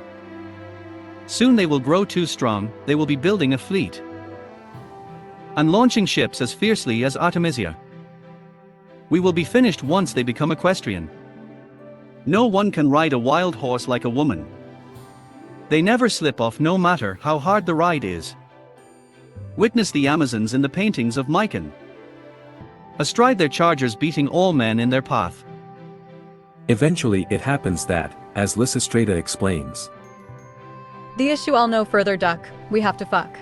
S9: Soon they will grow too strong, they will be building a fleet and launching ships as fiercely as Artemisia. We will be finished once they become equestrian. No one can ride a wild horse like a woman. They never slip off no matter how hard the ride is. Witness the Amazons in the paintings of Mycon. Astride their chargers beating all men in their path.
S4: Eventually it happens that, as Lysistrata explains,
S1: The issue I'll know further, Duck. We have to fuck.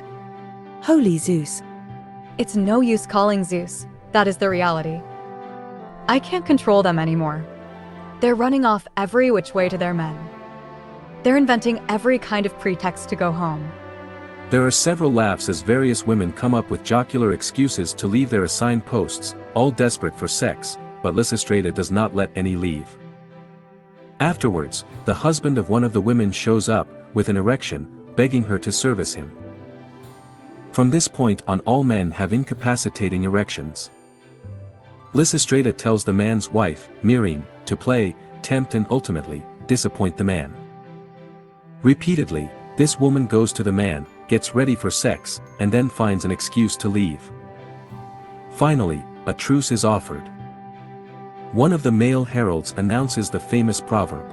S14: Holy Zeus.
S1: It's no use calling Zeus. That is the reality. I can't control them anymore. They're running off every which way to their men. They're inventing every kind of pretext to go home.
S4: There are several laughs as various women come up with jocular excuses to leave their assigned posts, all desperate for sex, but Lysistrata does not let any leave. Afterwards, the husband of one of the women shows up, with an erection, begging her to service him. From this point on, all men have incapacitating erections. Lysistrata tells the man's wife, Myrrhine, to play, tempt and ultimately, disappoint the man. Repeatedly, this woman goes to the man, gets ready for sex, and then finds an excuse to leave. Finally, a truce is offered. One of the male heralds announces the famous proverb.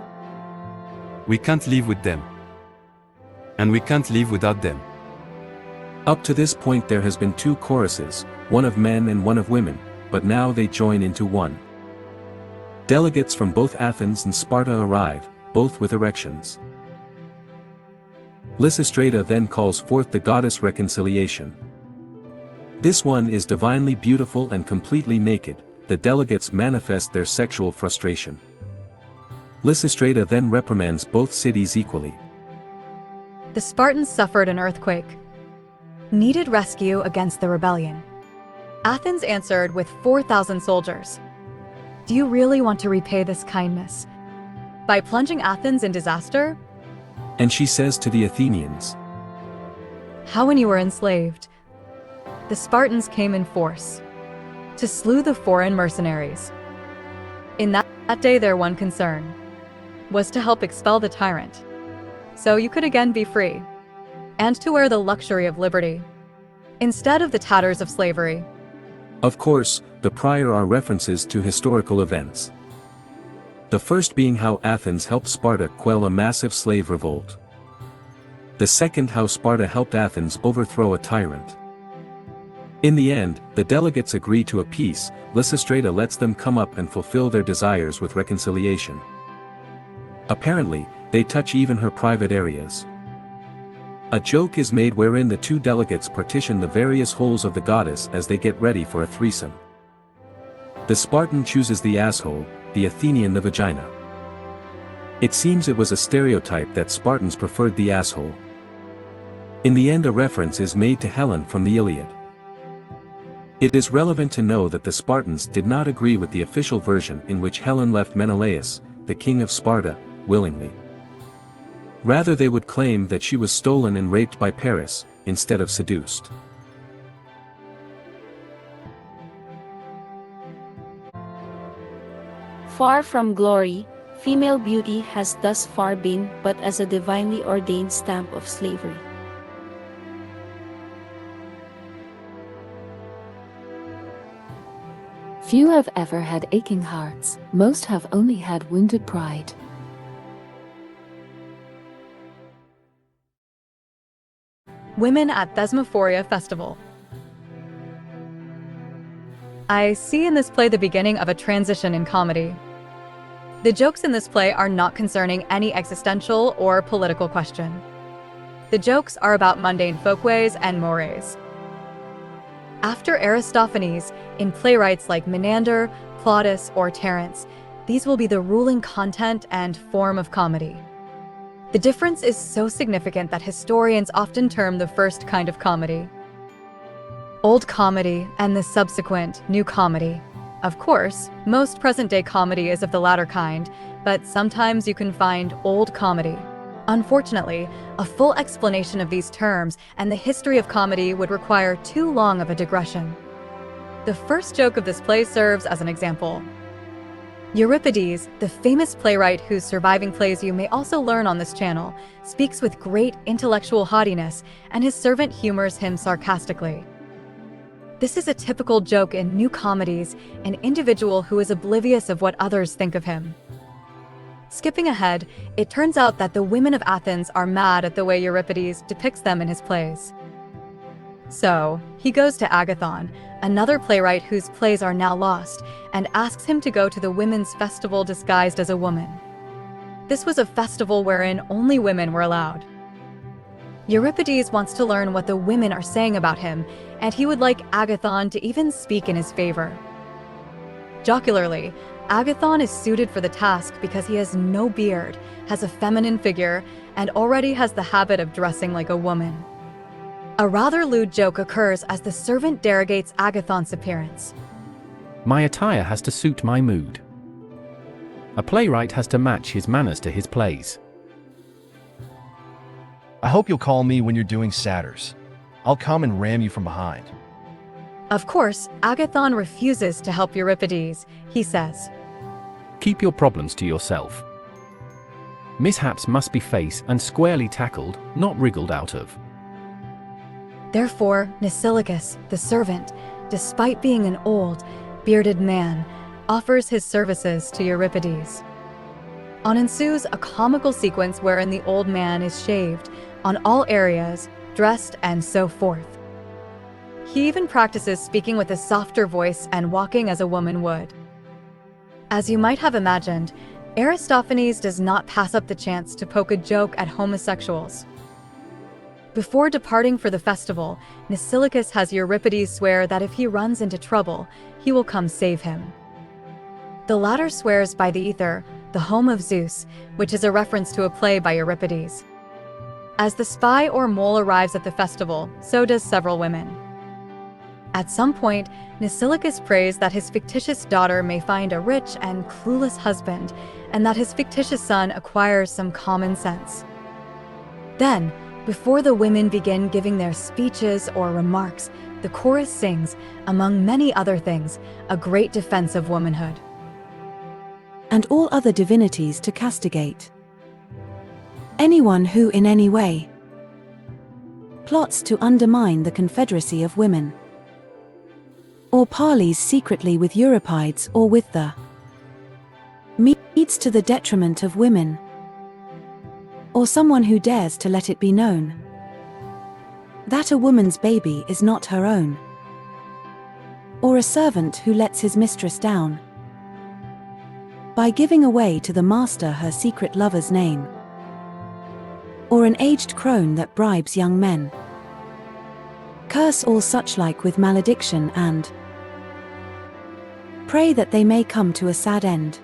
S5: We can't live with them. And we can't live without them.
S4: Up to this point there has been two choruses, one of men and one of women, but now they join into one. Delegates from both Athens and Sparta arrive, both with erections. Lysistrata then calls forth the goddess Reconciliation. This one is divinely beautiful and completely naked. The delegates manifest their sexual frustration. Lysistrata then reprimands both cities equally.
S1: The Spartans suffered an earthquake. Needed rescue against the rebellion. Athens answered with 4,000 soldiers. Do you really want to repay this kindness? By plunging Athens in disaster?
S4: And she says to the Athenians,
S1: How when you were enslaved, the Spartans came in force to slew the foreign mercenaries. In that day their one concern was to help expel the tyrant, so you could again be free, and to wear the luxury of liberty, instead of the tatters of slavery.
S4: Of course, the prior are references to historical events. The first being how Athens helped Sparta quell a massive slave revolt. The second how Sparta helped Athens overthrow a tyrant. In the end, the delegates agree to a peace. Lysistrata lets them come up and fulfill their desires with reconciliation. Apparently, they touch even her private areas. A joke is made wherein the two delegates partition the various holes of the goddess as they get ready for a threesome. The Spartan chooses the asshole, the Athenian the vagina. It seems it was a stereotype that Spartans preferred the asshole. In the end, a reference is made to Helen from the Iliad. It is relevant to know that the Spartans did not agree with the official version in which Helen left Menelaus, the king of Sparta, willingly. Rather, they would claim that she was stolen and raped by Paris, instead of seduced.
S16: Far from glory, female beauty has thus far been but as a divinely ordained stamp of slavery. Few have ever had aching hearts, most have only had wounded pride.
S1: Women at Thesmophoria Festival. I see in this play the beginning of a transition in comedy. The jokes in this play are not concerning any existential or political question. The jokes are about mundane folkways and mores. After Aristophanes, in playwrights like Menander, Plutus, or Terence, these will be the ruling content and form of comedy. The difference is so significant that historians often term the first kind of comedy Old Comedy and the subsequent New Comedy. Of course, most present-day comedy is of the latter kind, but sometimes you can find Old Comedy. Unfortunately, a full explanation of these terms and the history of comedy would require too long of a digression. The first joke of this play serves as an example. Euripides, the famous playwright whose surviving plays you may also learn on this channel, speaks with great intellectual haughtiness, and his servant humors him sarcastically. This is a typical joke in new comedies, an individual who is oblivious of what others think of him. Skipping ahead, it turns out that the women of Athens are mad at the way Euripides depicts them in his plays. So, he goes to Agathon, another playwright whose plays are now lost, and asks him to go to the women's festival disguised as a woman. This was a festival wherein only women were allowed. Euripides wants to learn what the women are saying about him, and he would like Agathon to even speak in his favor. Jocularly, Agathon is suited for the task because he has no beard, has a feminine figure, and already has the habit of dressing like a woman. A rather lewd joke occurs as the servant derogates Agathon's appearance.
S8: My attire has to suit my mood. A playwright has to match his manners to his plays.
S2: I hope you'll call me when you're doing satires. I'll come and ram you from behind.
S1: Of course, Agathon refuses to help Euripides. He says,
S8: Keep your problems to yourself. Mishaps must be faced and squarely tackled, not wriggled out of.
S1: Therefore, Nasilicus, the servant, despite being an old, bearded man, offers his services to Euripides. On ensues a comical sequence wherein the old man is shaved, on all areas, dressed, and so forth. He even practices speaking with a softer voice and walking as a woman would. As you might have imagined, Aristophanes does not pass up the chance to poke a joke at homosexuals. Before departing for the festival, Nasilicus has Euripides swear that if he runs into trouble, he will come save him. The latter swears by the ether, the home of Zeus, which is a reference to a play by Euripides. As the spy or mole arrives at the festival, so does several women. At some point, Nasilicus prays that his fictitious daughter may find a rich and clueless husband, and that his fictitious son acquires some common sense. Then, before the women begin giving their speeches or remarks, the chorus sings, among many other things, a great defense of womanhood.
S14: And all other divinities to castigate anyone who in any way plots to undermine the confederacy of women, or parleys secretly with Euripides or with the Medes to the detriment of women, or someone who dares to let it be known that a woman's baby is not her own, or a servant who lets his mistress down by giving away to the master her secret lover's name, or an aged crone that bribes young men. Curse all such like with malediction and pray that they may come to a sad end.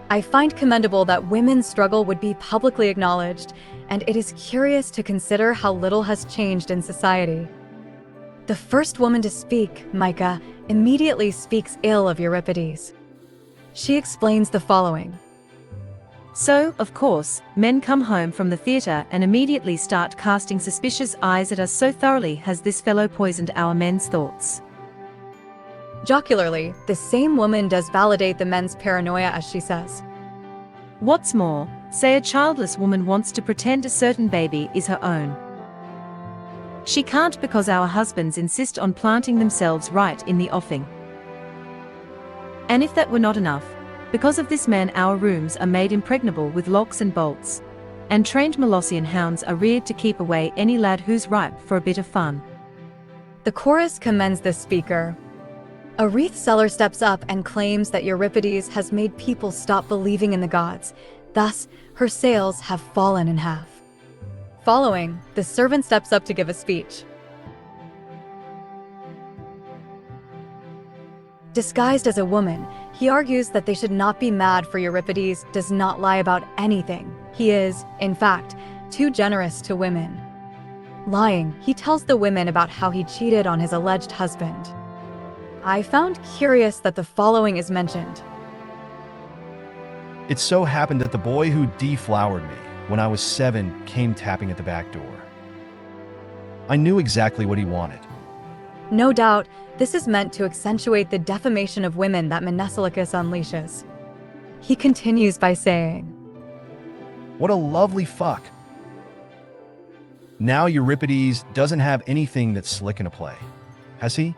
S1: I find commendable that women's struggle would be publicly acknowledged, and it is curious to consider how little has changed in society. The first woman to speak, Micah, immediately speaks ill of Euripides. She explains the following.
S15: So, of course, men come home from the theatre and immediately start casting suspicious eyes at us, so thoroughly has this fellow poisoned our men's thoughts.
S1: Jocularly, the same woman does validate the men's paranoia as she says.
S15: What's more, say a childless woman wants to pretend a certain baby is her own. She can't because our husbands insist on planting themselves right in the offing. And if that were not enough, because of this man our rooms are made impregnable with locks and bolts, and trained Molossian hounds are reared to keep away any lad who's ripe for a bit of fun.
S1: The chorus commends this speaker. A wreath seller steps up and claims that Euripides has made people stop believing in the gods. Thus, her sales have fallen in half. Following, the servant steps up to give a speech. Disguised as a woman, he argues that they should not be mad, for Euripides does not lie about anything. He is, in fact, too generous to women. Lying, he tells the women about how he cheated on his alleged husband. I found curious that the following is mentioned.
S2: It so happened that the boy who deflowered me when I was 7 came tapping at the back door. I knew exactly what he wanted.
S1: No doubt, this is meant to accentuate the defamation of women that Mnesilicus unleashes. He continues by saying,
S2: What a lovely fuck. Now Euripides doesn't have anything that's slick in a play, has he?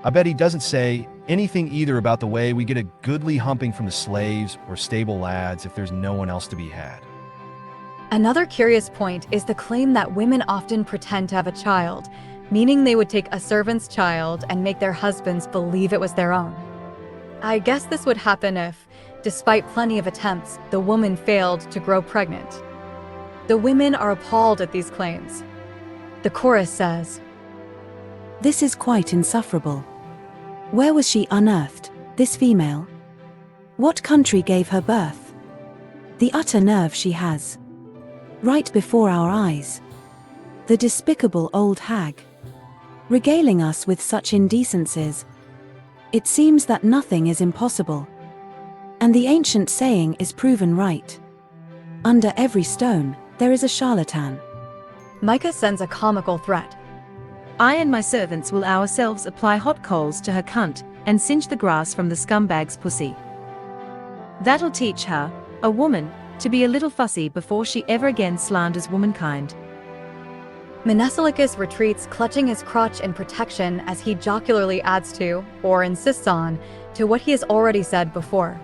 S2: I bet he doesn't say anything either about the way we get a goodly humping from the slaves or stable lads if there's no one else to be had.
S1: Another curious point is the claim that women often pretend to have a child, meaning they would take a servant's child and make their husbands believe it was their own. I guess this would happen if, despite plenty of attempts, the woman failed to grow pregnant. The women are appalled at these claims. The chorus says,
S14: This is quite insufferable. Where was she unearthed, this female? What country gave her birth? The utter nerve she has. Right before our eyes. The despicable old hag. Regaling us with such indecencies. It seems that nothing is impossible. And the ancient saying is proven right. Under every stone, there is a charlatan.
S1: Micah sends a comical threat.
S15: I and my servants will ourselves apply hot coals to her cunt and singe the grass from the scumbag's pussy. That'll teach her, a woman, to be a little fussy before she ever again slanders womankind.
S1: Mnesilicus retreats, clutching his crotch in protection as he jocularly adds to, or insists on, to what he has already said before.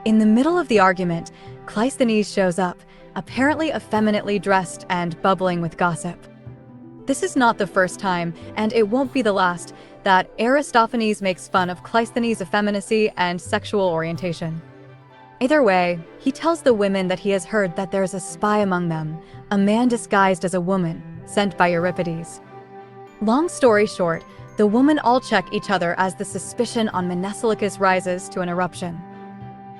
S1: In the middle of the argument, Cleisthenes shows up, apparently effeminately dressed and bubbling with gossip. This is not the first time, and it won't be the last, that Aristophanes makes fun of Cleisthenes' effeminacy and sexual orientation. Either way, he tells the women that he has heard that there's a spy among them, a man disguised as a woman, sent by Euripides. Long story short, the women all check each other as the suspicion on Mnesilicus rises to an eruption.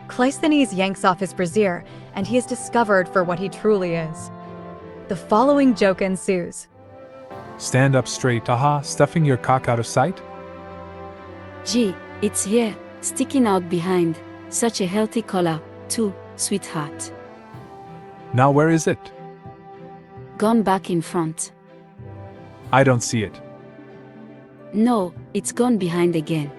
S1: Cleisthenes yanks off his brassiere, and he is discovered for what he truly is. The following joke ensues.
S11: Stand up straight, aha, stuffing your cock out of sight?
S16: Gee, it's here, sticking out behind. Such a healthy color, too, sweetheart.
S11: Now where is it?
S16: Gone back in front.
S11: I don't see it.
S16: No, it's gone behind again.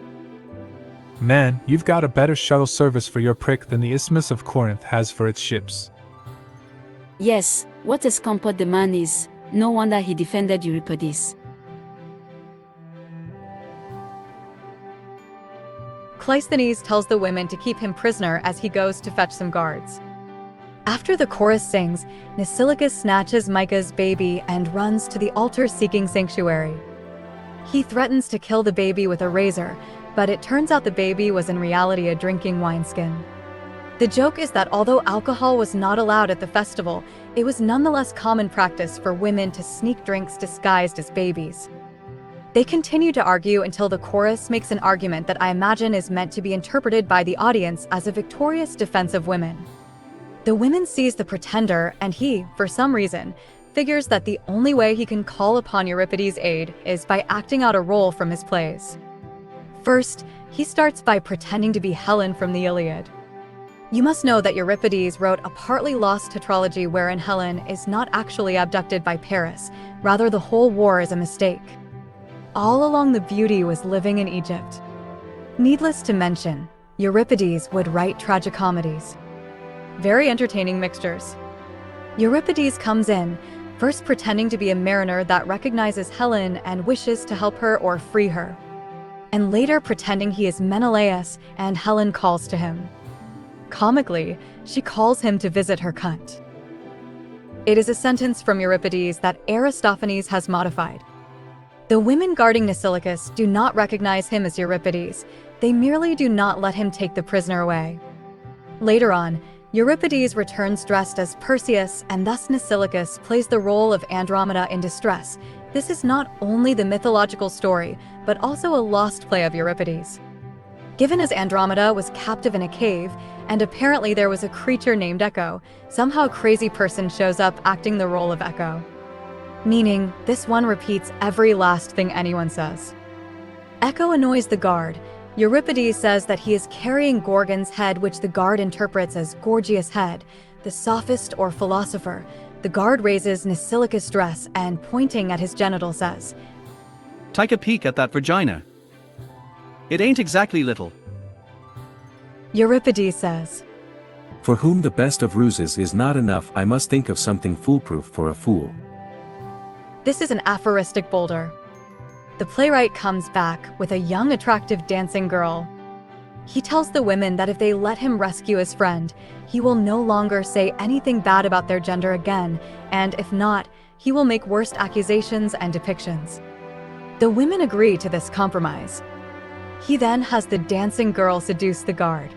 S11: Man, you've got a better shuttle service for your prick than the Isthmus of Corinth has for its ships.
S16: Yes, what a scamper the man is. No wonder he defended Euripides.
S1: Cleisthenes tells the women to keep him prisoner as he goes to fetch some guards. After the chorus sings, Mnesilicus snatches Micah's baby and runs to the altar seeking sanctuary. He threatens to kill the baby with a razor, but it turns out the baby was in reality a drinking wineskin. The joke is that although alcohol was not allowed at the festival, it was nonetheless common practice for women to sneak drinks disguised as babies. They continue to argue until the chorus makes an argument that I imagine is meant to be interpreted by the audience as a victorious defense of women. The women seize the pretender, and he, for some reason, figures that the only way he can call upon Euripides' aid is by acting out a role from his plays. First, he starts by pretending to be Helen from the Iliad. You must know that Euripides wrote a partly lost tetralogy wherein Helen is not actually abducted by Paris, rather the whole war is a mistake. All along the beauty was living in Egypt. Needless to mention, Euripides would write tragicomedies. Very entertaining mixtures. Euripides comes in, first pretending to be a mariner that recognizes Helen and wishes to help her or free her. and later pretending he is Menelaus, and Helen calls to him. Comically, she calls him to visit her cunt. It is a sentence from Euripides that Aristophanes has modified. The women guarding Nasilicus do not recognize him as Euripides, they merely do not let him take the prisoner away. Later on, Euripides returns dressed as Perseus, and thus Nasilicus plays the role of Andromeda in distress. This is not only the mythological story, but also a lost play of Euripides. Given as Andromeda was captive in a cave, and apparently there was a creature named Echo, somehow a crazy person shows up acting the role of Echo. Meaning, this one repeats every last thing anyone says. Echo annoys the guard. Euripides says that he is carrying Gorgon's head, which the guard interprets as Gorgias' head, the sophist or philosopher. The guard raises Nasilicus' dress and, pointing at his genital, says,
S9: "Take a peek at that vagina. It ain't exactly little."
S1: Euripides says,
S4: For whom the best of ruses is not enough, I must think of something foolproof for a fool.
S1: This is an aphoristic boulder. The playwright comes back with a young, attractive dancing girl. He tells the women that if they let him rescue his friend, he will no longer say anything bad about their gender again, and if not, he will make worse accusations and depictions. The women agree to this compromise. He then has the dancing girl seduce the guard.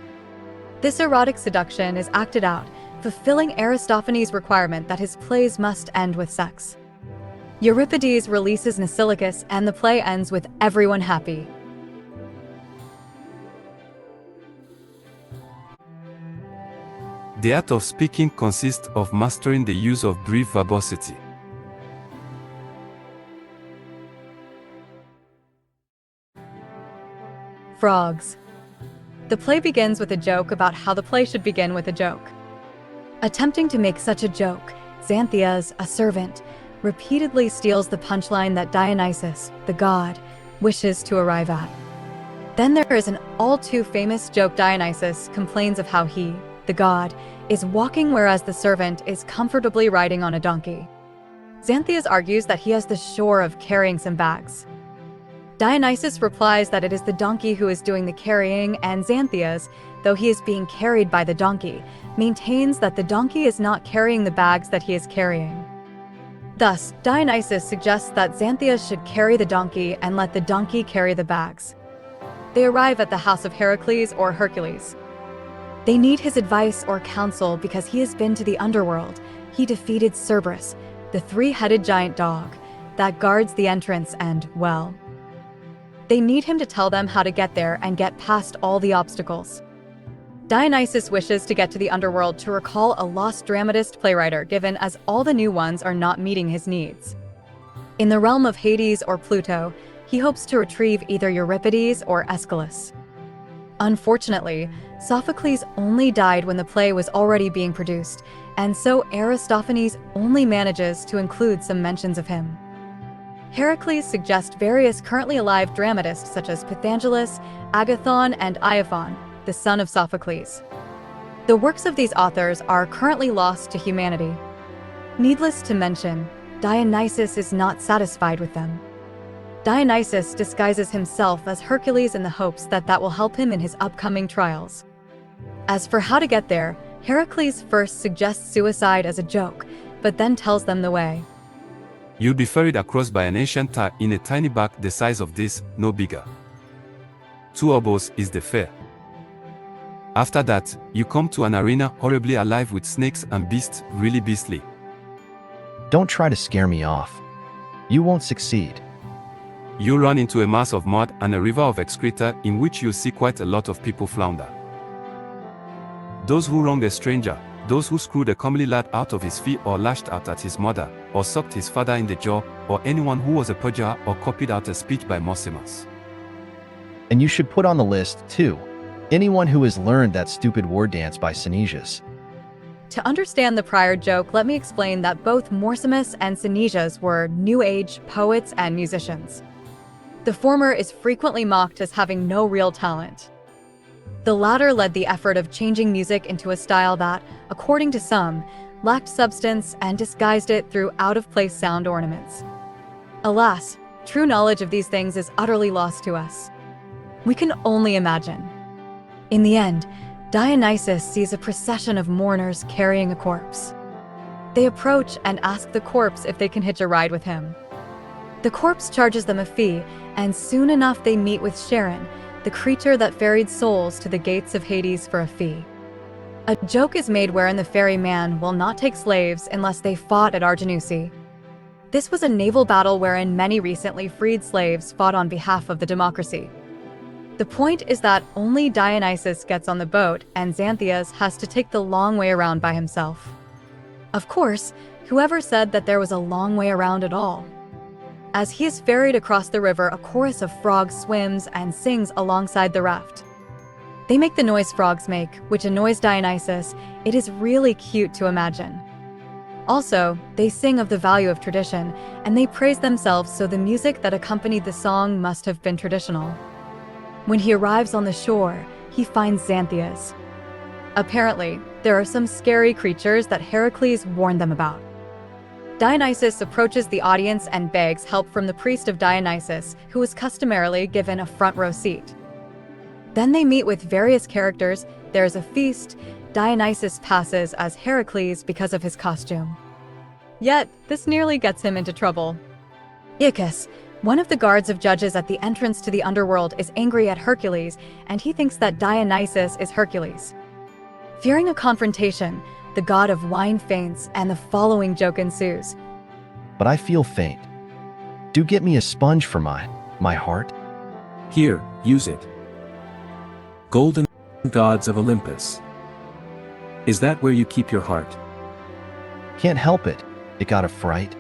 S1: This erotic seduction is acted out, fulfilling Aristophanes' requirement that his plays must end with sex. Euripides releases Nasilicus, and the play ends with everyone happy.
S5: The art of speaking consists of mastering the use of brief verbosity.
S1: Frogs. The play begins with a joke about how the play should begin with a joke. Attempting to make such a joke, Xanthias, a servant, repeatedly steals the punchline that Dionysus, the god, wishes to arrive at. Then there is an all-too-famous joke. Dionysus complains of how he, the god, is walking whereas the servant is comfortably riding on a donkey. Xanthias argues that he has the chore of carrying some bags. Dionysus replies that it is the donkey who is doing the carrying, and Xanthias, though he is being carried by the donkey, maintains that the donkey is not carrying the bags that he is carrying. Thus, Dionysus suggests that Xanthias should carry the donkey and let the donkey carry the bags. They arrive at the house of Heracles or Hercules. They need his advice or counsel because he has been to the underworld. He defeated Cerberus, the three-headed giant dog that guards the entrance, and, well, they need him to tell them how to get there and get past all the obstacles. Dionysus wishes to get to the underworld to recall a lost dramatist playwright, given as all the new ones are not meeting his needs. In the realm of Hades or Pluto, he hopes to retrieve either Euripides or Aeschylus. Unfortunately, Sophocles only died when the play was already being produced, and so Aristophanes only manages to include some mentions of him. Heracles suggests various currently alive dramatists such as Pythagoras, Agathon, and Iophon, the son of Sophocles. The works of these authors are currently lost to humanity. Needless to mention, Dionysus is not satisfied with them. Dionysus disguises himself as Hercules in the hopes that that will help him in his upcoming trials. As for how to get there, Heracles first suggests suicide as a joke, but then tells them the way.
S5: You'll be ferried across by an ancient tar in a tiny bark the size of this, no bigger. 2 oboes is the fare. After that, you come to an arena horribly alive with snakes and beasts, really beastly.
S2: Don't try to scare me off. You won't succeed.
S5: You run into a mass of mud and a river of excreta in which you'll see quite a lot of people flounder. Those who wronged a stranger, those who screwed a comely lad out of his fee or lashed out at his mother, or sucked his father in the jaw, or anyone who was a perjurer or copied out a speech by Maximus.
S2: And you should put on the list, too, anyone who has learned that stupid war dance by Synesius.
S1: To understand the prior joke, let me explain that both Maximus and Synesius were New Age poets and musicians. The former is frequently mocked as having no real talent. The latter led the effort of changing music into a style that, according to some, lacked substance and disguised it through out-of-place sound ornaments. Alas, true knowledge of these things is utterly lost to us. We can only imagine. In the end, Dionysus sees a procession of mourners carrying a corpse. They approach and ask the corpse if they can hitch a ride with him. The corpse charges them a fee, and soon enough they meet with Charon, the creature that ferried souls to the gates of Hades for a fee. A joke is made wherein the ferryman will not take slaves unless they fought at Arginusi. This was a naval battle wherein many recently freed slaves fought on behalf of the democracy. The point is that only Dionysus gets on the boat and Xanthias has to take the long way around by himself. Of course, whoever said that there was a long way around at all? As he is ferried across the river, a chorus of frogs swims and sings alongside the raft. They make the noise frogs make, which annoys Dionysus. It is really cute to imagine. Also, they sing of the value of tradition, and they praise themselves, so the music that accompanied the song must have been traditional. When he arrives on the shore, he finds Xanthias. Apparently, there are some scary creatures that Heracles warned them about. Dionysus approaches the audience and begs help from the priest of Dionysus, who was customarily given a front row seat. Then they meet with various characters, there is a feast, Dionysus passes as Heracles because of his costume. Yet, this nearly gets him into trouble. Iacchus, one of the guards of judges at the entrance to the underworld, is angry at Hercules, and he thinks that Dionysus is Hercules. Fearing a confrontation, the god of wine faints, and the following joke ensues.
S2: But I feel faint. Do get me a sponge for my heart.
S4: Here, use it. Golden gods of Olympus. Is that where you keep your heart?
S2: Can't help it. It got a fright.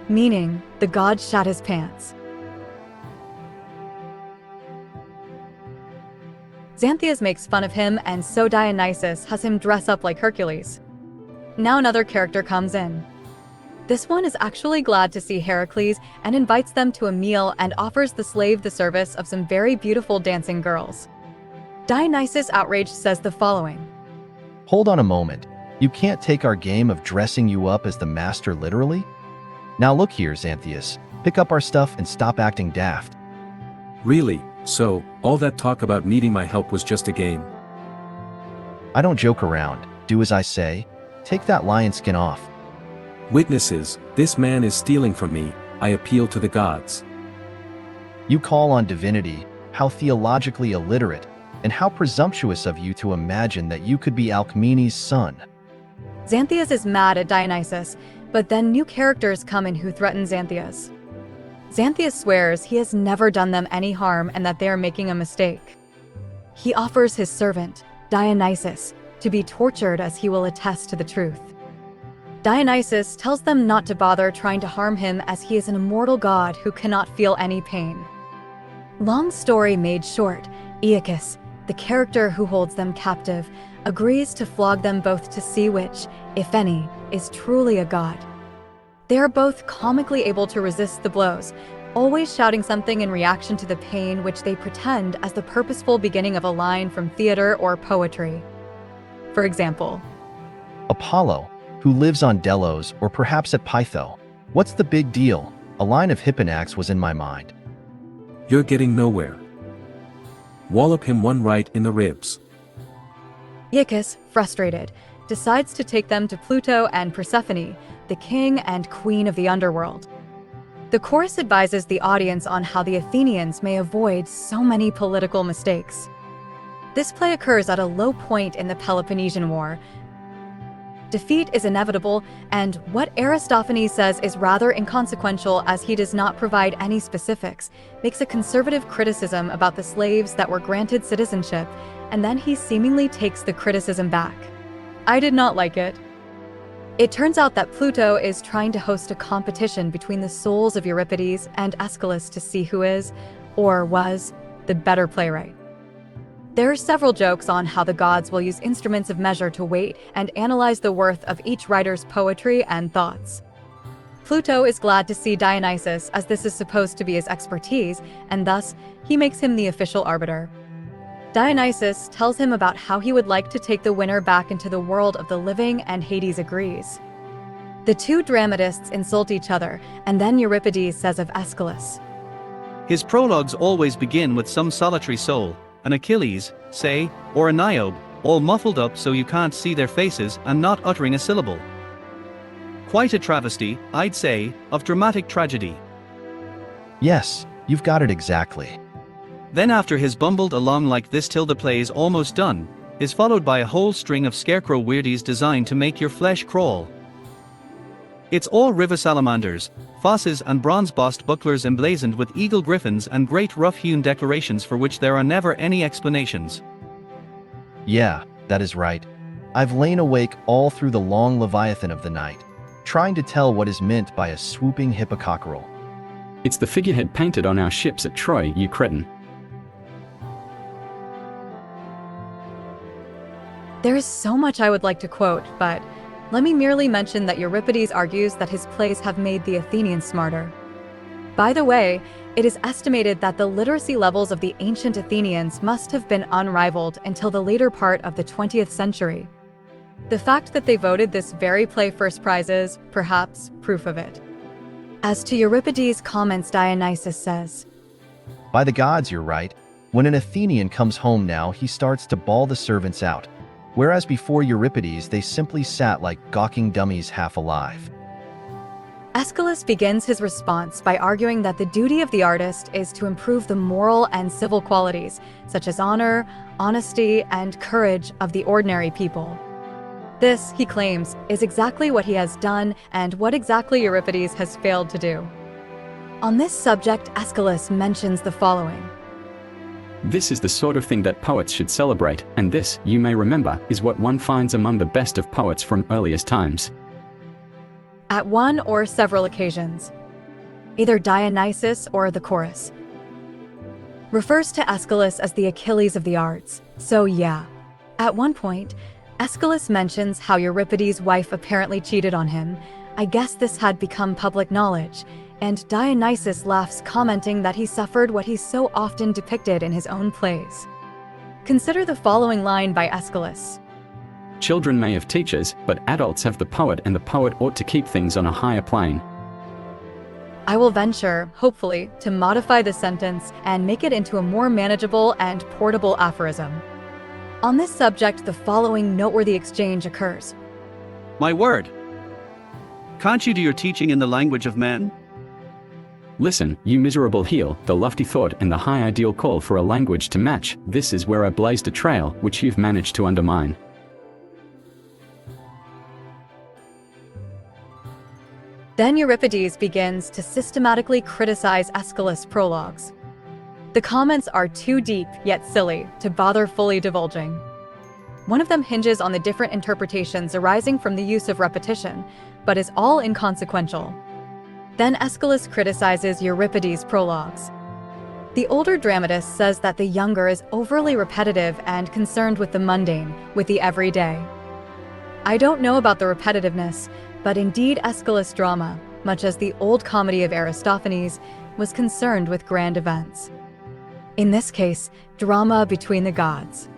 S1: Meaning, the god shat his pants. Xanthias makes fun of him, and so Dionysus has him dress up like Hercules. Now another character comes in. This one is actually glad to see Heracles and invites them to a meal and offers the slave the service of some very beautiful dancing girls. Dionysus, outraged, says the following.
S2: Hold on a moment. You can't take our game of dressing you up as the master literally? Now look here, Xanthias. Pick up our stuff and stop acting daft.
S4: Really? So, all that talk about needing my help was just a game?
S2: I don't joke around. Do as I say. Take that lion skin off.
S4: Witnesses, this man is stealing from me. I appeal to the gods.
S2: You call on divinity. How theologically illiterate, and how presumptuous of you to imagine that you could be Alcmene's son.
S1: Xanthias is mad at Dionysus, but then new characters come in who threaten Xanthias. Xanthias swears he has never done them any harm and that they are making a mistake. He offers his servant, Dionysus, to be tortured as he will attest to the truth. Dionysus tells them not to bother trying to harm him as he is an immortal god who cannot feel any pain. Long story made short, Iacchus, the character who holds them captive, agrees to flog them both to see which, if any, is truly a god. They are both comically able to resist the blows, always shouting something in reaction to the pain which they pretend as the purposeful beginning of a line from theater or poetry. For example,
S2: Apollo, who lives on Delos or perhaps at Pytho. What's the big deal? A line of Hipponax was in my mind.
S4: You're getting nowhere. Wallop him one right in the ribs.
S1: Iacchus, frustrated, decides to take them to Pluto and Persephone, the king and queen of the underworld. The chorus advises the audience on how the Athenians may avoid so many political mistakes. This play occurs at a low point in the Peloponnesian War. Defeat is inevitable, and what Aristophanes says is rather inconsequential as he does not provide any specifics, makes a conservative criticism about the slaves that were granted citizenship, and then he seemingly takes the criticism back. I did not like it. It turns out that Pluto is trying to host a competition between the souls of Euripides and Aeschylus to see who is, or was, the better playwright. There are several jokes on how the gods will use instruments of measure to weight and analyze the worth of each writer's poetry and thoughts. Pluto is glad to see Dionysus, as this is supposed to be his expertise, and thus, he makes him the official arbiter. Dionysus tells him about how he would like to take the winner back into the world of the living, and Hades agrees. The two dramatists insult each other, and then Euripides says of Aeschylus,
S9: His prologues always begin with some solitary soul, an Achilles, say, or a Niobe, all muffled up so you can't see their faces and not uttering a syllable. Quite a travesty, I'd say, of dramatic tragedy.
S2: Yes, you've got it exactly.
S9: Then after his bumbled along like this till the play's almost done, is followed by a whole string of scarecrow weirdies designed to make your flesh crawl. It's all river salamanders, fosses and bronze-bossed bucklers emblazoned with eagle griffins and great rough-hewn decorations for which there are never any explanations.
S2: Yeah, that is right. I've lain awake all through the long Leviathan of the night, trying to tell what is meant by a swooping hippocockerel.
S7: It's the figurehead painted on our ships at Troy, you cretin.
S1: There is so much I would like to quote, but let me merely mention that Euripides argues that his plays have made the Athenians smarter. By the way, it is estimated that the literacy levels of the ancient Athenians must have been unrivaled until the later part of the 20th century. The fact that they voted this very play first prize is, perhaps, proof of it. As to Euripides' comments, Dionysus says,
S2: By the gods, you're right. When an Athenian comes home now, he starts to bawl the servants out, whereas before Euripides they simply sat like gawking dummies half alive.
S1: Aeschylus begins his response by arguing that the duty of the artist is to improve the moral and civil qualities, such as honor, honesty, and courage of the ordinary people. This, he claims, is exactly what he has done and what exactly Euripides has failed to do. On this subject, Aeschylus mentions the following.
S7: This is the sort of thing that poets should celebrate, and this, you may remember, is what one finds among the best of poets from earliest times.
S1: At one or several occasions, either Dionysus or the chorus refers to Aeschylus as the Achilles of the arts. So yeah, at one point, Aeschylus mentions how Euripides' wife apparently cheated on him. I guess this had become public knowledge, and Dionysus laughs, commenting that he suffered what he so often depicted in his own plays. Consider the following line by Aeschylus.
S7: Children may have teachers, but adults have the poet, and the poet ought to keep things on a higher plane.
S1: I will venture, hopefully, to modify the sentence and make it into a more manageable and portable aphorism. On this subject, the following noteworthy exchange occurs.
S9: My word! Can't you do your teaching in the language of men?
S7: Listen, you miserable heel, the lofty thought and the high ideal call for a language to match, this is where I blazed a trail, which you've managed to undermine.
S1: Then Euripides begins to systematically criticize Aeschylus' prologues. The comments are too deep, yet silly, to bother fully divulging. One of them hinges on the different interpretations arising from the use of repetition, but is all inconsequential. Then Aeschylus criticizes Euripides' prologues. The older dramatist says that the younger is overly repetitive and concerned with the mundane, with the everyday. I don't know about the repetitiveness, but indeed Aeschylus' drama, much as the old comedy of Aristophanes, was concerned with grand events. In this case, drama between the gods.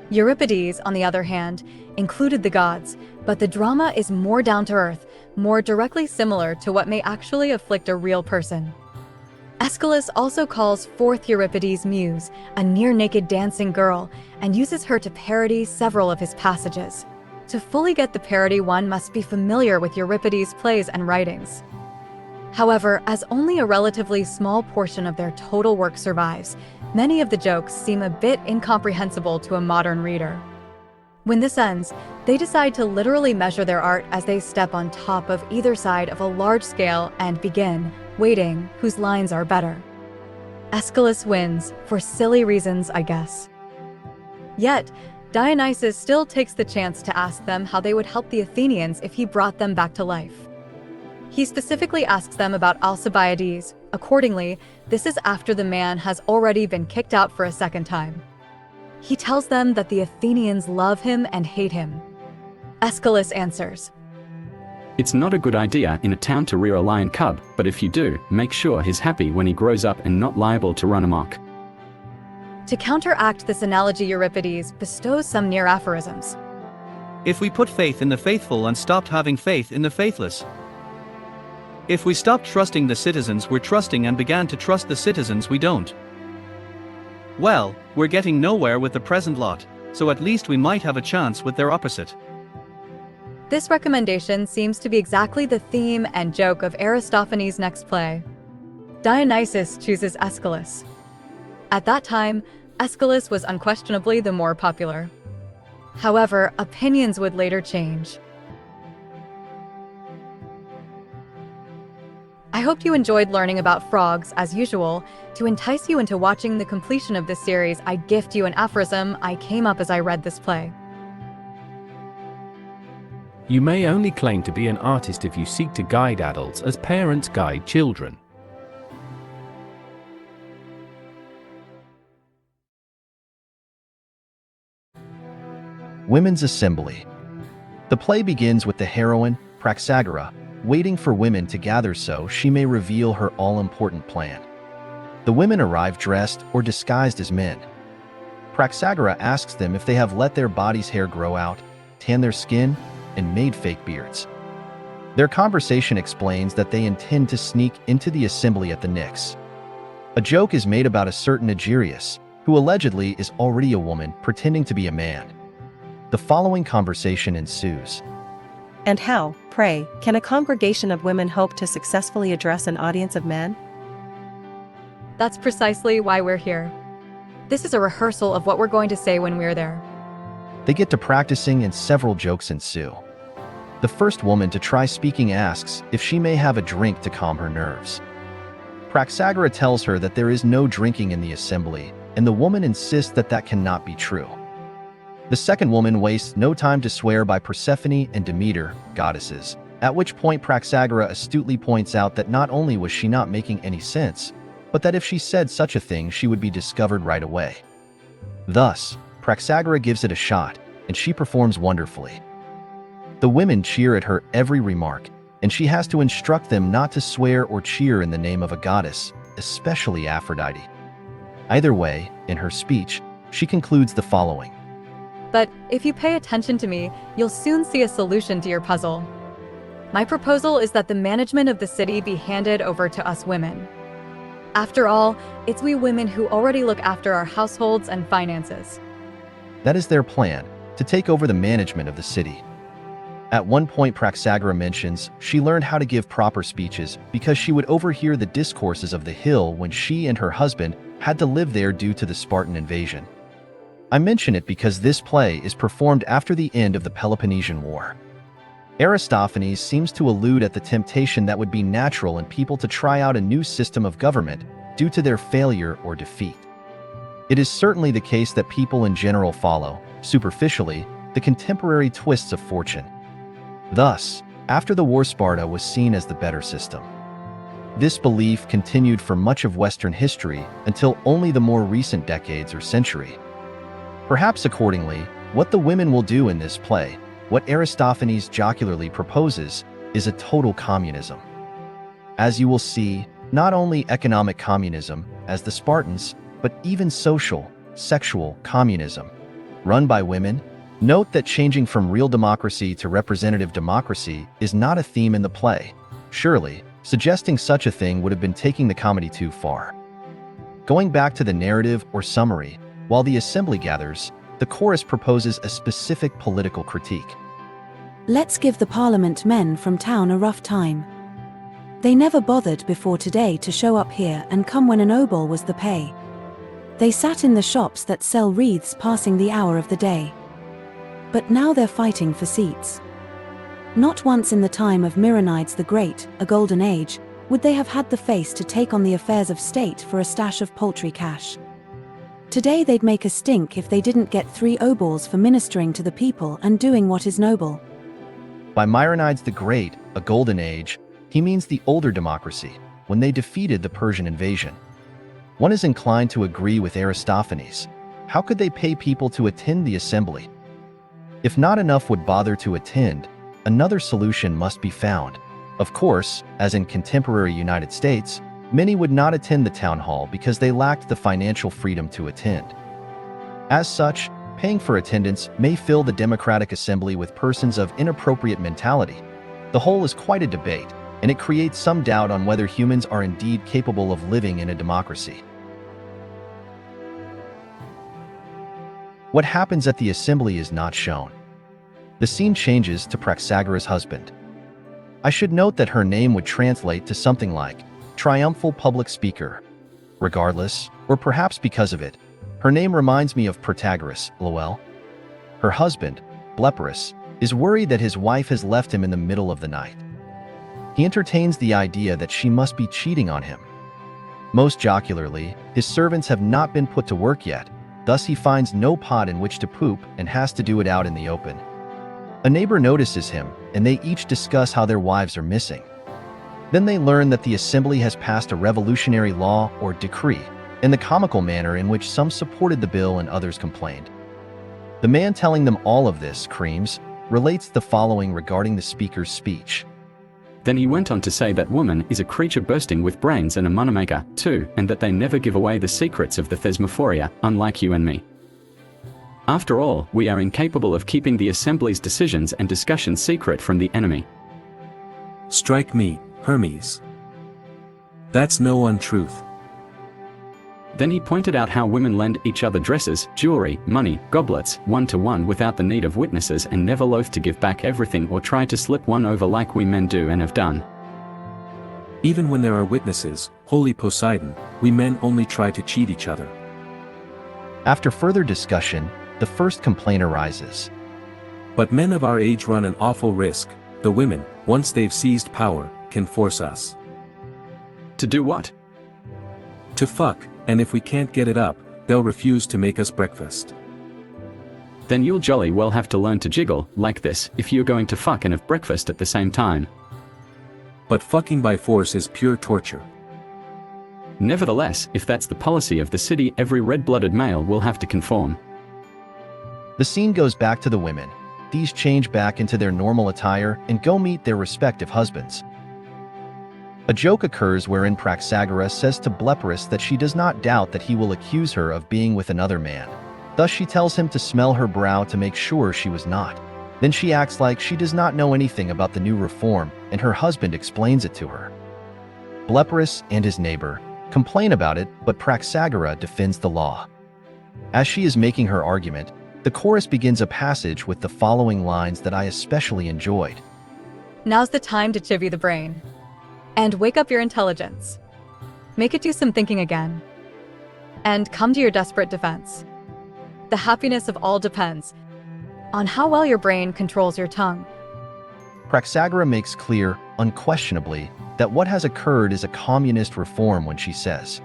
S1: Euripides, on the other hand, included the gods, but the drama is more down-to-earth, more directly similar to what may actually afflict a real person. Aeschylus also calls forth Euripides' muse, a near-naked dancing girl, and uses her to parody several of his passages. To fully get the parody, one must be familiar with Euripides' plays and writings. However, as only a relatively small portion of their total work survives, many of the jokes seem a bit incomprehensible to a modern reader. When this ends, they decide to literally measure their art as they step on top of either side of a large scale and begin weighting whose lines are better. Aeschylus wins, for silly reasons, I guess. Yet, Dionysus still takes the chance to ask them how they would help the Athenians if he brought them back to life. He specifically asks them about Alcibiades. Accordingly, this is after the man has already been kicked out for a second time. He tells them that the Athenians love him and hate him. Aeschylus answers,
S7: It's not a good idea in a town to rear a lion cub, but if you do, make sure he's happy when he grows up and not liable to run amok.
S1: To counteract this analogy, Euripides bestows some near aphorisms.
S9: If we put faith in the faithful and stopped having faith in the faithless. If we stopped trusting the citizens we're trusting and began to trust the citizens we don't, well, we're getting nowhere with the present lot, so at least we might have a chance with their opposite.
S1: This recommendation seems to be exactly the theme and joke of Aristophanes' next play. Dionysus chooses Aeschylus. At that time, Aeschylus was unquestionably the more popular. However, opinions would later change. I hope you enjoyed learning about frogs. As usual, to entice you into watching the completion of this series, I gift you an aphorism I came up as I read this play.
S8: You may only claim to be an artist if you seek to guide adults as parents guide children.
S2: Women's Assembly. The play begins with the heroine, Praxagora, waiting for women to gather so she may reveal her all-important plan. The women arrive dressed or disguised as men. Praxagora asks them if they have let their body's hair grow out, tanned their skin, and made fake beards. Their conversation explains that they intend to sneak into the assembly at the Nix. A joke is made about a certain Agirius, who allegedly is already a woman pretending to be a man. The following conversation ensues.
S12: And how, pray, can a congregation of women hope to successfully address an audience of men?
S1: That's precisely why we're here. This is a rehearsal of what we're going to say when we're there.
S2: They get to practicing and several jokes ensue. The first woman to try speaking asks if she may have a drink to calm her nerves. Praxagora tells her that there is no drinking in the assembly, and the woman insists that that cannot be true. The second woman wastes no time to swear by Persephone and Demeter, goddesses, at which point Praxagora astutely points out that not only was she not making any sense, but that if she said such a thing she would be discovered right away. Thus, Praxagora gives it a shot, and she performs wonderfully. The women cheer at her every remark, and she has to instruct them not to swear or cheer in the name of a goddess, especially Aphrodite. Either way, in her speech, she concludes the following.
S1: But if you pay attention to me, you'll soon see a solution to your puzzle. My proposal is that the management of the city be handed over to us women. After all, it's we women who already look after our households and finances.
S2: That is their plan, to take over the management of the city. At one point, Praxagora mentions she learned how to give proper speeches because she would overhear the discourses of the hill when she and her husband had to live there due to the Spartan invasion. I mention it because this play is performed after the end of the Peloponnesian War. Aristophanes seems to allude at the temptation that would be natural in people to try out a new system of government due to their failure or defeat. It is certainly the case that people in general follow, superficially, the contemporary twists of fortune. Thus, after the war, Sparta was seen as the better system. This belief continued for much of Western history until only the more recent decades or century. Perhaps accordingly, what the women will do in this play, what Aristophanes jocularly proposes, is a total communism. As you will see, not only economic communism, as the Spartans, but even social, sexual communism, run by women. Note that changing from real democracy to representative democracy is not a theme in the play. Surely, suggesting such a thing would have been taking the comedy too far. Going back to the narrative or summary, while the assembly gathers, the chorus proposes a specific political critique.
S14: Let's give the Parliament men from town a rough time. They never bothered before today to show up here and come when an obol was the pay. They sat in the shops that sell wreaths passing the hour of the day. But now they're fighting for seats. Not once in the time of Myronides the Great, a golden age, would they have had the face to take on the affairs of state for a stash of paltry cash. Today they'd make a stink if they didn't get 3 obols for ministering to the people and doing what is noble.
S2: By Myronides the Great, a golden age, he means the older democracy, when they defeated the Persian invasion. One is inclined to agree with Aristophanes. How could they pay people to attend the assembly? If not enough would bother to attend, another solution must be found. Of course, as in contemporary United States, many would not attend the town hall because they lacked the financial freedom to attend. As such, paying for attendance may fill the democratic assembly with persons of inappropriate mentality. The whole is quite a debate, and it creates some doubt on whether humans are indeed capable of living in a democracy. What happens at the assembly is not shown. The scene changes to Praxagoras' husband. I should note that her name would translate to something like triumphal public speaker. Regardless, or perhaps because of it, her name reminds me of Protagoras, lol. Her husband, Bleporus, is worried that his wife has left him in the middle of the night. He entertains the idea that she must be cheating on him. Most jocularly, his servants have not been put to work yet, thus he finds no pot in which to poop and has to do it out in the open. A neighbor notices him, and they each discuss how their wives are missing. Then they learn that the assembly has passed a revolutionary law or decree, in the comical manner in which some supported the bill and others complained. The man telling them all of this, Creams, relates the following regarding the speaker's speech.
S7: Then he went on to say that woman is a creature bursting with brains and a moneymaker, too, and that they never give away the secrets of the thesmophoria, unlike you and me. After all, we are incapable of keeping the assembly's decisions and discussions secret from the enemy.
S4: Strike me, Hermes. That's no untruth.
S7: Then he pointed out how women lend each other dresses, jewelry, money, goblets, 1-to-1 without the need of witnesses and never loath to give back everything or try to slip one over like we men do and have done.
S4: Even when there are witnesses, holy Poseidon, we men only try to cheat each other.
S2: After further discussion, the first complaint arises.
S4: But men of our age run an awful risk. The women, once they've seized power, can force us.
S7: To do what?
S4: To fuck, and if we can't get it up, they'll refuse to make us breakfast.
S7: Then you'll jolly well have to learn to jiggle, like this, if you're going to fuck and have breakfast at the same time.
S4: But fucking by force is pure torture.
S7: Nevertheless, if that's the policy of the city, every red-blooded male will have to conform.
S2: The scene goes back to the women. These change back into their normal attire and go meet their respective husbands. A joke occurs wherein Praxagoras says to Bleporus that she does not doubt that he will accuse her of being with another man. Thus she tells him to smell her brow to make sure she was not. Then she acts like she does not know anything about the new reform, and her husband explains it to her. Bleporus and his neighbor complain about it, but Praxagora defends the law. As she is making her argument, the chorus begins a passage with the following lines that I especially enjoyed.
S1: Now's the time to chivvy the brain. And wake up your intelligence. Make it do some thinking again. And come to your desperate defense. The happiness of all depends on how well your brain controls your tongue.
S2: Praxagora makes clear, unquestionably, that what has occurred is a communist reform when she says,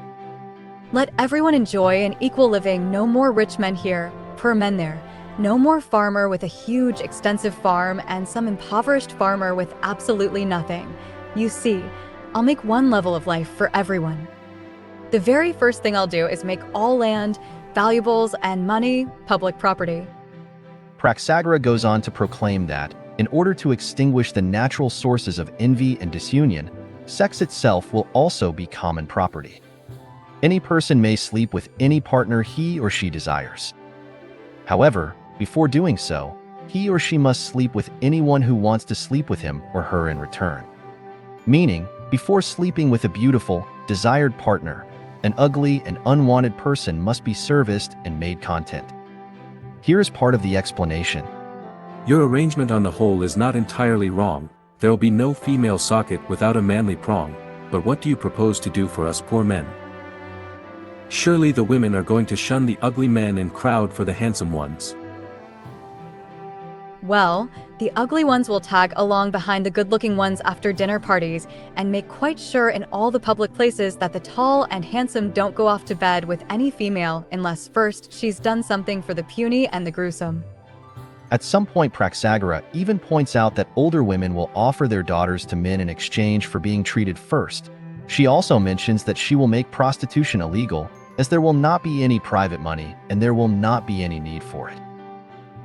S1: Let everyone enjoy an equal living, no more rich men here, poor men there. No more farmer with a huge, extensive farm and some impoverished farmer with absolutely nothing. You see, I'll make one level of life for everyone. The very first thing I'll do is make all land, valuables, and money public property.
S2: Praxagora goes on to proclaim that, in order to extinguish the natural sources of envy and disunion, sex itself will also be common property. Any person may sleep with any partner he or she desires. However, before doing so, he or she must sleep with anyone who wants to sleep with him or her in return. Meaning, before sleeping with a beautiful, desired partner, an ugly and unwanted person must be serviced and made content. Here is part of the explanation.
S4: Your arrangement on the whole is not entirely wrong. There will be no female socket without a manly prong, but what do you propose to do for us poor men? Surely the women are going to shun the ugly men and crowd for the handsome ones.
S1: Well, the ugly ones will tag along behind the good-looking ones after dinner parties and make quite sure in all the public places that the tall and handsome don't go off to bed with any female unless first she's done something for the puny and the gruesome.
S2: At some point, Praxagora even points out that older women will offer their daughters to men in exchange for being treated first. She also mentions that she will make prostitution illegal, as there will not be any private money and there will not be any need for it.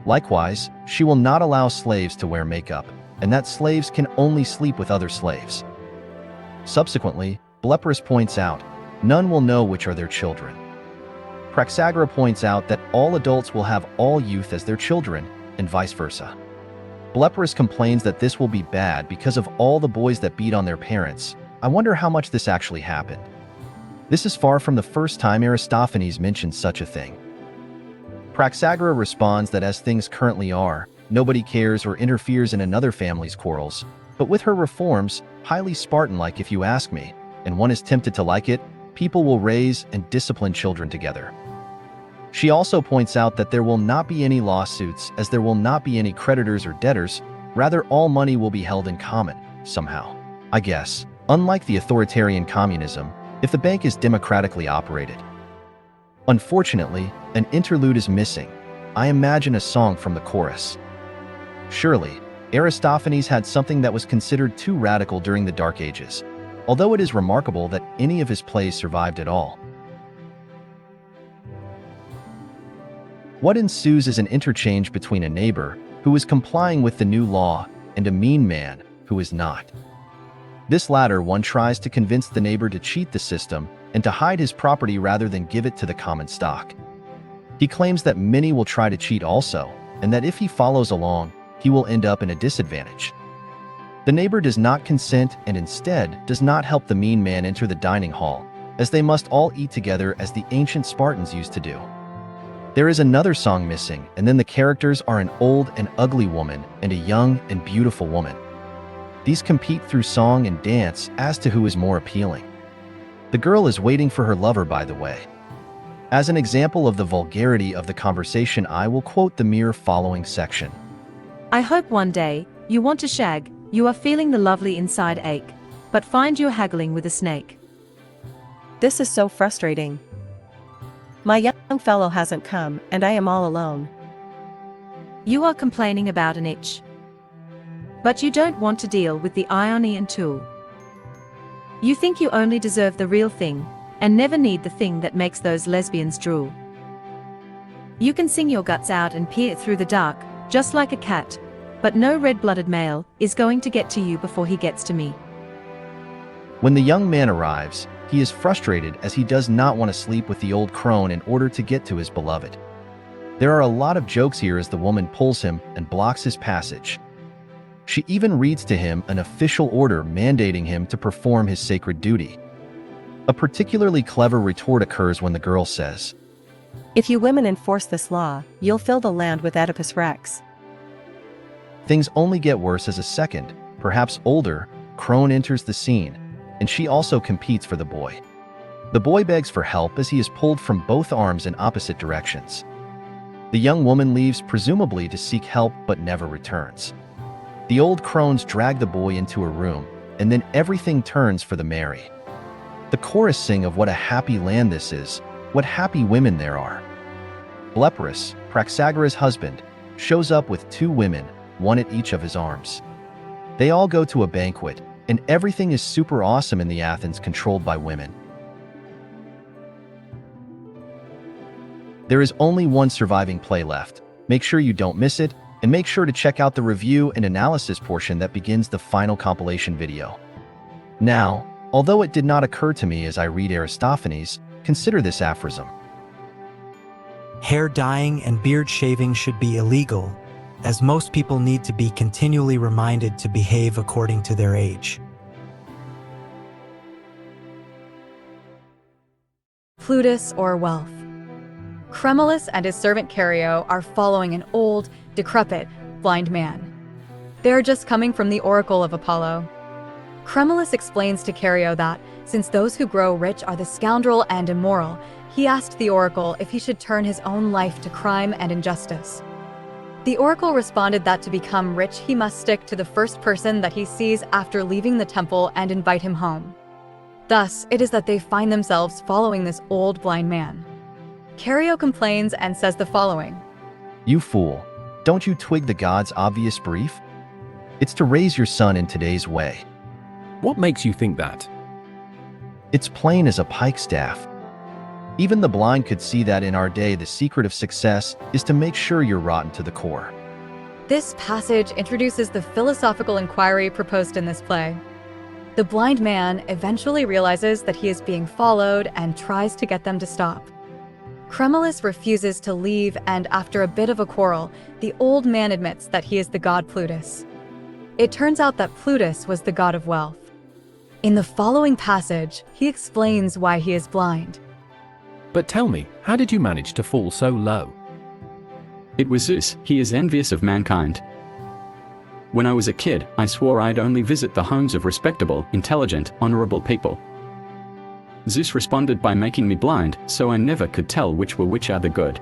S2: Likewise, she will not allow slaves to wear makeup, and that slaves can only sleep with other slaves. Subsequently, Bleporus points out, none will know which are their children. Praxagora points out that all adults will have all youth as their children, and vice versa. Blepyrus complains that this will be bad because of all the boys that beat on their parents. I wonder how much this actually happened. This is far from the first time Aristophanes mentions such a thing. Praxagora responds that as things currently are, nobody cares or interferes in another family's quarrels, but with her reforms, highly Spartan-like if you ask me, and one is tempted to like it, people will raise and discipline children together. She also points out that there will not be any lawsuits as there will not be any creditors or debtors, rather all money will be held in common, somehow. I guess, unlike the authoritarian communism, if the bank is democratically operated. Unfortunately, an interlude is missing. I imagine a song from the chorus. Surely, Aristophanes had something that was considered too radical during the Dark Ages, although it is remarkable that any of his plays survived at all. What ensues is an interchange between a neighbor who is complying with the new law and a mean man who is not. This latter one tries to convince the neighbor to cheat the system and to hide his property rather than give it to the common stock. He claims that many will try to cheat also, and that if he follows along, he will end up in a disadvantage. The neighbor does not consent and instead does not help the mean man enter the dining hall, as they must all eat together as the ancient Spartans used to do. There is another song missing, and then the characters are an old and ugly woman and a young and beautiful woman. These compete through song and dance as to who is more appealing. The girl is waiting for her lover, by the way. As an example of the vulgarity of the conversation, I will quote the mere following section.
S15: I hope one day, you want to shag, you are feeling the lovely inside ache, but find you're haggling with a snake.
S12: This is so frustrating. My young fellow hasn't come, and I am all alone.
S15: You are complaining about an itch. But you don't want to deal with the Ionian tool. You think you only deserve the real thing, and never need the thing that makes those lesbians drool. You can sing your guts out and peer through the dark, just like a cat, but no red-blooded male is going to get to you before he gets to me.
S2: When the young man arrives, he is frustrated as he does not want to sleep with the old crone in order to get to his beloved. There are a lot of jokes here as the woman pulls him and blocks his passage. She even reads to him an official order mandating him to perform his sacred duty. A particularly clever retort occurs when the girl says,
S12: If you women enforce this law, you'll fill the land with Oedipus Rex.
S2: Things only get worse as a second, perhaps older, crone enters the scene, and she also competes for the boy. The boy begs for help as he is pulled from both arms in opposite directions. The young woman leaves presumably to seek help but never returns. The old crones drag the boy into a room, and then everything turns for the merry. The chorus sing of what a happy land this is, what happy women there are. Blepyrus, Praxagora's husband, shows up with two women, one at each of his arms. They all go to a banquet, and everything is super awesome in the Athens controlled by women. There is only one surviving play left. Make sure you don't miss it, and make sure to check out the review and analysis portion that begins the final compilation video. Now, although it did not occur to me as I read Aristophanes, consider this aphorism.
S10: Hair dyeing and beard shaving should be illegal, as most people need to be continually reminded to behave according to their age.
S1: Plutus or wealth. Cremulus and his servant Cario are following an old, decrepit, blind man. They are just coming from the oracle of Apollo. Cremulus explains to Cario that, since those who grow rich are the scoundrel and immoral, he asked the oracle if he should turn his own life to crime and injustice. The oracle responded that to become rich he must stick to the first person that he sees after leaving the temple and invite him home. Thus, it is that they find themselves following this old blind man. Cario complains and says the following.
S2: You fool, don't you twig the god's obvious brief? It's to raise your son in today's way.
S4: What makes you think that?
S2: It's plain as a pikestaff. Even the blind could see that in our day the secret of success is to make sure you're rotten to the core.
S1: This passage introduces the philosophical inquiry proposed in this play. The blind man eventually realizes that he is being followed and tries to get them to stop. Chromulus refuses to leave, and after a bit of a quarrel, the old man admits that he is the god Plutus. It turns out that Plutus was the god of wealth. In the following passage, he explains why he is blind.
S8: But tell me, how did you manage to fall so low?
S7: It was Zeus, he is envious of mankind. When I was a kid, I swore I'd only visit the homes of respectable, intelligent, honorable people. Zeus responded by making me blind, so I never could tell which were which other good.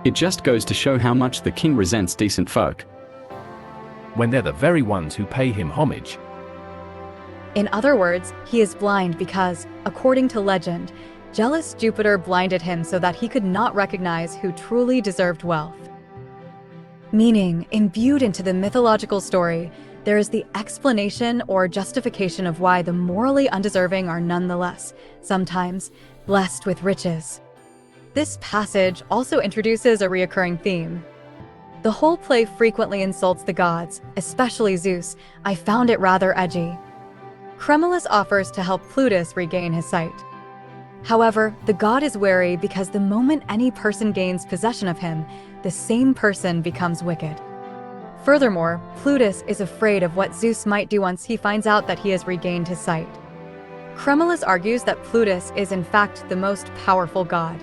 S7: It just goes to show how much the king resents decent folk.
S8: When they're the very ones who pay him homage.
S1: In other words, he is blind because, according to legend, jealous Jupiter blinded him so that he could not recognize who truly deserved wealth. Meaning, imbued into the mythological story, there is the explanation or justification of why the morally undeserving are nonetheless, sometimes, blessed with riches. This passage also introduces a recurring theme. The whole play frequently insults the gods, especially Zeus. I found it rather edgy. Chromulus offers to help Plutus regain his sight. However, the god is wary because the moment any person gains possession of him, the same person becomes wicked. Furthermore, Plutus is afraid of what Zeus might do once he finds out that he has regained his sight. Chromulus argues that Plutus is in fact the most powerful god.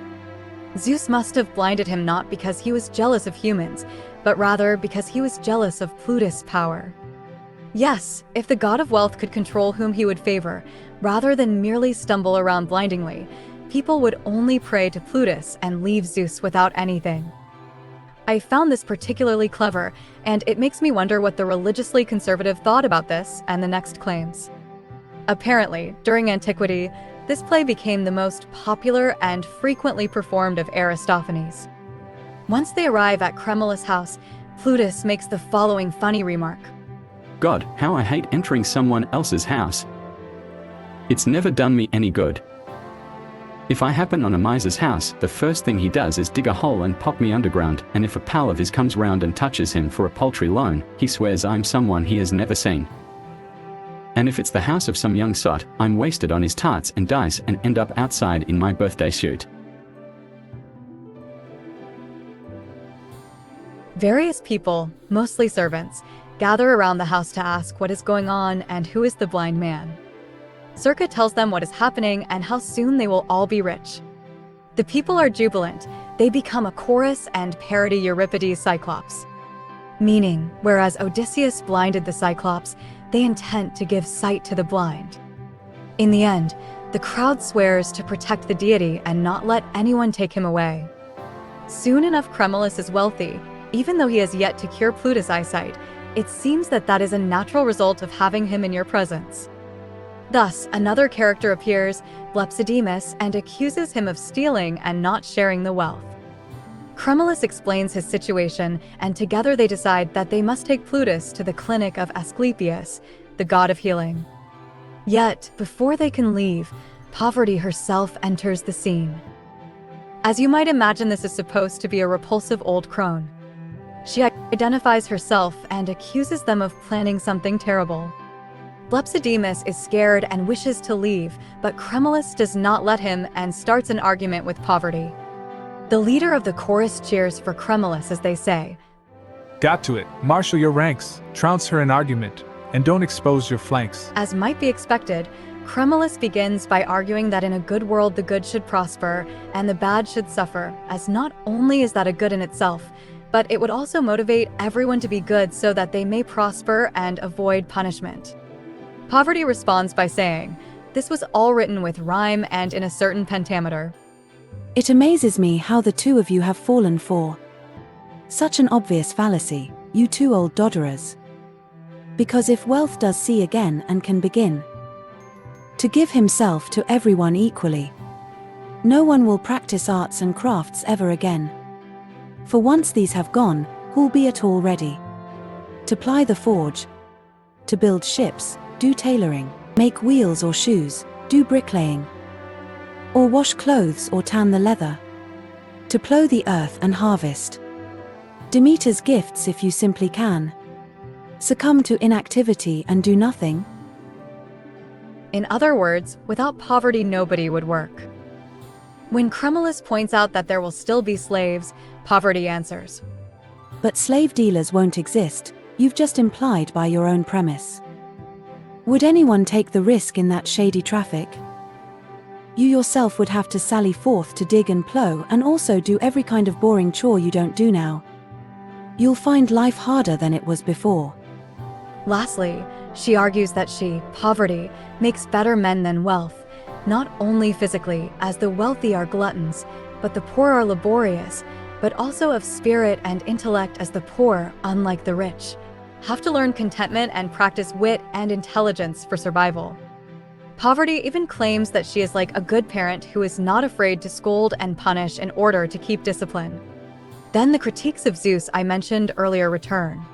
S1: Zeus must have blinded him not because he was jealous of humans, but rather because he was jealous of Plutus' power. Yes, if the god of wealth could control whom he would favor, rather than merely stumble around blindingly, people would only pray to Plutus and leave Zeus without anything. I found this particularly clever, and it makes me wonder what the religiously conservative thought about this and the next claims. Apparently, during antiquity, this play became the most popular and frequently performed of Aristophanes. Once they arrive at Chromulus' house, Plutus makes the following funny remark.
S7: God, how I hate entering someone else's house. It's never done me any good. If I happen on a miser's house, the first thing he does is dig a hole and pop me underground, and if a pal of his comes round and touches him for a paltry loan, he swears I'm someone he has never seen. And if it's the house of some young sot, I'm wasted on his tarts and dice and end up outside in my birthday suit.
S1: Various people, mostly servants, gather around the house to ask what is going on and who is the blind man. Circa tells them what is happening and how soon they will all be rich. The people are jubilant. They become a chorus and parody Euripides' Cyclops. Meaning, whereas Odysseus blinded the Cyclops, they intend to give sight to the blind. In the end, the crowd swears to protect the deity and not let anyone take him away. Soon enough, Chromulus is wealthy, even though he has yet to cure Plutus' eyesight. It seems that that is a natural result of having him in your presence. Thus, another character appears, Blepsidemus, and accuses him of stealing and not sharing the wealth. Chromulus explains his situation, and together they decide that they must take Plutus to the clinic of Asclepius, the god of healing. Yet, before they can leave, Poverty herself enters the scene. As you might imagine, this is supposed to be a repulsive old crone. She identifies herself and accuses them of planning something terrible. Blepsidemus is scared and wishes to leave, but Chromulus does not let him and starts an argument with Poverty. The leader of the chorus cheers for Chromulus as they say,
S11: "Got to it, marshal your ranks, trounce her in argument, and don't expose your flanks."
S1: As might be expected, Chromulus begins by arguing that in a good world the good should prosper and the bad should suffer, as not only is that a good in itself, but it would also motivate everyone to be good so that they may prosper and avoid punishment. Poverty responds by saying, "This was all written with rhyme and in a certain pentameter."
S14: It amazes me how the two of you have fallen for such an obvious fallacy, you two old dodderers. Because if wealth does see again and can begin to give himself to everyone equally, no one will practice arts and crafts ever again. For once these have gone, who'll be at all ready to ply the forge, to build ships, do tailoring, make wheels or shoes, do bricklaying, or wash clothes or tan the leather, to plough the earth and harvest Demeter's gifts if you simply can succumb to inactivity and do nothing?
S1: In other words, without poverty nobody would work. When Cremulus points out that there will still be slaves, Poverty answers,
S14: But slave dealers won't exist, you've just implied by your own premise. Would anyone take the risk in that shady traffic? You yourself would have to sally forth to dig and plow and also do every kind of boring chore you don't do now. You'll find life harder than it was before.
S1: Lastly, she argues that Poverty, makes better men than wealth, not only physically, as the wealthy are gluttons, but the poor are laborious, but also of spirit and intellect, as the poor, unlike the rich, have to learn contentment and practice wit and intelligence for survival. Poverty even claims that she is like a good parent who is not afraid to scold and punish in order to keep discipline. Then the critiques of Zeus I mentioned earlier return.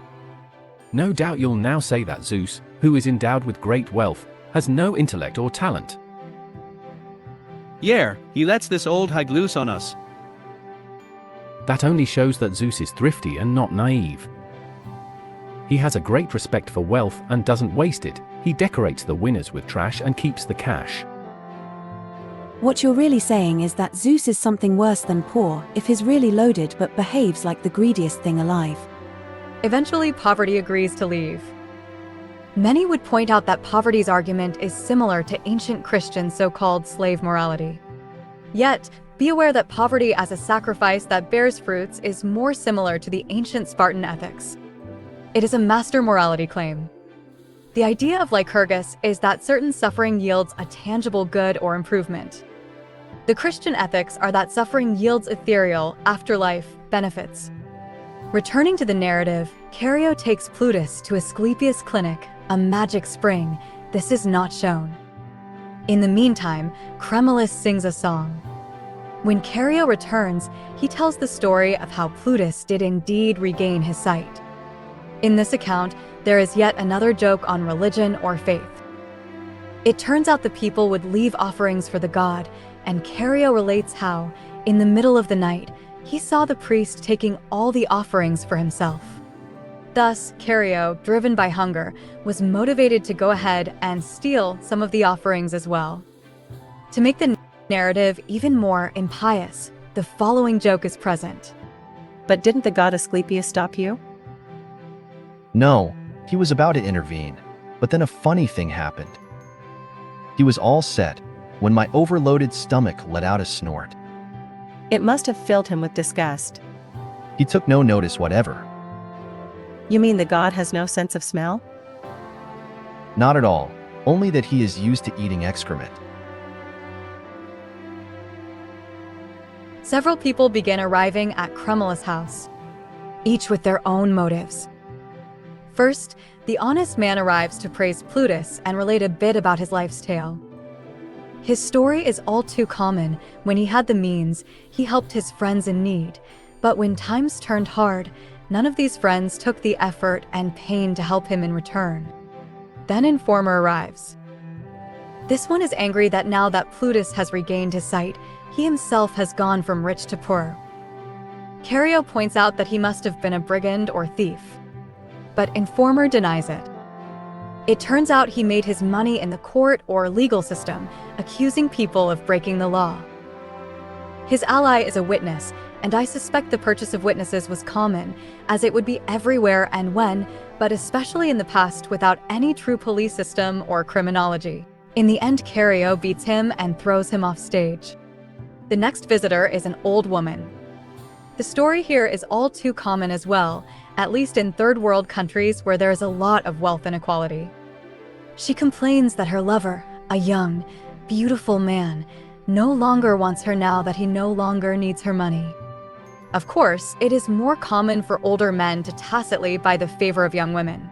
S8: No doubt you'll now say that Zeus, who is endowed with great wealth, has no intellect or talent.
S9: Yeah, he lets this old hag loose on us.
S8: That only shows that Zeus is thrifty and not naive. He has a great respect for wealth and doesn't waste it. He decorates the winners with trash and keeps the cash.
S14: What you're really saying is that Zeus is something worse than poor if he's really loaded but behaves like the greediest thing alive.
S1: Eventually, Poverty agrees to leave. Many would point out that Poverty's argument is similar to ancient Christian so-called slave morality. Yet, be aware that poverty as a sacrifice that bears fruits is more similar to the ancient Spartan ethics. It is a master morality claim. The idea of Lycurgus is that certain suffering yields a tangible good or improvement. The Christian ethics are that suffering yields ethereal, afterlife, benefits. Returning to the narrative, Cario takes Plutus to Asclepius' clinic, a magic spring. This is not shown. In the meantime, Cremulus sings a song. When Cario returns, he tells the story of how Plutus did indeed regain his sight. In this account, there is yet another joke on religion or faith. It turns out the people would leave offerings for the god, and Cario relates how, in the middle of the night, he saw the priest taking all the offerings for himself. Thus, Cario, driven by hunger, was motivated to go ahead and steal some of the offerings as well. To make the narrative even more impious, the following joke is present.
S12: But didn't the god Asclepius stop you?
S2: No, he was about to intervene, but then a funny thing happened. He was all set when my overloaded stomach let out a snort.
S12: It must have filled him with disgust.
S2: He took no notice whatever.
S12: You mean the god has no sense of smell?
S2: Not at all, only that he is used to eating excrement.
S1: Several people begin arriving at Cremulus' house, each with their own motives. First, the honest man arrives to praise Plutus and relate a bit about his life's tale. His story is all too common. When he had the means, he helped his friends in need. But when times turned hard, none of these friends took the effort and pain to help him in return. Then Informer arrives. This one is angry that now that Plutus has regained his sight, he himself has gone from rich to poor. Cario points out that he must have been a brigand or thief. But Informer denies it. It turns out he made his money in the court or legal system, accusing people of breaking the law. His ally is a witness, and I suspect the purchase of witnesses was common, as it would be everywhere and when, but especially in the past without any true police system or criminology. In the end, Cario beats him and throws him off stage. The next visitor is an old woman. The story here is all too common as well, at least in third world countries where there is a lot of wealth inequality. She complains that her lover, a young, beautiful man, no longer wants her now that he no longer needs her money. Of course, it is more common for older men to tacitly buy the favor of young women.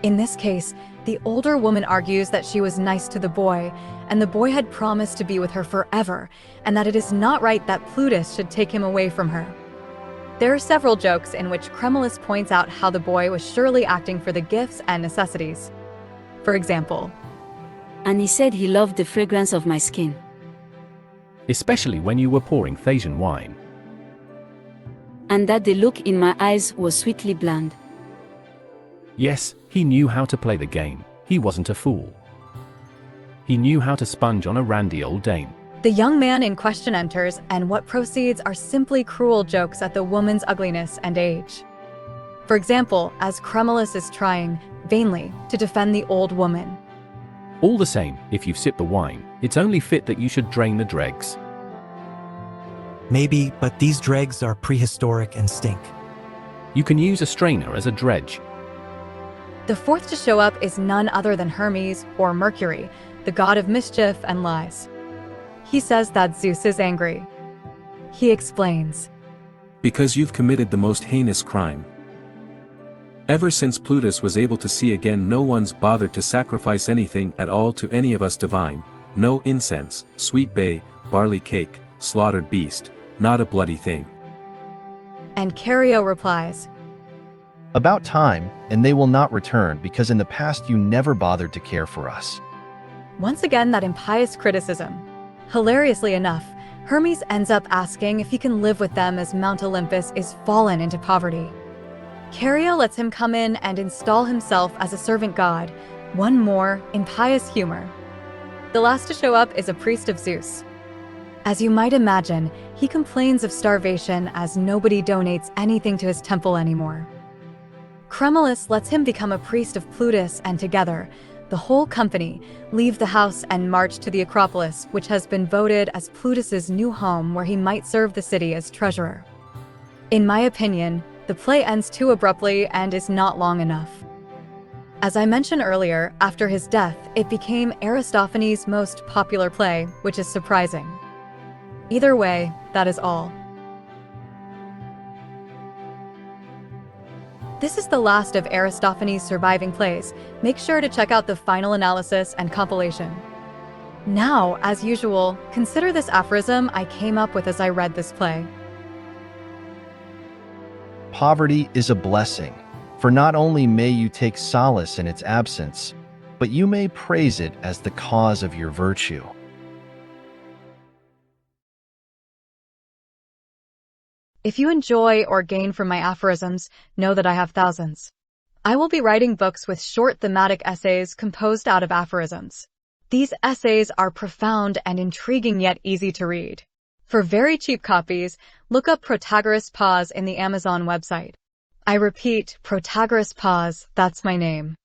S1: In this case, the older woman argues that she was nice to the boy, and the boy had promised to be with her forever, and that it is not right that Plutus should take him away from her. There are several jokes in which Cremulus points out how the boy was surely acting for the gifts and necessities. For example,
S16: And he said he loved the fragrance of my skin.
S8: Especially when you were pouring Thasian wine.
S16: And that the look in my eyes was sweetly bland.
S8: Yes, he knew how to play the game. He wasn't a fool. He knew how to sponge on a randy old dame.
S1: The young man in question enters, and what proceeds are simply cruel jokes at the woman's ugliness and age. For example, as Cremulus is trying, vainly, to defend the old woman.
S8: All the same, if you've sipped the wine, it's only fit that you should drain the dregs.
S10: Maybe, but these dregs are prehistoric and stink.
S8: You can use a strainer as a dredge.
S1: The fourth to show up is none other than Hermes, or Mercury, the god of mischief and lies. He says that Zeus is angry. He explains.
S4: Because you've committed the most heinous crime. Ever since Plutus was able to see again, no one's bothered to sacrifice anything at all to any of us divine. No incense, sweet bay, barley cake, slaughtered beast, not a bloody thing.
S1: And Cario replies,
S2: About time, and they will not return, because in the past you never bothered to care for us.
S1: Once again that impious criticism. Hilariously enough, Hermes ends up asking if he can live with them as Mount Olympus is fallen into poverty. Cario lets him come in and install himself as a servant god, one more impious humor. The last to show up is a priest of Zeus. As you might imagine, he complains of starvation as nobody donates anything to his temple anymore. Cremulus lets him become a priest of Plutus, and together, the whole company leave the house and march to the Acropolis, which has been voted as Plutus's new home where he might serve the city as treasurer. In my opinion, the play ends too abruptly and is not long enough. As I mentioned earlier, after his death, it became Aristophanes' most popular play, which is surprising. Either way, that is all. This is the last of Aristophanes' surviving plays. Make sure to check out the final analysis and compilation. Now, as usual, consider this aphorism I came up with as I read this play.
S2: Poverty is a blessing, for not only may you take solace in its absence, but you may praise it as the cause of your virtue.
S1: If you enjoy or gain from my aphorisms, know that I have thousands. I will be writing books with short thematic essays composed out of aphorisms. These essays are profound and intriguing yet easy to read. For very cheap copies, look up Protagoras Pause in the Amazon website. I repeat, Protagoras Pause, that's my name.